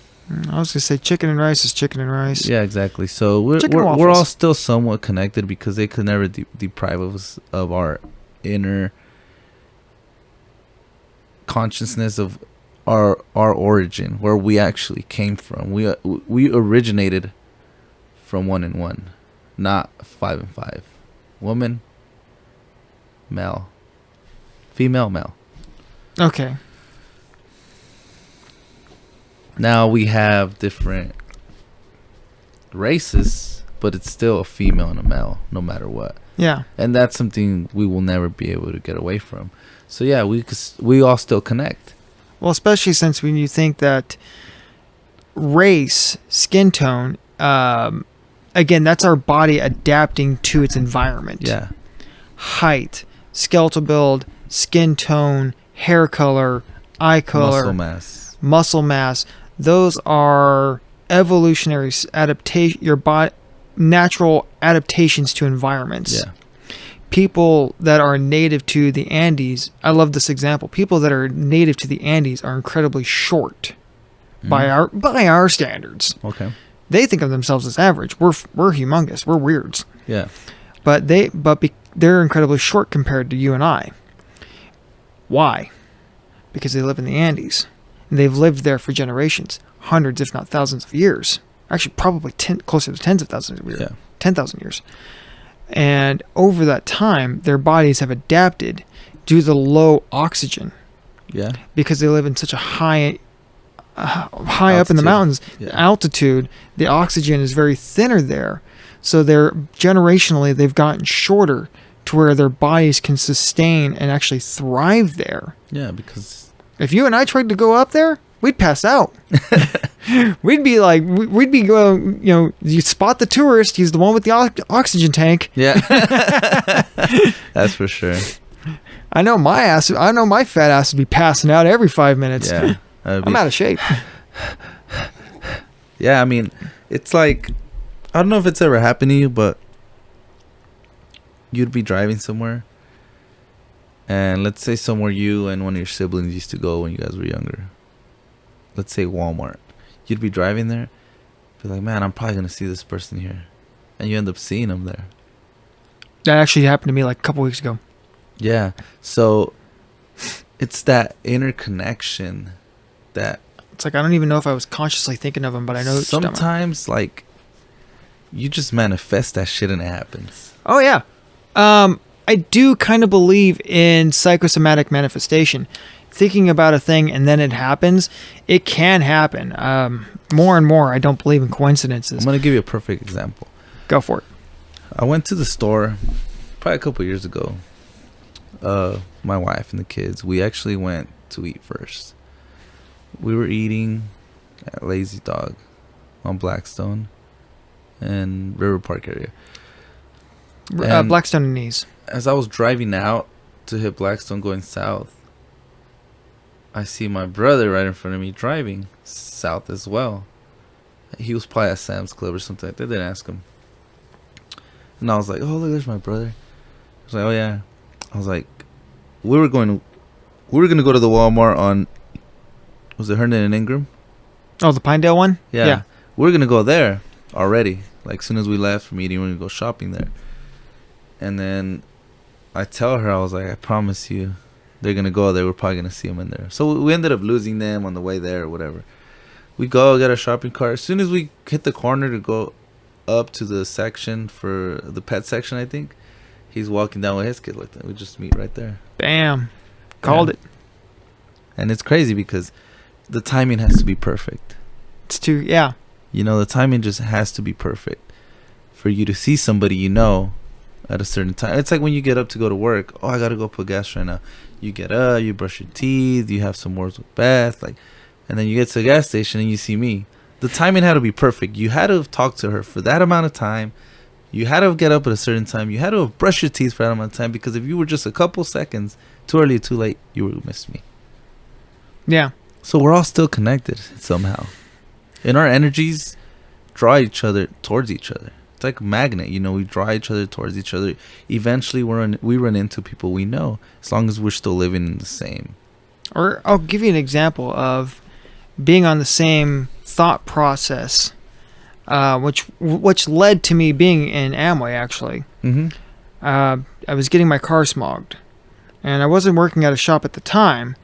I was gonna say chicken and rice is chicken and rice. Yeah, exactly. So we're Chicken and we're all waffles. still somewhat connected, because they could never deprive us of our inner consciousness of our origin, where we actually came from. We originated from 1 and 1, not 5 and 5. Woman, male, female, male. Okay. Now we have different races, but it's still a female and a male, no matter what. Yeah. And that's something we will never be able to get away from. So yeah, we all still connect. Well, especially since when you think that race, skin tone, again, that's our body adapting to its environment. Yeah. Height, skeletal build, skin tone, hair color, eye color, muscle mass. Those are evolutionary adaptation. Your body, natural adaptations to environments. Yeah. People that are native to the Andes, I love this example. People that are native to the Andes are incredibly short by our standards. Okay. They think of themselves as average. We're humongous. We're weirds. Yeah. But they're incredibly short compared to you and I. Why? Because they live in the Andes. And they've lived there for generations, hundreds, if not thousands of years. Actually, probably closer to tens of thousands of years. Yeah. 10,000 years. And over that time, their bodies have adapted due to the low oxygen. Yeah. Because they live in such a high Altitude. up in the mountains, Yeah. altitude, the oxygen is very thinner there. So generationally, they've gotten shorter to where their bodies can sustain and actually thrive there. Yeah, because If you and I tried to go up there, we'd pass out. We'd be going, you spot the tourist, he's the one with the oxygen tank. yeah. That's for sure. I know my fat ass would be passing out every 5 minutes. Yeah. I'm out of shape. Yeah, I mean, it's like, I don't know if it's ever happened to you, but you'd be driving somewhere, and let's say somewhere you and one of your siblings used to go when you guys were younger. Let's say Walmart. You'd be driving there, be like, man, I'm probably going to see this person here. And you end up seeing them there. That actually happened to me like a couple weeks ago. Yeah. So it's that interconnection that It's like I don't even know if I was consciously thinking of him, but I know sometimes, like, you just manifest that shit and it happens. Oh yeah. I do kind of believe in psychosomatic manifestation. Thinking about a thing and then it happens. It can happen. More and more, I don't believe in coincidences. I'm going to give you a perfect example. Go for it. I went to the store probably a couple years ago. My wife and the kids, we actually went to eat first. We were eating at Lazy Dog. on Blackstone and River Park area. And Blackstone and Knees. as I was driving out to hit Blackstone going south, I see my brother right in front of me driving south as well. He was probably at Sam's Club or something like that. They didn't ask him. And I was like, oh, look, there's my brother. I was like, oh, yeah. I was like, we were going to go to the Walmart on, was it Herndon and Ingram? Oh, the Pinedale one? Yeah. We were going to go there already. Like, as soon as we left from eating, we were going to go shopping there. And then I tell her, I was like, I promise you, they're going to go there. We're probably going to see them in there. So we ended up losing them on the way there or whatever. We go get our shopping cart. As soon as we hit the corner to go up to the section for the pet section, I think, he's walking down with his kid like that. We just meet right there. Bam. Called it. And it's crazy because the timing has to be perfect. It's too, yeah. You know, the timing just has to be perfect for you to see somebody you know at a certain time. It's like when you get up to go to work. Oh, I got to go put gas right now. You get up, you brush your teeth, you have some words with Beth, like, and then you get to the gas station and you see me. The timing had to be perfect. You had to have talked to her for that amount of time. You had to get up at a certain time. You had to have brushed your teeth for that amount of time, because if you were just a couple seconds too early or too late, you would have missed me. Yeah. So we're all still connected somehow. And our energies draw each other towards each other. It's like a magnet, you know, we draw each other towards each other. Eventually we run into people we know, as long as we're still living in the same. Or I'll give you an example of being on the same thought process, which led to me being in Amway, actually. Mm-hmm. I was getting my car smogged, and I wasn't working at a shop at the time,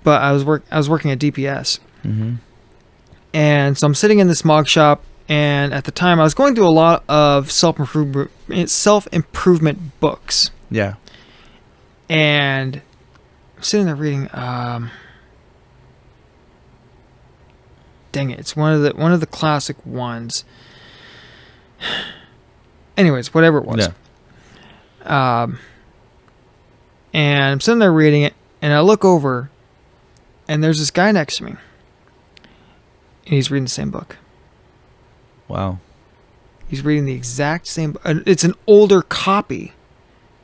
but I was working at DPS. Mm-hmm. And so I'm sitting in the smog shop, and at the time I was going through a lot of self-improvement books. Yeah. And I'm sitting there reading, dang it, it's one of the classic ones. Anyways, whatever it was. Yeah. And I'm sitting there reading it, and I look over, and there's this guy next to me, and he's reading the same book. Wow. He's reading the exact same. It's an older copy.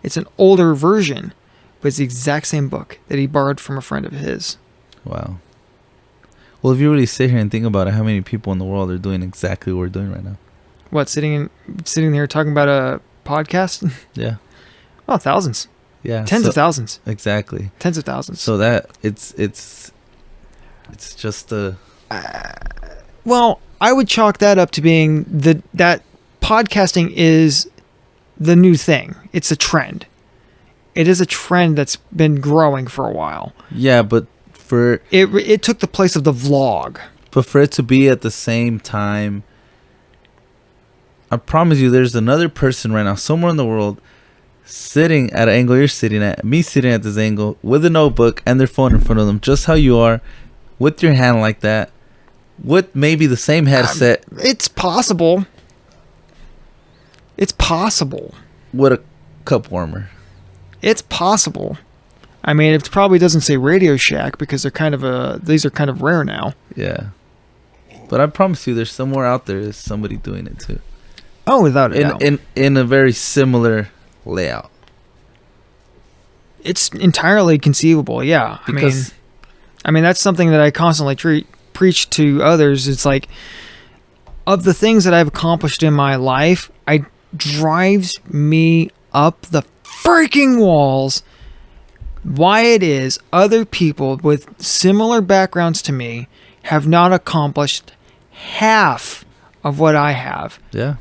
It's an older version, but it's the exact same book that he borrowed from a friend of his. Wow. Well, if you really sit here and think about it, how many people in the world are doing exactly what we're doing right now? What, sitting here talking about a podcast? Yeah. Oh, thousands. Yeah. Tens of thousands. Exactly. Tens of thousands. So that it's just a. Well, I would chalk that up to being that podcasting is the new thing. It's a trend. It is a trend that's been growing for a while. Yeah, but it took the place of the vlog. But for it to be at the same time, I promise you, there's another person right now somewhere in the world sitting at an angle you're sitting at, me sitting at this angle with a notebook and their phone in front of them, just how you are, with your hand like that, with maybe the same headset. It's possible. It's possible. With a cup warmer. It's possible. I mean, it probably doesn't say Radio Shack because these are kind of rare now. Yeah. But I promise you, there's somewhere out there there's somebody doing it too. Oh, without a doubt. In a very similar layout. It's entirely conceivable, yeah. Because I mean that's something that I constantly preach to others. It's like, of the things that I've accomplished in my life, it drives me up the freaking walls why it is other people with similar backgrounds to me have not accomplished half of what I have. Yeah.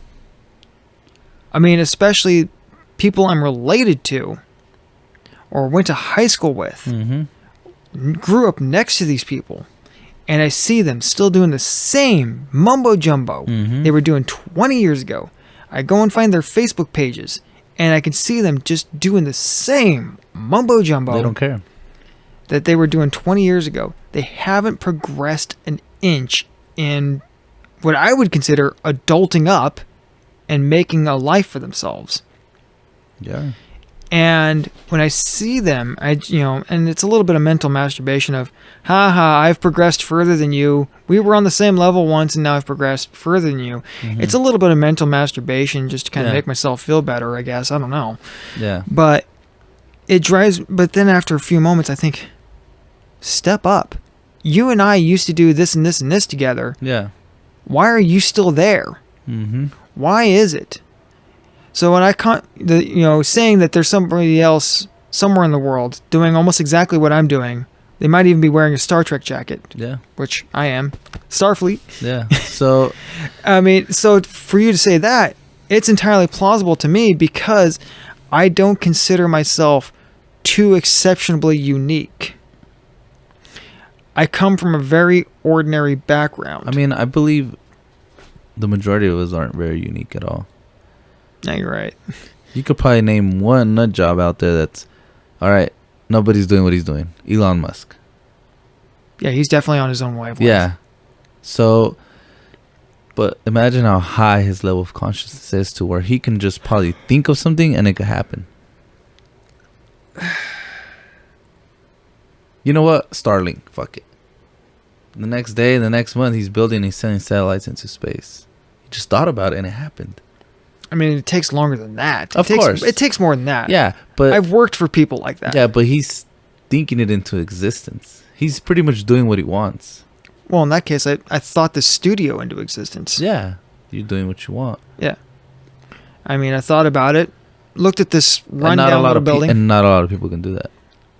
I mean, especially people I'm related to or went to high school with. Mm-hmm. Grew up next to these people, and I see them still doing the same mumbo jumbo they were doing 20 years ago. I go and find their Facebook pages, and I can see them just doing the same mumbo jumbo. They don't care. That they were doing 20 years ago. They haven't progressed an inch in what I would consider adulting up and making a life for themselves. Yeah. And when I see them, and it's a little bit of mental masturbation of, haha, I've progressed further than you. We were on the same level once, and now I've progressed further than you. Mhm. It's a little bit of mental masturbation just to kind of Yeah. make myself feel better, I guess. I don't know. Yeah. But but then after a few moments, I think, step up. You and I used to do this and this and this together. Yeah. Why are you still there? Mm-hmm. Why is it? So when saying that there's somebody else somewhere in the world doing almost exactly what I'm doing, they might even be wearing a Star Trek jacket, Yeah. which I am. Starfleet. Yeah. So I mean, so for you to say that, it's entirely plausible to me because I don't consider myself too exceptionally unique. I come from a very ordinary background. I mean, I believe the majority of us aren't very unique at all. No, you're right. You could probably name one nut job out there that's all right. Nobody's doing what he's doing. Elon Musk. Yeah, he's definitely on his own wavelength. Yeah. So, but imagine how high his level of consciousness is to where he can just probably think of something and it could happen. You know what? Starlink. Fuck it. The next day, the next month, he's sending satellites into space. He just thought about it and it happened. I mean, it takes longer than that. Of course. It takes more than that. Yeah, but I've worked for people like that. yeah, but he's thinking it into existence. He's pretty much doing what he wants. Well, in that case, I thought the studio into existence. Yeah, you're doing what you want. Yeah. I mean, I thought about it, looked at this And not a rundown lot little of building. and not a lot of people can do that.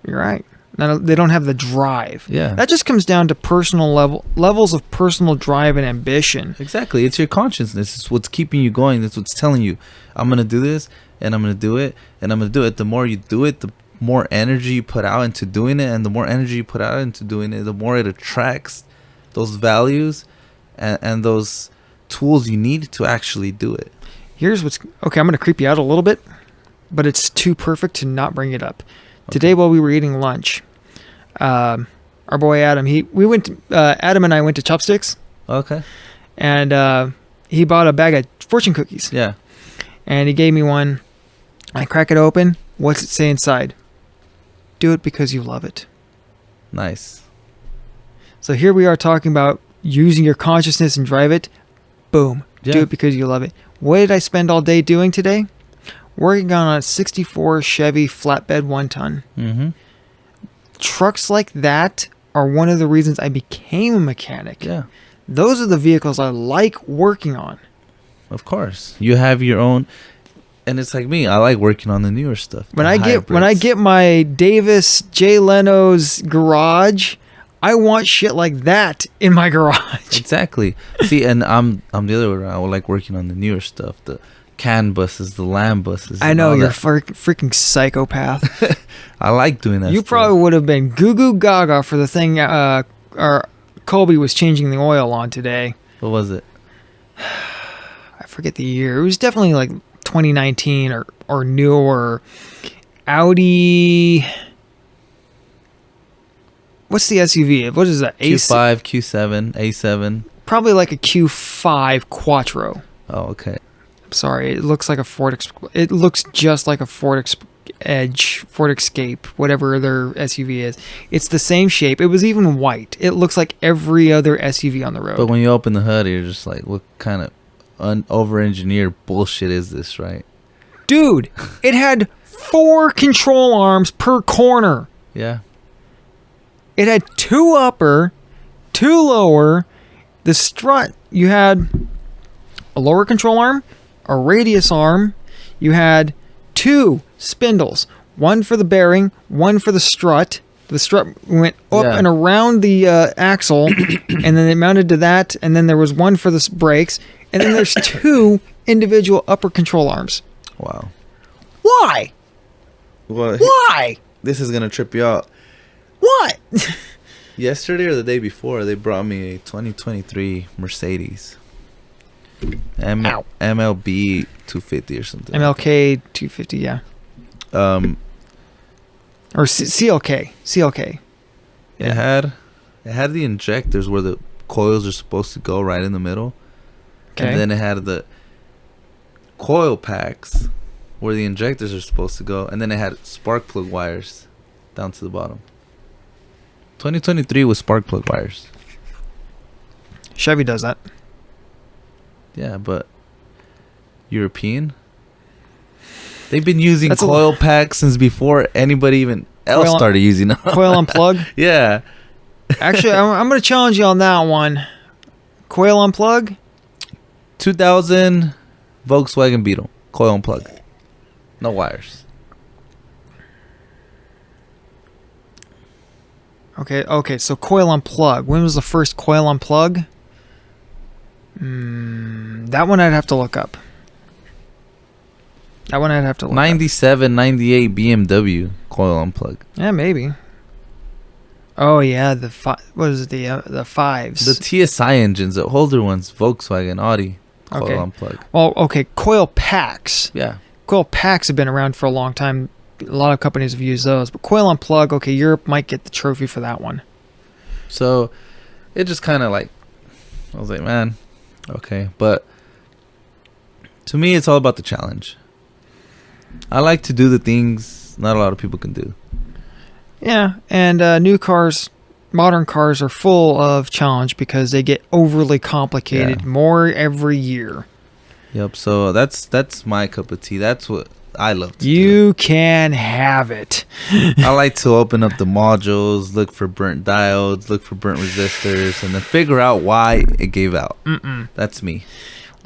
You're right. They don't have the drive. Yeah. That just comes down to personal levels of personal drive and ambition. Exactly. It's your consciousness. It's what's keeping you going. That's what's telling you, I'm going to do this, and I'm going to do it, and I'm going to do it. The more you do it, the more energy you put out into doing it, and the more energy you put out into doing it, the more it attracts those values and those tools you need to actually do it. Here's what's... Okay, I'm going to creep you out a little bit, but it's too perfect to not bring it up. Okay. Today while we were eating lunch, our boy Adam, Adam and I went to Chopsticks. Okay. And he bought a bag of fortune cookies. Yeah. And he gave me one. I crack it open. What's it say inside? Do it because you love it. Nice. So here we are talking about using your consciousness and drive it. Boom. Yeah. Do it because you love it. What did I spend all day doing today? Working on a 64 Chevy flatbed 1-ton. Mm-hmm. Trucks like that are one of the reasons I became a mechanic. Yeah. Those are the vehicles I like working on. Of course. You have your own, and it's like me. I like working on the newer stuff. When I get my Davis Jay Leno's garage, I want shit like that in my garage. Exactly. See, and I'm the other way around. I would like working on the newer stuff, the CAN buses, the LAN buses. I know, you're a freaking psychopath. I like doing that. You probably would have been goo goo gaga for the thing Colby was changing the oil on today. What was it? I forget the year. It was definitely like 2019 or newer. Audi. What's the SUV? What is that? Q5, Q7, A7. Probably like a Q5 Quattro. Oh, okay. Sorry, it looks like a Ford. It looks just like a Ford Edge, Ford Escape, whatever their SUV is. It's the same shape. It was even white. It looks like every other SUV on the road. But when you open the hood, you're just like, what kind of over-engineered bullshit is this, right? Dude, it had 4 control arms per corner. Yeah. It had 2 upper, 2 lower. The strut, you had a lower control arm, a radius arm. You had 2 spindles, one for the bearing, one for the strut. The strut went up and around the axle, and then it mounted to that, and then there was one for the brakes, and then there's 2 individual upper control arms. Wow. Why? Well, why? This is going to trip you out. What? Yesterday or the day before, they brought me a 2023 Mercedes. MLB 250 or something. MLK 250, yeah. Or CLK. Yeah. It had the injectors where the coils are supposed to go right in the middle. Okay. And then it had the coil packs where the injectors are supposed to go, and then it had spark plug wires down to the bottom. 2023 was spark plug wires. Chevy does that. Yeah, but European, they've been using That's coil packs since before anybody even else Coil- started using them. Coil unplug. Yeah. Actually, I'm going to challenge you on that one. Coil unplug. 2000 Volkswagen Beetle, coil unplug, no wires. Okay. So coil unplug. When was the first coil unplug? That one I'd have to look up. 97, 98 BMW coil unplug. Yeah, maybe. Oh yeah, what is it? The fives. The TSI engines, the older ones, Volkswagen, Audi, coil Okay. unplug. Well, okay, coil packs. Yeah. Coil packs have been around for a long time. A lot of companies have used those, but coil unplug. Okay, Europe might get the trophy for that one. So it just kind of like, I was like, man, okay. But to me, it's all about the challenge. I like to do the things not a lot of people can do. Yeah, and new cars, modern cars are full of challenge because they get overly complicated more every year. Yep. So that's my cup of tea. That's what I love to do. You can have it. I like to open up the modules, look for burnt diodes, look for burnt resistors, and then figure out why it gave out. That's me.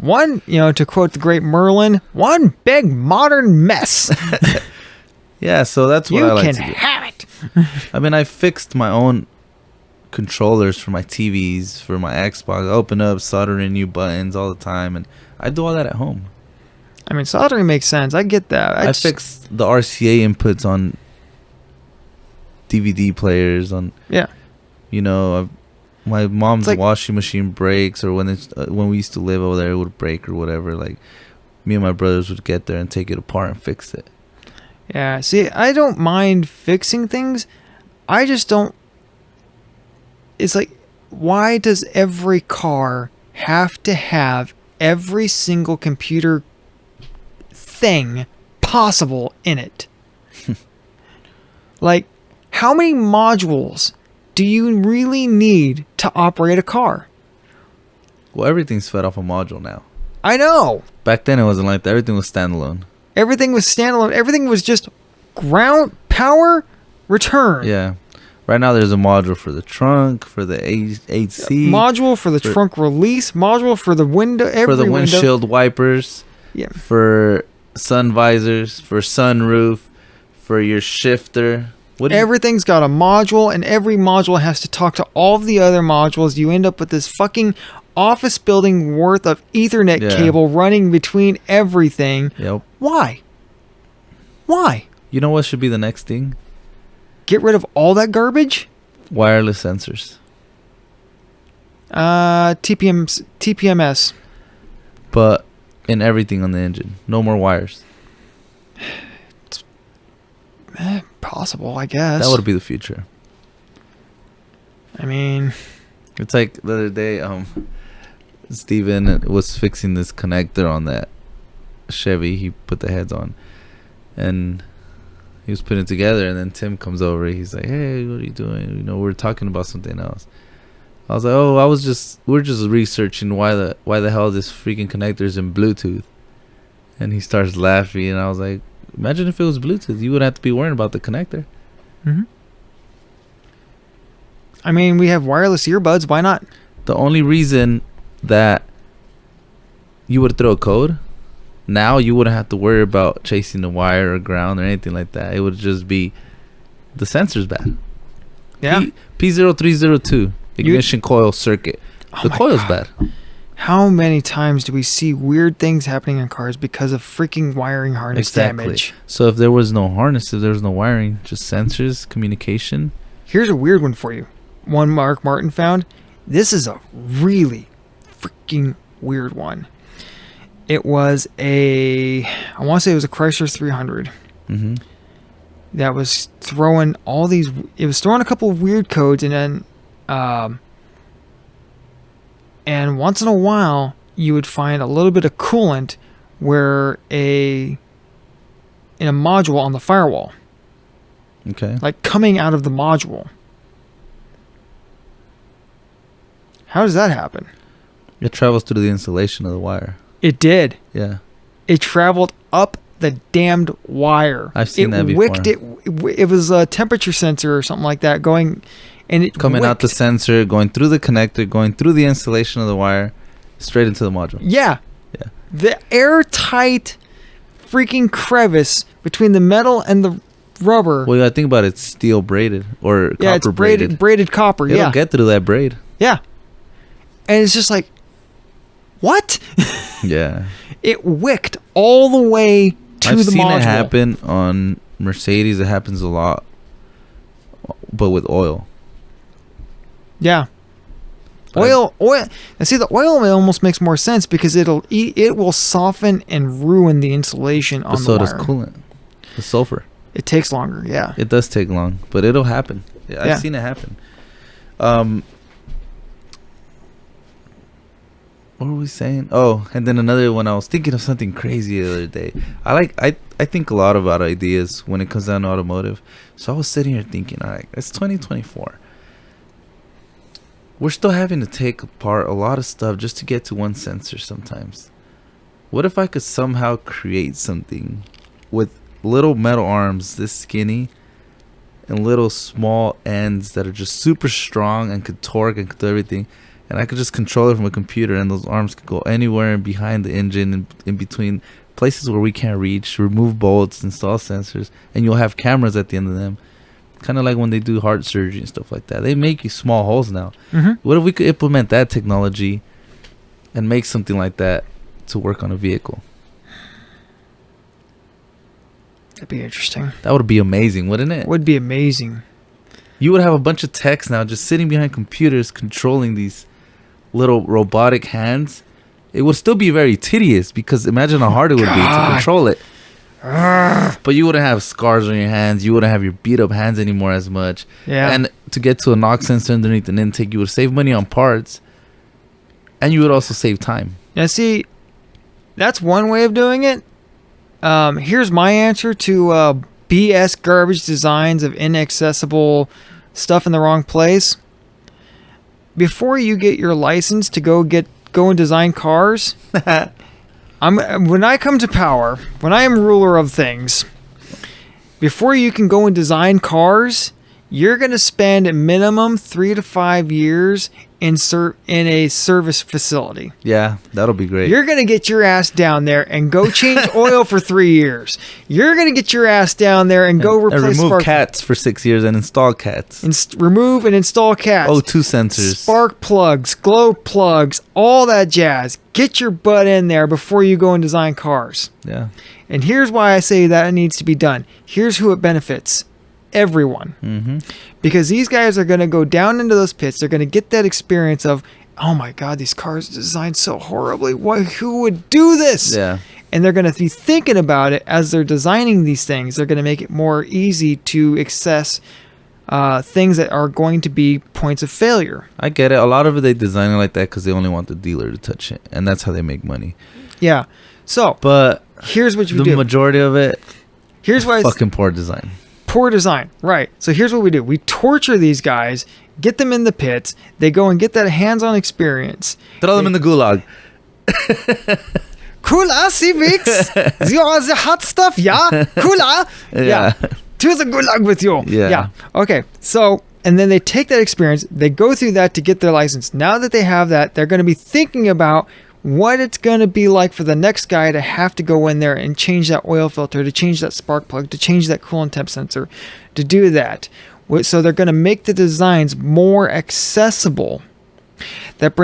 One, to quote the great Merlin, one big modern mess. Yeah, so that's what You I like can to do. have it. I mean, I fixed my own controllers for my TVs, for my Xbox. I open up, soldering new buttons all the time, and I do all that at home. I mean, soldering makes sense. I get that. I fixed the RCA inputs on DVD players. Yeah. My mom's like- washing machine breaks, or when we used to live over there, it would break or whatever. Like, me and my brothers would get there and take it apart and fix it. Yeah. See, I don't mind fixing things. I just don't. It's like, why does every car have to have every single computer thing possible in it? Like, how many modules do you really need to operate a car? Well, everything's fed off a module now. I know. Back then, it wasn't like that. Everything was standalone. Everything was standalone. Everything was just ground power return. Yeah. Right now, there's a module for the trunk, for the AC, Module for the trunk release. Module for the window. for the windshield wipers, Yeah. for sun visors, for sunroof, for your shifter. Everything's got a module, and every module has to talk to all of the other modules. You end up with this fucking office building worth of Ethernet cable running between everything. Yep. Why? You know what should be the next thing? Get rid of all that garbage? Wireless sensors. TPMS. But in everything on the engine. No more wires. Possible, I guess. That would be the future. I mean, It's like the other day, Steven was fixing this connector on that Chevy he put the heads on. And he was putting it together, and then Tim comes over. He's like, "Hey, what are you doing? We're talking about something else." I was like, "Oh, we're just researching why the hell this freaking connector is in Bluetooth." And he starts laughing, and I was like, "Imagine if it was Bluetooth. You wouldn't have to be worrying about the connector." I mean, we have wireless earbuds. Why not? The only reason that you would throw a code, now you wouldn't have to worry about chasing the wire or ground or anything like that. It would just be the sensor's bad. Yeah. P0302 ignition coil circuit. The my coil's God. bad. How many times do we see weird things happening in cars because of freaking wiring harness damage? So if there was no harness, if there was no wiring, just sensors, communication. Here's a weird one for you. One Mark Martin found. This is a really freaking weird one. It was I want to say it was a Chrysler 300 Mm-hmm. that was throwing it was throwing a couple of weird codes, and then and once in a while you would find a little bit of coolant where a in a module on the firewall, Okay. like coming out of the module. How does that happen? It travels through the insulation of the wire. It did. Yeah. It traveled up the damned wire. I've seen that before. It was a temperature sensor or something like that going, and it Coming out the wicked. sensor, going through the connector, going through the insulation of the wire, straight into the module. Yeah. Yeah. The airtight freaking crevice between the metal and the rubber. Well, I think about it, it's steel braided or Yeah, copper it's braided copper. It'll Yeah. get through that braid. Yeah. And it's just like, what? Yeah. It wicked all the way to I've the seen module. it happen on Mercedes. It happens a lot, but with oil. Yeah. But Oil. And see, the oil almost makes more sense because it will soften and ruin the insulation on But the so wire. does coolant. The sulfur. It takes longer. Yeah. It does take long, but it'll happen. Yeah, Yeah. I've seen it happen. What were we saying? Oh, and then another one. I was thinking of something crazy the other day. I think a lot about ideas when it comes down to automotive. So I was sitting here thinking, all right, it's 2024. We're still having to take apart a lot of stuff just to get to one sensor sometimes. What if I could somehow create something with little metal arms this skinny and little small ends that are just super strong and could torque and could do everything, and I could just control it from a computer, and those arms could go anywhere behind the engine and in between places where we can't reach, remove bolts, install sensors, and you'll have cameras at the end of them. Kind of like when they do heart surgery and stuff like that. They make you small holes now. Mm-hmm. What if we could implement that technology and make something like that to work on a vehicle? That'd be interesting. That would be amazing, wouldn't it? Would be amazing. You would have a bunch of techs now just sitting behind computers controlling these little robotic hands. It would still be very tedious because imagine how hard it would be to control it. But you wouldn't have scars on your hands. You wouldn't have your beat up hands anymore as much. Yeah. And to get to a knock sensor underneath an intake, you would save money on parts. And you would also save time. Now, see, that's one way of doing it. Here's my answer to BS garbage designs of inaccessible stuff in the wrong place. Before you get your license to go and design cars, when I come to power, when I am ruler of things, before you can go and design cars, you're going to spend a minimum 3 to 5 years in a service facility. Yeah, that'll be great. You're going to get your ass down there and go change oil for 3 years. You're going to get your ass down there and go replace remove spark cats for 6 years and install cats. remove and install cats. O2 sensors. Spark plugs, glow plugs, all that jazz. Get your butt in there before you go and design cars. Yeah. And here's why I say that it needs to be done. Here's who it benefits. Everyone. Mm-hmm. Because these guys are going to go down into those pits. They're going to get that experience of, oh my God, these cars are designed so horribly. Who would do this? Yeah. And they're going to be thinking about it as they're designing these things. They're going to make it more easy to access things that are going to be points of failure. I get it. A lot of it they design it like that because they only want the dealer to touch it, and that's how they make money. Yeah. So, But here's what you the do. majority of it, Here's why fucking poor design. poor design. Right. So here's what we do. We torture these guys, get them in the pits. They go and get that hands-on experience. Throw them in the gulag. Cooler, Civics. You are the hot stuff, yeah? Cooler. Yeah. To the gulag with you. Yeah. Okay. So, and then they take that experience. They go through that to get their license. Now that they have that, they're going to be thinking about what it's going to be like for the next guy to have to go in there and change that oil filter, to change that spark plug, to change that coolant temp sensor, to do that. So they're going to make the designs more accessible. That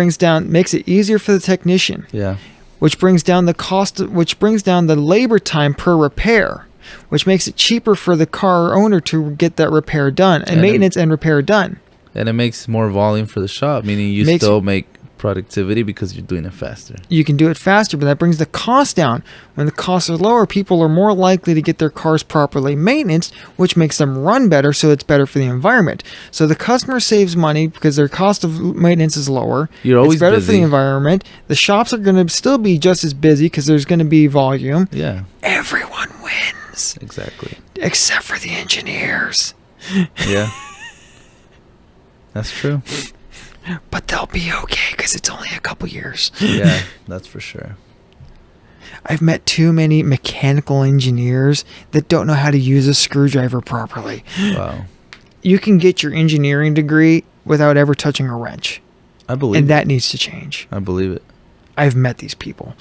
makes it easier for the technician. Yeah. Which brings down the cost, which brings down the labor time per repair, which makes it cheaper for the car owner to get that repair done and maintenance and repair done. And it makes more volume for the shop, meaning you still make productivity because you're doing it faster. You can do it faster, but that brings the cost down. When the costs are lower, people are more likely to get their cars properly maintained, which makes them run better, so it's better for the environment. So the customer saves money because their cost of maintenance is lower. You're always it's better busy for the environment. The shops are going to still be just as busy because there's going to be volume. Yeah. Everyone wins. business. Exactly. Except for the engineers. Yeah. That's true. But they'll be okay because it's only a couple years. Yeah, that's for sure. I've met too many mechanical engineers that don't know how to use a screwdriver properly. Wow. You can get your engineering degree without ever touching a wrench. I believe And that it. needs to change. I believe it. I've met these people.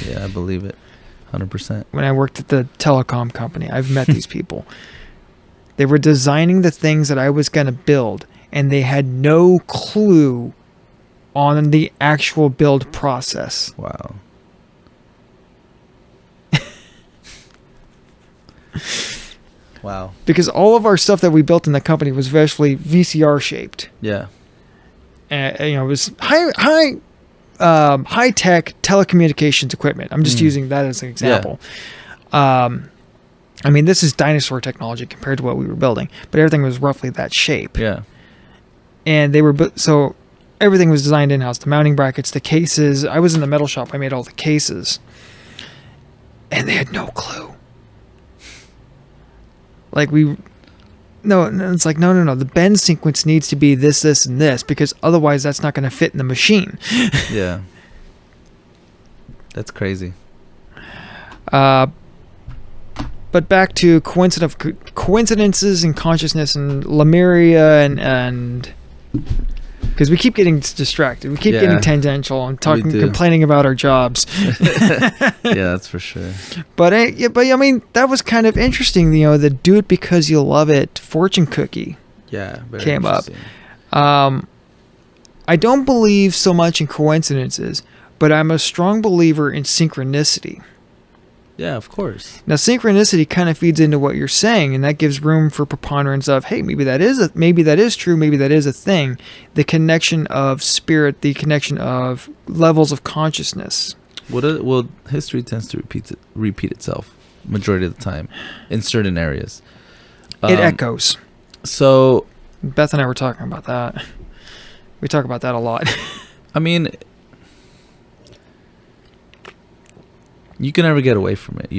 Yeah, I believe it. 100%. When I worked at the telecom company, I've met these people. They were designing the things that I was going to build, and they had no clue on the actual build process. Wow. Wow. Because all of our stuff that we built in the company was virtually VCR shaped. Yeah. And, it was high tech telecommunications equipment. I'm just using that as an example. I mean, this is dinosaur technology compared to what we were building, but everything was roughly that shape. Yeah. And they were so everything was designed in house. The mounting brackets, the cases. I was in the metal shop. I made all the cases, and they had no clue. Like it's like no. The bend sequence needs to be this, this, and this because otherwise that's not going to fit in the machine. Yeah. That's crazy. But back to coincidences in consciousness and Lemuria and because we keep getting distracted, we keep getting tangential and complaining about our jobs. Yeah, that's for sure. But I mean that was kind of interesting. The "do it because you love it" fortune cookie. Yeah, very came up. I I don't believe so much in coincidences, but I'm a strong believer in synchronicity. Yeah, of course. Now, synchronicity kind of feeds into what you're saying, and that gives room for preponderance of, hey, maybe that is true, maybe that is a thing. The connection of spirit, the connection of levels of consciousness. Well, history tends to repeat itself majority of the time in certain areas. It echoes. So, Beth and I were talking about that. We talk about that a lot. I mean, you can never get away from it,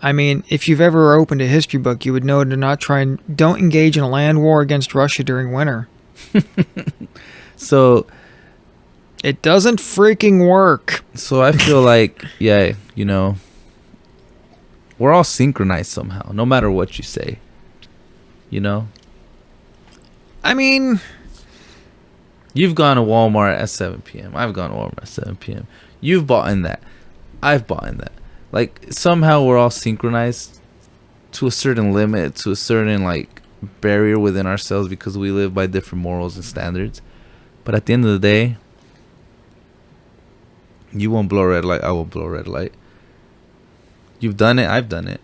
I mean, if you've ever opened a history book, you would know to don't engage in a land war against Russia during winter. So it doesn't freaking work. So I feel like, yeah, we're all synchronized somehow, no matter what you say. I mean, you've gone to Walmart at 7 p.m. I've gone to Walmart at 7 p.m. You've bought in that. I've bought in that. Like, somehow we're all synchronized to a certain limit, to a certain, barrier within ourselves because we live by different morals and standards. But at the end of the day, you won't blow a red light, I won't blow a red light. You've done it, I've done it.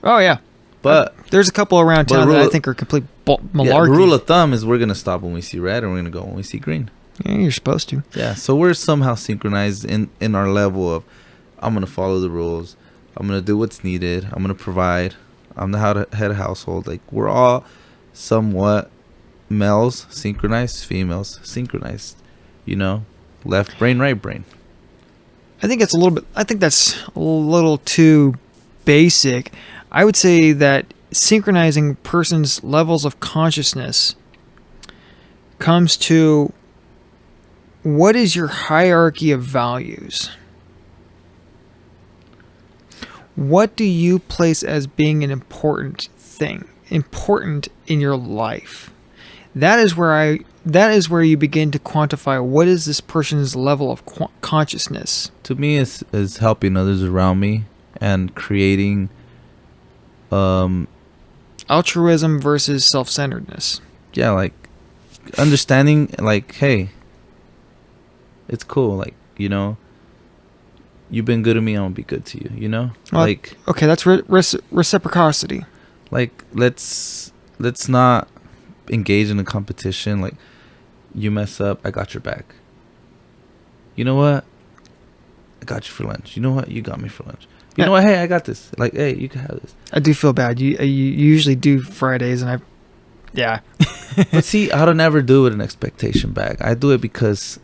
Oh, yeah. But there's a couple around town that I think are complete malarkey. Yeah, the rule of thumb is we're going to stop when we see red and we're going to go when we see green. Yeah, you're supposed to. Yeah, so we're somehow synchronized in our level of, I'm going to follow the rules. I'm going to do what's needed. I'm going to provide. I'm the head of household. Like, we're all somewhat males synchronized, females synchronized. Left brain, right brain. I think that's a little too basic. I would say that synchronizing person's levels of consciousness comes to what is your hierarchy of values? What do you place as being an important thing, important in your life? That is where you begin to quantify what is this person's level of consciousness. To me, is helping others around me and creating altruism versus self-centeredness. Yeah, understanding, hey, it's cool, you've been good to me, I'm gonna be good to you, Well, okay, that's reciprocity. Let's not engage in a competition. You mess up, I got your back. You know what? I got you for lunch. You know what? You got me for lunch. You know what? Hey, I got this. Hey, you can have this. I do feel bad. You usually do Fridays, and yeah. But see, I don't ever do it with an expectation back. I do it because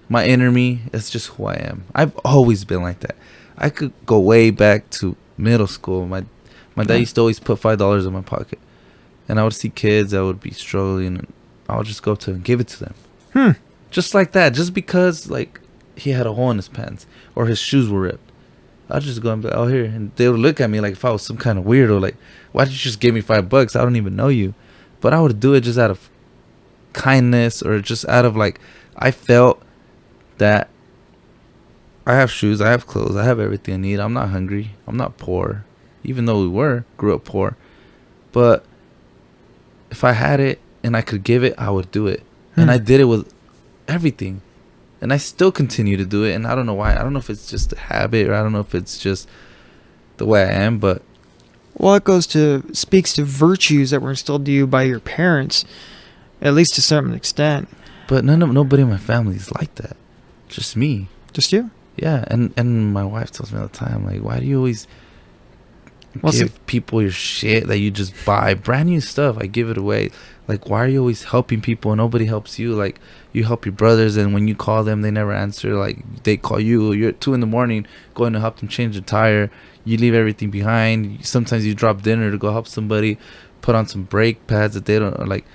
my inner me is just who I am. I've always been like that. I could go way back to middle school. My dad used to always put $5 in my pocket, and I would see kids that would be struggling, and I would just go up to them and give it to them. Just like that, just because like he had a hole in his pants or his shoes were ripped. I'd just go and be like, oh, here. And they would look at me like if I was some kind of weirdo. Like, why did you just give me $5? I don't even know you. But I would do it just out of kindness, or just out of like, I felt that I have shoes, I have clothes, I have everything I need. I'm not hungry. I'm not poor. Even though we grew up poor. But if I had it and I could give it, I would do it. And I did it with everything. And I still continue to do it. And I don't know why. I don't know if it's just a habit, or I don't know if it's just the way I am. But Well, it speaks to virtues that were instilled to you by your parents, at least to some extent. But nobody in my family is like that. Just me. Just you? Yeah. And my wife tells me all the time, like, why do you always give people your shit that you just buy? Brand new stuff. I give it away. Like, why are you always helping people and nobody helps you? Like, you help your brothers, and when you call them, they never answer. Like, they call you. You're at 2 a.m. going to help them change a tire. You leave everything behind. Sometimes you drop dinner to go help somebody put on some brake pads that they don't like.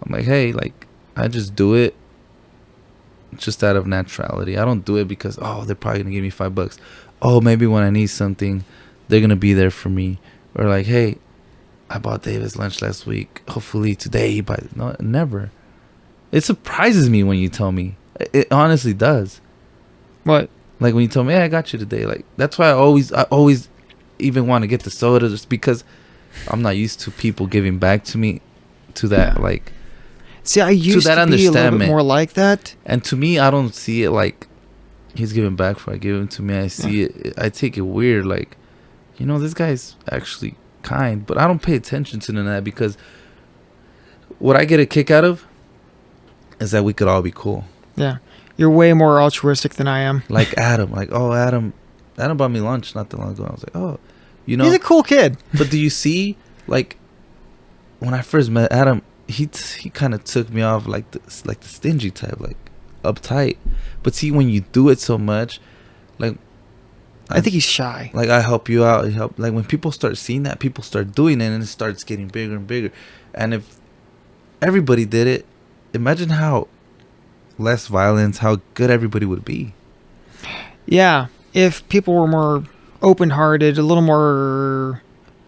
I'm like, hey, like, I just do it just out of naturality. I don't do it because, oh, they're probably gonna give me $5. Oh, maybe when I need something, they're gonna be there for me. Or like, hey, I bought Davis lunch last week. Hopefully today he buys. No, never. It surprises me when you tell me. It honestly does. What? Like when you tell me, hey, I got you today. Like, that's why I always even want to get the soda, just because I'm not used to people giving back to me to that, like. See, I used to be a little bit more like that. And to me, I don't see it like he's giving back for I give him to me. I see it. I take it weird. Like, you know, this guy's actually kind, but I don't pay attention to none of that, because what I get a kick out of is that we could all be cool. Yeah. You're way more altruistic than I am. Like Adam. Like, oh, Adam bought me lunch not that long ago. I was like, oh, you know. He's a cool kid. But do you see, like, when I first met Adam, he kind of took me off like the stingy type, like uptight. But see, when you do it so much, like, I think he's shy. Like, I help you out. Like, when people start seeing that, people start doing it, and it starts getting bigger and bigger. And if everybody did it, imagine how less violence, how good everybody would be. Yeah, if people were more open-hearted, a little more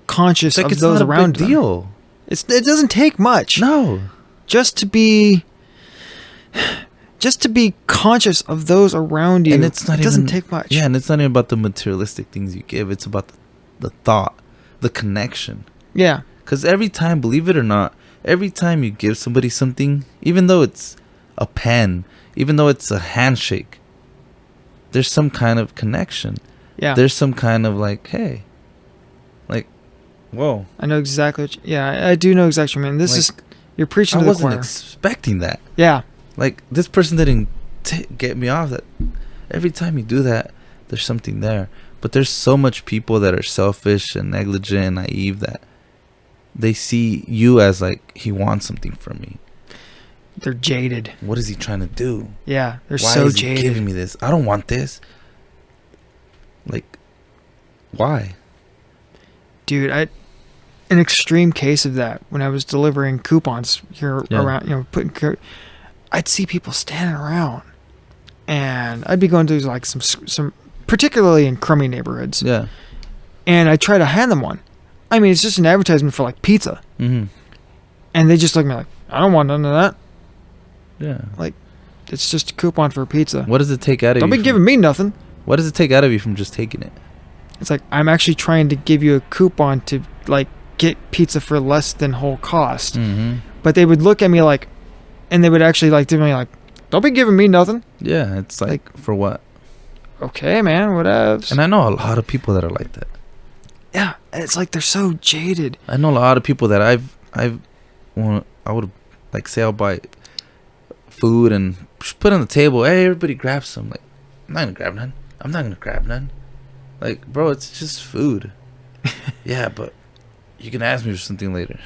conscious of those around them. Deal. It doesn't take much. No. Just to be conscious of those around you. And it doesn't take much. Yeah, and it's not even about the materialistic things you give. It's about the thought, the connection. Yeah. Because every time, believe it or not, every time you give somebody something, even though it's a pen, even though it's a handshake, there's some kind of connection. Yeah. There's some kind of like, hey, like, whoa. I know exactly I do know exactly what you mean. You're preaching to the choir. I wasn't expecting that. Yeah. Like, this person didn't get me off that. Every time you do that, there's something there. But there's so much people that are selfish and negligent and naive that they see you as like, he wants something from me. They're jaded. What is he trying to do? Yeah, they're Why so is he jaded. giving me this? I don't want this. Like, why? Dude, an extreme case of that when I was delivering coupons here around, I'd see people standing around, and I'd be going to like some particularly in crummy neighborhoods. Yeah. And I try to hand them one. I mean, it's just an advertisement for like pizza. Mm-hmm. And they just look at me like, I don't want none of that. Yeah. Like, it's just a coupon for a pizza. What does it take out of you? Don't be giving me nothing. What does it take out of you from just taking it? It's like, I'm actually trying to give you a coupon to like get pizza for less than whole cost. Mm-hmm. But they would look at me like, and they would actually like do me like, don't be giving me nothing. Yeah, it's like for what? Okay, man, whatevs. And I know a lot of people that are like that. Yeah, it's like they're so jaded. I know a lot of people that I would like say I'll buy food and put on the table. Hey, everybody grab some. Like, I'm not gonna grab none. I'm not gonna grab none. Like, bro, it's just food. Yeah, you can ask me for something later.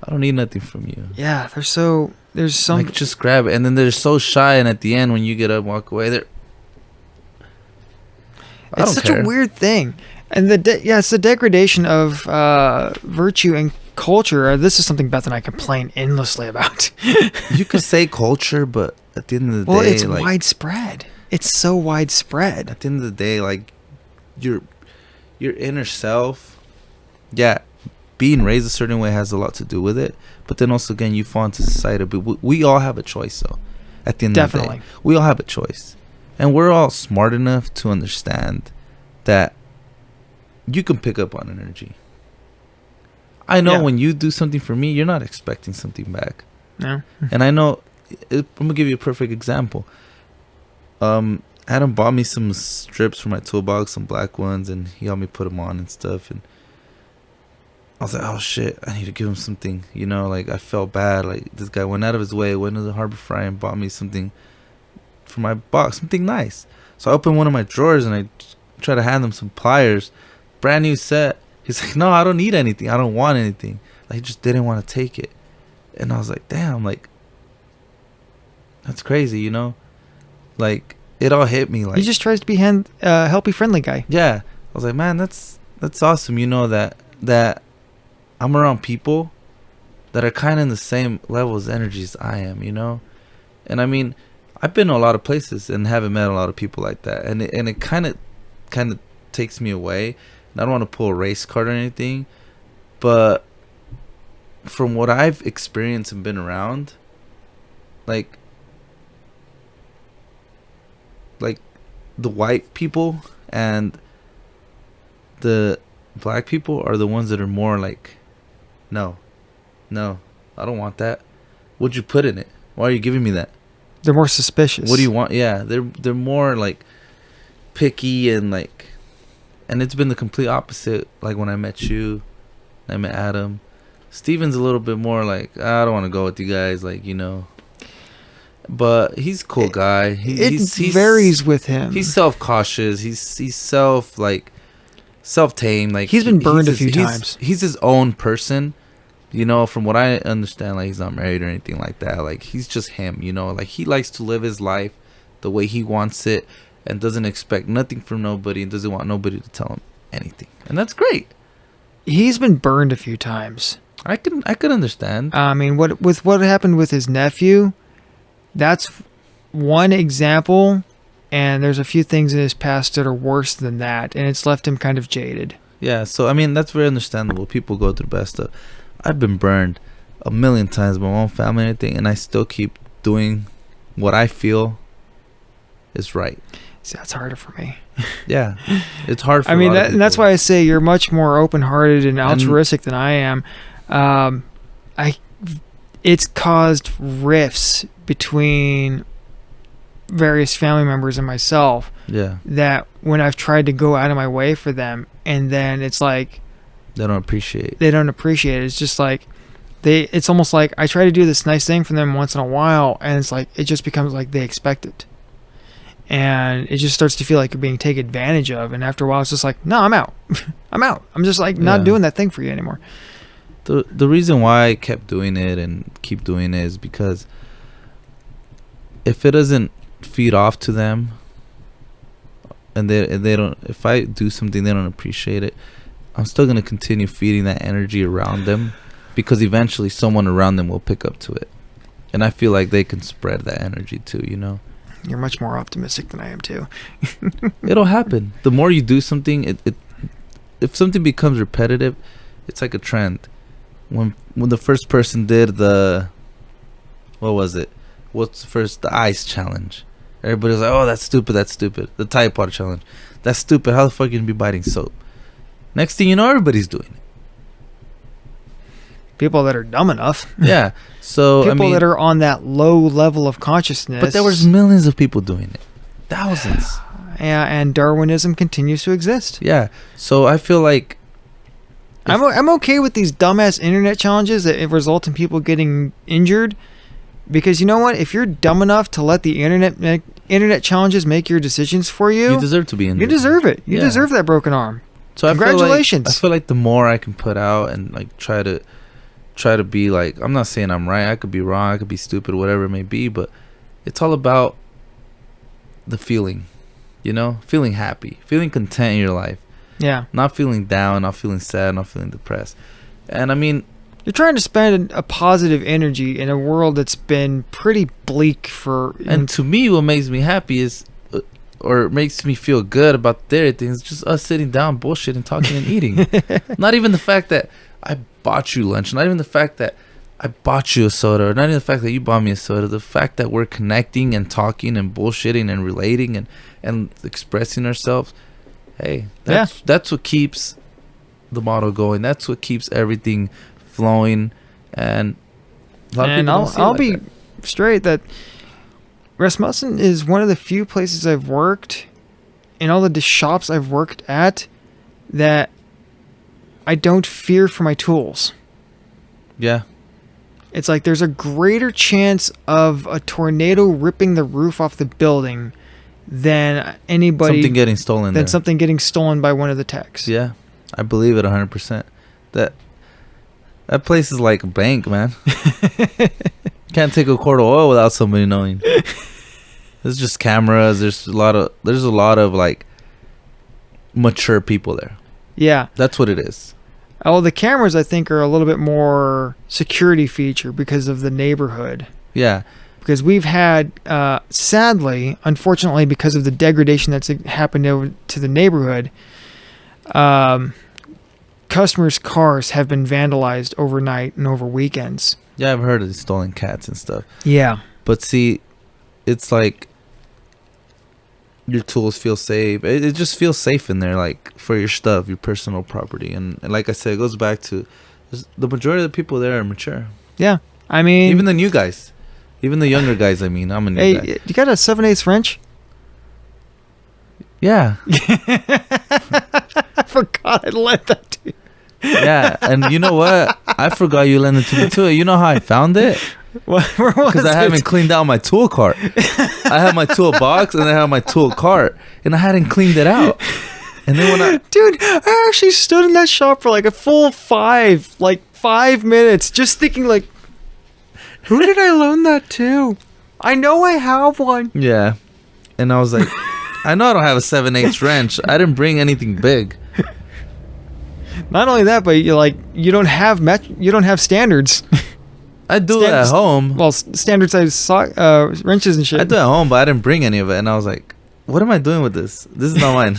I don't need nothing from you. Yeah, there's some like, just grab it, and then they're so shy, and at the end when you get up and walk away, they're I It's don't such care. a weird thing. And it's the degradation of virtue and culture. This is something Beth and I complain endlessly about. You could say culture, but at the end of the Well, day, it's like widespread. It's so widespread. at the end of the day, like your inner self, yeah, being raised a certain way has a lot to do with it. But then also again, you fall into society. But we all have a choice, though. At the end of the Definitely. day, we all have a choice, and we're all smart enough to understand that you can pick up on energy. I know Yeah. when you do something for me, you're not expecting something back. No. And I know, I'm gonna give you a perfect example. Adam bought me some strips for my toolbox, some black ones, and he helped me put them on and stuff. And I was like, oh shit, I need to give him something. You know, like I felt bad. Like this guy went out of his way, went to the Harbor Fry and bought me something for my box, something nice. So I opened one of my drawers and I tried to hand him some pliers, brand new set. He's like, no, I don't need anything. I don't want anything. Like, he just didn't want to take it. And I was like, damn, like, that's crazy, you know? Like, it all hit me. Like, He just tries to be helpy, friendly guy. yeah. I was like, man, that's awesome. You know, that I'm around people that are kind of in the same level as energy as I am, you know? And I mean, I've been to a lot of places and haven't met a lot of people like that. And it kind of takes me away. I don't want to pull a race card or anything, but from what I've experienced and been around, like the white people and the black people are the ones that are more like, no, I don't want that. What'd you put in it? Why are you giving me that? They're more suspicious. What do you want? Yeah, they're more like picky and like. And it's been the complete opposite. Like when I met you, I met Adam. Steven's a little bit more like, I don't want to go with you guys, like, you know. But he's a cool guy. It varies with him. He's self-cautious. He's self-tamed. Like He's been burned a few times. He's his own person. You know, from what I understand, like he's not married or anything like that. Like he's just him, you know. Like he likes to live his life the way he wants it. And doesn't expect nothing from nobody and doesn't want nobody to tell him anything. And that's great. He's been burned a few times. I could understand. I mean, what happened with his nephew, that's one example, and there's a few things in his past that are worse than that, and it's left him kind of jaded. Yeah, so I mean that's very understandable. People go through bad stuff. I've been burned a million times by my own family and everything, and I still keep doing what I feel is right. See, that's harder for me. Yeah, it's hard for I mean, a lot of and that's people. why I say you're much more open-hearted and altruistic than I am. It's caused rifts between various family members and myself. Yeah, That when I've tried to go out of my way for them, and then it's like they don't appreciate. they don't appreciate it. It's just like it's almost like I try to do this nice thing for them once in a while, and it's like it just becomes like they expect it. And it just starts to feel like you're being taken advantage of. And after a while, it's just like, no, I'm out. I'm out. I'm just like not doing that thing for you anymore. The reason why I kept doing it and keep doing it is because if it doesn't feed off to them, and they don't, if I do something they don't appreciate it, I'm still gonna continue feeding that energy around them, because eventually someone around them will pick up to it, and I feel like they can spread that energy too. You know. You're much more optimistic than I am too. It'll happen. The more you do something, if something becomes repetitive, it's like a trend. When the first person did the, what was it? What's the first? The ice challenge. Everybody was like, oh, that's stupid. The Tide Pod challenge. That's stupid. How the fuck are you gonna be biting soap? Next thing you know, everybody's doing it. People that are dumb enough. Yeah. So People I mean, that are on that low level of consciousness. but there was millions of people doing it. Thousands. Yeah, and Darwinism continues to exist. Yeah. So I feel like I'm okay with these dumbass internet challenges that result in people getting injured, because you know what? If you're dumb enough to let the internet challenges make your decisions for you, you deserve to be injured. You deserve it. You Yeah. deserve that broken arm. So Congratulations. I feel like the more I can put out and like try to be like, I'm not saying I'm right. I could be wrong. I could be stupid, whatever it may be. But it's all about the feeling. You know, feeling happy, feeling content in your life, Yeah. not feeling down, not feeling sad, not feeling depressed. And I mean, You're trying to spend a positive energy in a world that's been pretty bleak for. and to me, what makes me happy is, or makes me feel good about their things, just us sitting down, bullshitting, talking, and eating. Not even the fact that I bought you lunch, not even the fact that I bought you a soda, or not even the fact that you bought me a soda. The fact that we're connecting and talking and bullshitting and relating and expressing ourselves. Hey, that's what keeps the model going. That's what keeps everything flowing. And a lot of And people don't see it I'll like be that. straight that Rasmussen is one of the few places I've worked in all the shops I've worked at that I don't fear for my tools. Yeah, It's like there's a greater chance of a tornado ripping the roof off the building than anybody something getting stolen than there. something getting stolen by one of the techs. Yeah, I believe it 100%. That place is like a bank, man. Can't take a quart of oil without somebody knowing. There's just cameras. There's a lot of like mature people there. Yeah. That's what it is. Oh, the cameras I think are a little bit more security feature because of the neighborhood. Yeah, Because we've had, sadly, unfortunately, because of the degradation that's happened over to the neighborhood, customers' cars have been vandalized overnight and over weekends. yeah. I've heard of these stolen cats and stuff. Yeah. But see, it's like your tools feel safe. It just feels safe in there, like for your stuff, your personal property. And like I said, it goes back to the majority of the people there are mature. Yeah. I mean, Even the new guys, even the younger guys. I mean, I'm a new guy. hey, you got a 7/8 wrench? Yeah, I forgot I lent that to you. yeah. And you know what? I forgot you lent it to me too. You know how I found it? Where was Because I it? haven't cleaned out my tool cart. I have my tool box and I have my tool cart, and I hadn't cleaned it out. And then when I Dude, I actually stood in that shop for like a full 5 minutes just thinking like, who did I loan that to? I know I have one. yeah, and I was like, I know I don't have a 7/8 wrench. I didn't bring anything big. Not only that, but you don't have standards. I do it at home. Well, standard size wrenches and shit. I do it at home, but I didn't bring any of it. And I was like, what am I doing with this? This is not mine.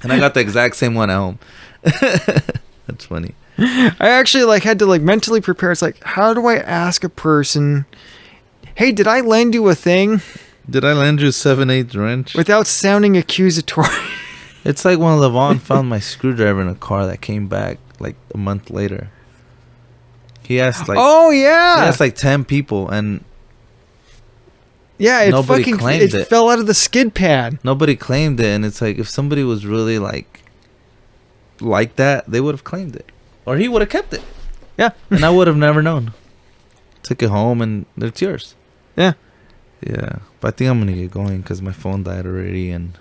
And I got the exact same one at home. That's funny. I actually had to mentally prepare. It's like, how do I ask a person, hey, did I lend you a thing? Did I lend you a 7/8 wrench? Without sounding accusatory. It's like when Levon found my screwdriver in a car that came back like a month later. He asked oh he yeah, asked like 10 people, and yeah. It nobody fucking claimed it. fell out of the skid pad. nobody claimed it. And it's like, if somebody was really like that, they would have claimed it, or he would have kept it. Yeah. And I would have never known. Took it home and it's yours. Yeah. Yeah, but I think I'm gonna get going because my phone died already, and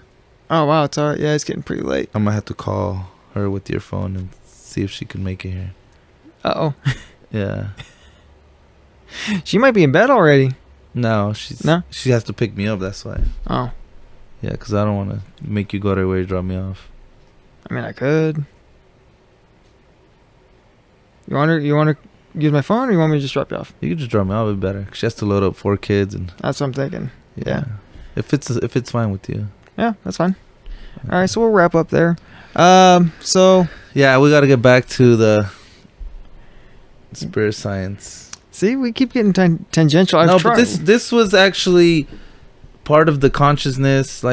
Oh wow, it's alright. Yeah, it's getting pretty late. I'm gonna have to call her with your phone and see if she can make it here. Uh oh, Yeah. she might be in bed already. No, No? she has to pick me up. That's why. Oh, Yeah, because I don't want to make you go there where you drop me off. I mean, I could. You want to use my phone, or you want me to just drop you off? You could just drop me off. It'd be better. 'Cause she has to load up 4 kids, and That's what I'm thinking. Yeah. If it's fine with you. Yeah, that's fine. All right, so we'll wrap up there. So Yeah, we got to get back to the spirit science. see, we keep getting tangential. No, but this was actually part of the consciousness,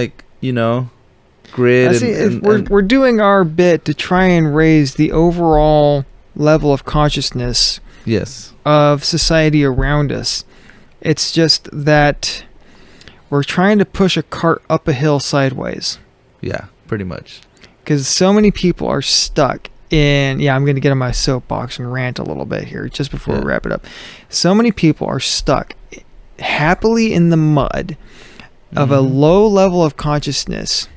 grid. I see. We're doing our bit to try and raise the overall level of consciousness yes. of society around us. It's just that we're trying to push a cart up a hill sideways Yeah, pretty much. because so many people are stuck in. Yeah, I'm going to get on my soapbox and rant a little bit here just before we wrap it up. So many people are stuck happily in the mud of a low level of consciousness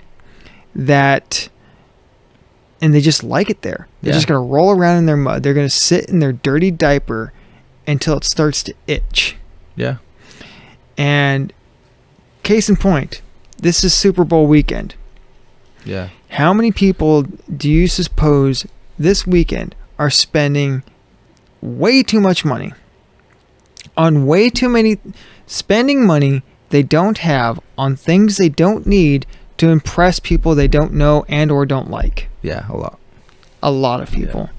and they just like it there. They're just going to roll around in their mud. They're going to sit in their dirty diaper until it starts to itch. Yeah. And case in point, this is Super Bowl weekend. Yeah. How many people do you suppose this weekend are spending way too much money on spending money they don't have on things they don't need to impress people they don't know and or don't like? Yeah, a lot. A lot of people.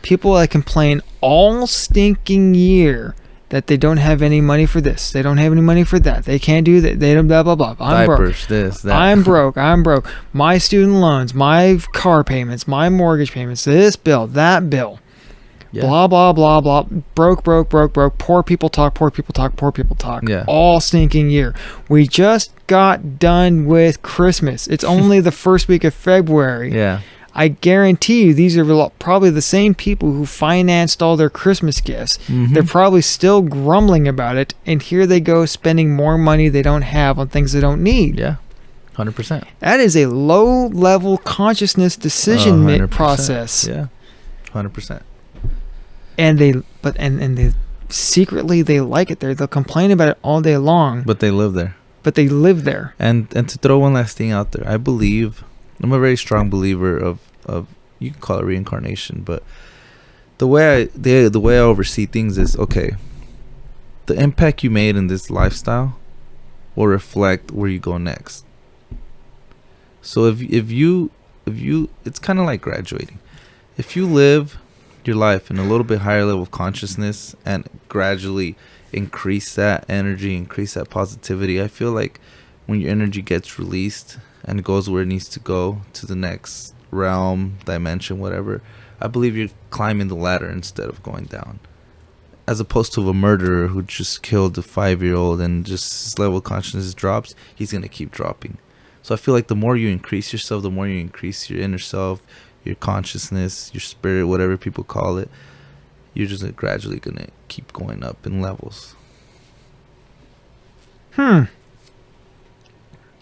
People that complain all stinking year that they don't have any money for this. They don't have any money for that. They can't do that. They don't blah, blah, blah. I'm Diapers, broke. this, that. I'm broke. I'm broke. My student loans, my car payments, my mortgage payments, this bill, that bill. Yeah. Blah, blah, blah, blah. Broke, broke, broke, broke. Poor people talk, poor people talk, poor people talk. Yeah. All stinking year. We just got done with Christmas. It's only the first week of February. Yeah. I guarantee you these are probably the same people who financed all their Christmas gifts. Mhm. They're probably still grumbling about it, and here they go spending more money they don't have on things they don't need. Yeah. 100%. That is a low-level consciousness decision 100%. process. Yeah. 100%. And they secretly they like it there. They'll complain about it all day long, But they live there. but they live there. And to throw one last thing out there, I'm a very strong believer of you can call it reincarnation, but the way I oversee things is, okay, the impact you made in this lifestyle will reflect where you go next. So if you it's kind of like graduating. If you live your life in a little bit higher level of consciousness and gradually increase that energy, increase that positivity, I feel like when your energy gets released and goes where it needs to go to the next realm, dimension, whatever, I believe you're climbing the ladder instead of going down. As opposed to a murderer who just killed a 5-year-old and just his level of consciousness drops, he's going to keep dropping. So I feel like the more you increase yourself, the more you increase your inner self, your consciousness, your spirit, whatever people call it, you're just gradually going to keep going up in levels. I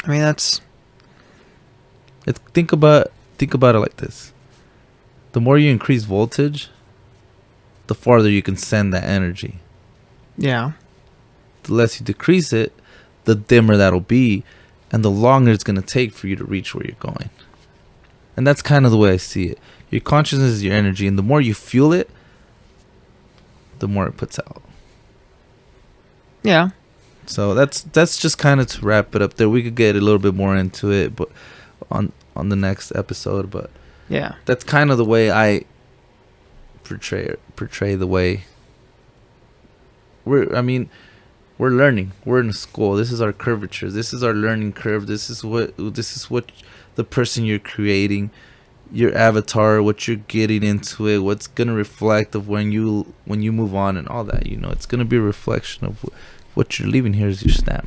mean, that's... Think about it like this. The more you increase voltage, the farther you can send that energy. Yeah. The less you decrease it, the dimmer that'll be, and the longer it's going to take for you to reach where you're going. And that's kind of the way I see it. Your consciousness is your energy, and the more you fuel it, the more it puts out. Yeah. So that's just kind of to wrap it up there. We could get a little bit more into it, but on the next episode, but Yeah. that's kind of the way I portray the way we're learning. We're in school. This is our curvature. This is our learning curve. This is what the person you're creating, your avatar, what you're getting into it, what's gonna reflect of when you move on and all that. It's gonna be a reflection of what you're leaving here as your stamp.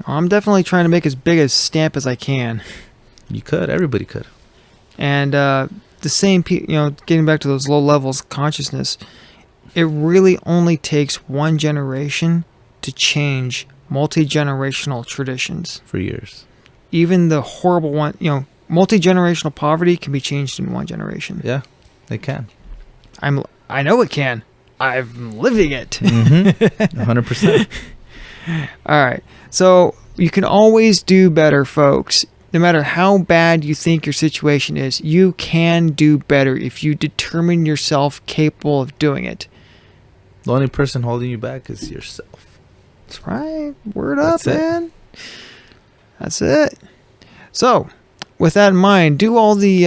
I'm definitely trying to make as big a stamp as I can. You could. Everybody could. And the same, getting back to those low levels of consciousness, it really only takes one generation to change multi-generational traditions. For years. Even the horrible one, multi-generational poverty can be changed in one generation. Yeah, they can. I know it can. I'm living it. 100%. All right. So you can always do better, folks. No matter how bad you think your situation is, you can do better if you determine yourself capable of doing it. The only person holding you back is yourself. That's right. Word up, man. That's it. So, with that in mind, do all the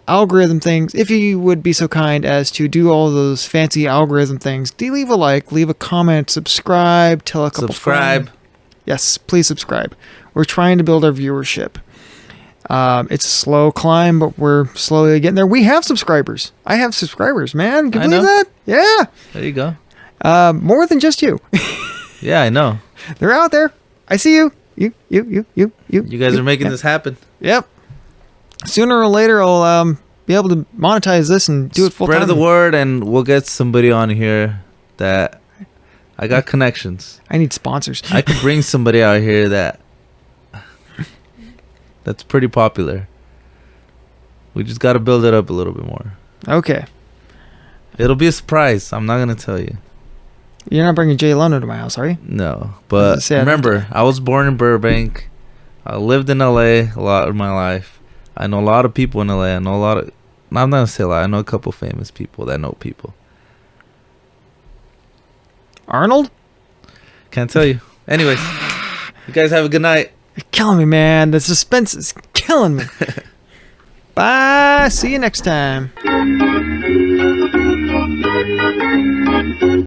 algorithm things. If you would be so kind as to do all those fancy algorithm things, leave a like, leave a comment, subscribe, tell a couple friends. Yes, please subscribe. We're trying to build our viewership. It's a slow climb, but we're slowly getting there. We have subscribers. I have subscribers, man. Can you believe that? Yeah. There you go. More than just you. Yeah, I know. They're out there. I see you. You. You guys are making this happen. Yep. Sooner or later, I'll be able to monetize this and do it full time. Spread the word, and we'll get somebody on here that I got connections. I need sponsors. I could bring somebody out here that's pretty popular. We just got to build it up a little bit more. Okay. It'll be a surprise. I'm not gonna tell you. You're not bringing Jay Leno to my house, are you? No, but remember, I was born in Burbank. I lived in LA a lot of my life. I know a lot of people in LA. I know a lot of. I'm not gonna say a lot. I know a couple famous people that know people. Arnold? Can't tell you. Anyways, you guys have a good night. You're killing me, man. The suspense is killing me. Bye. See you next time.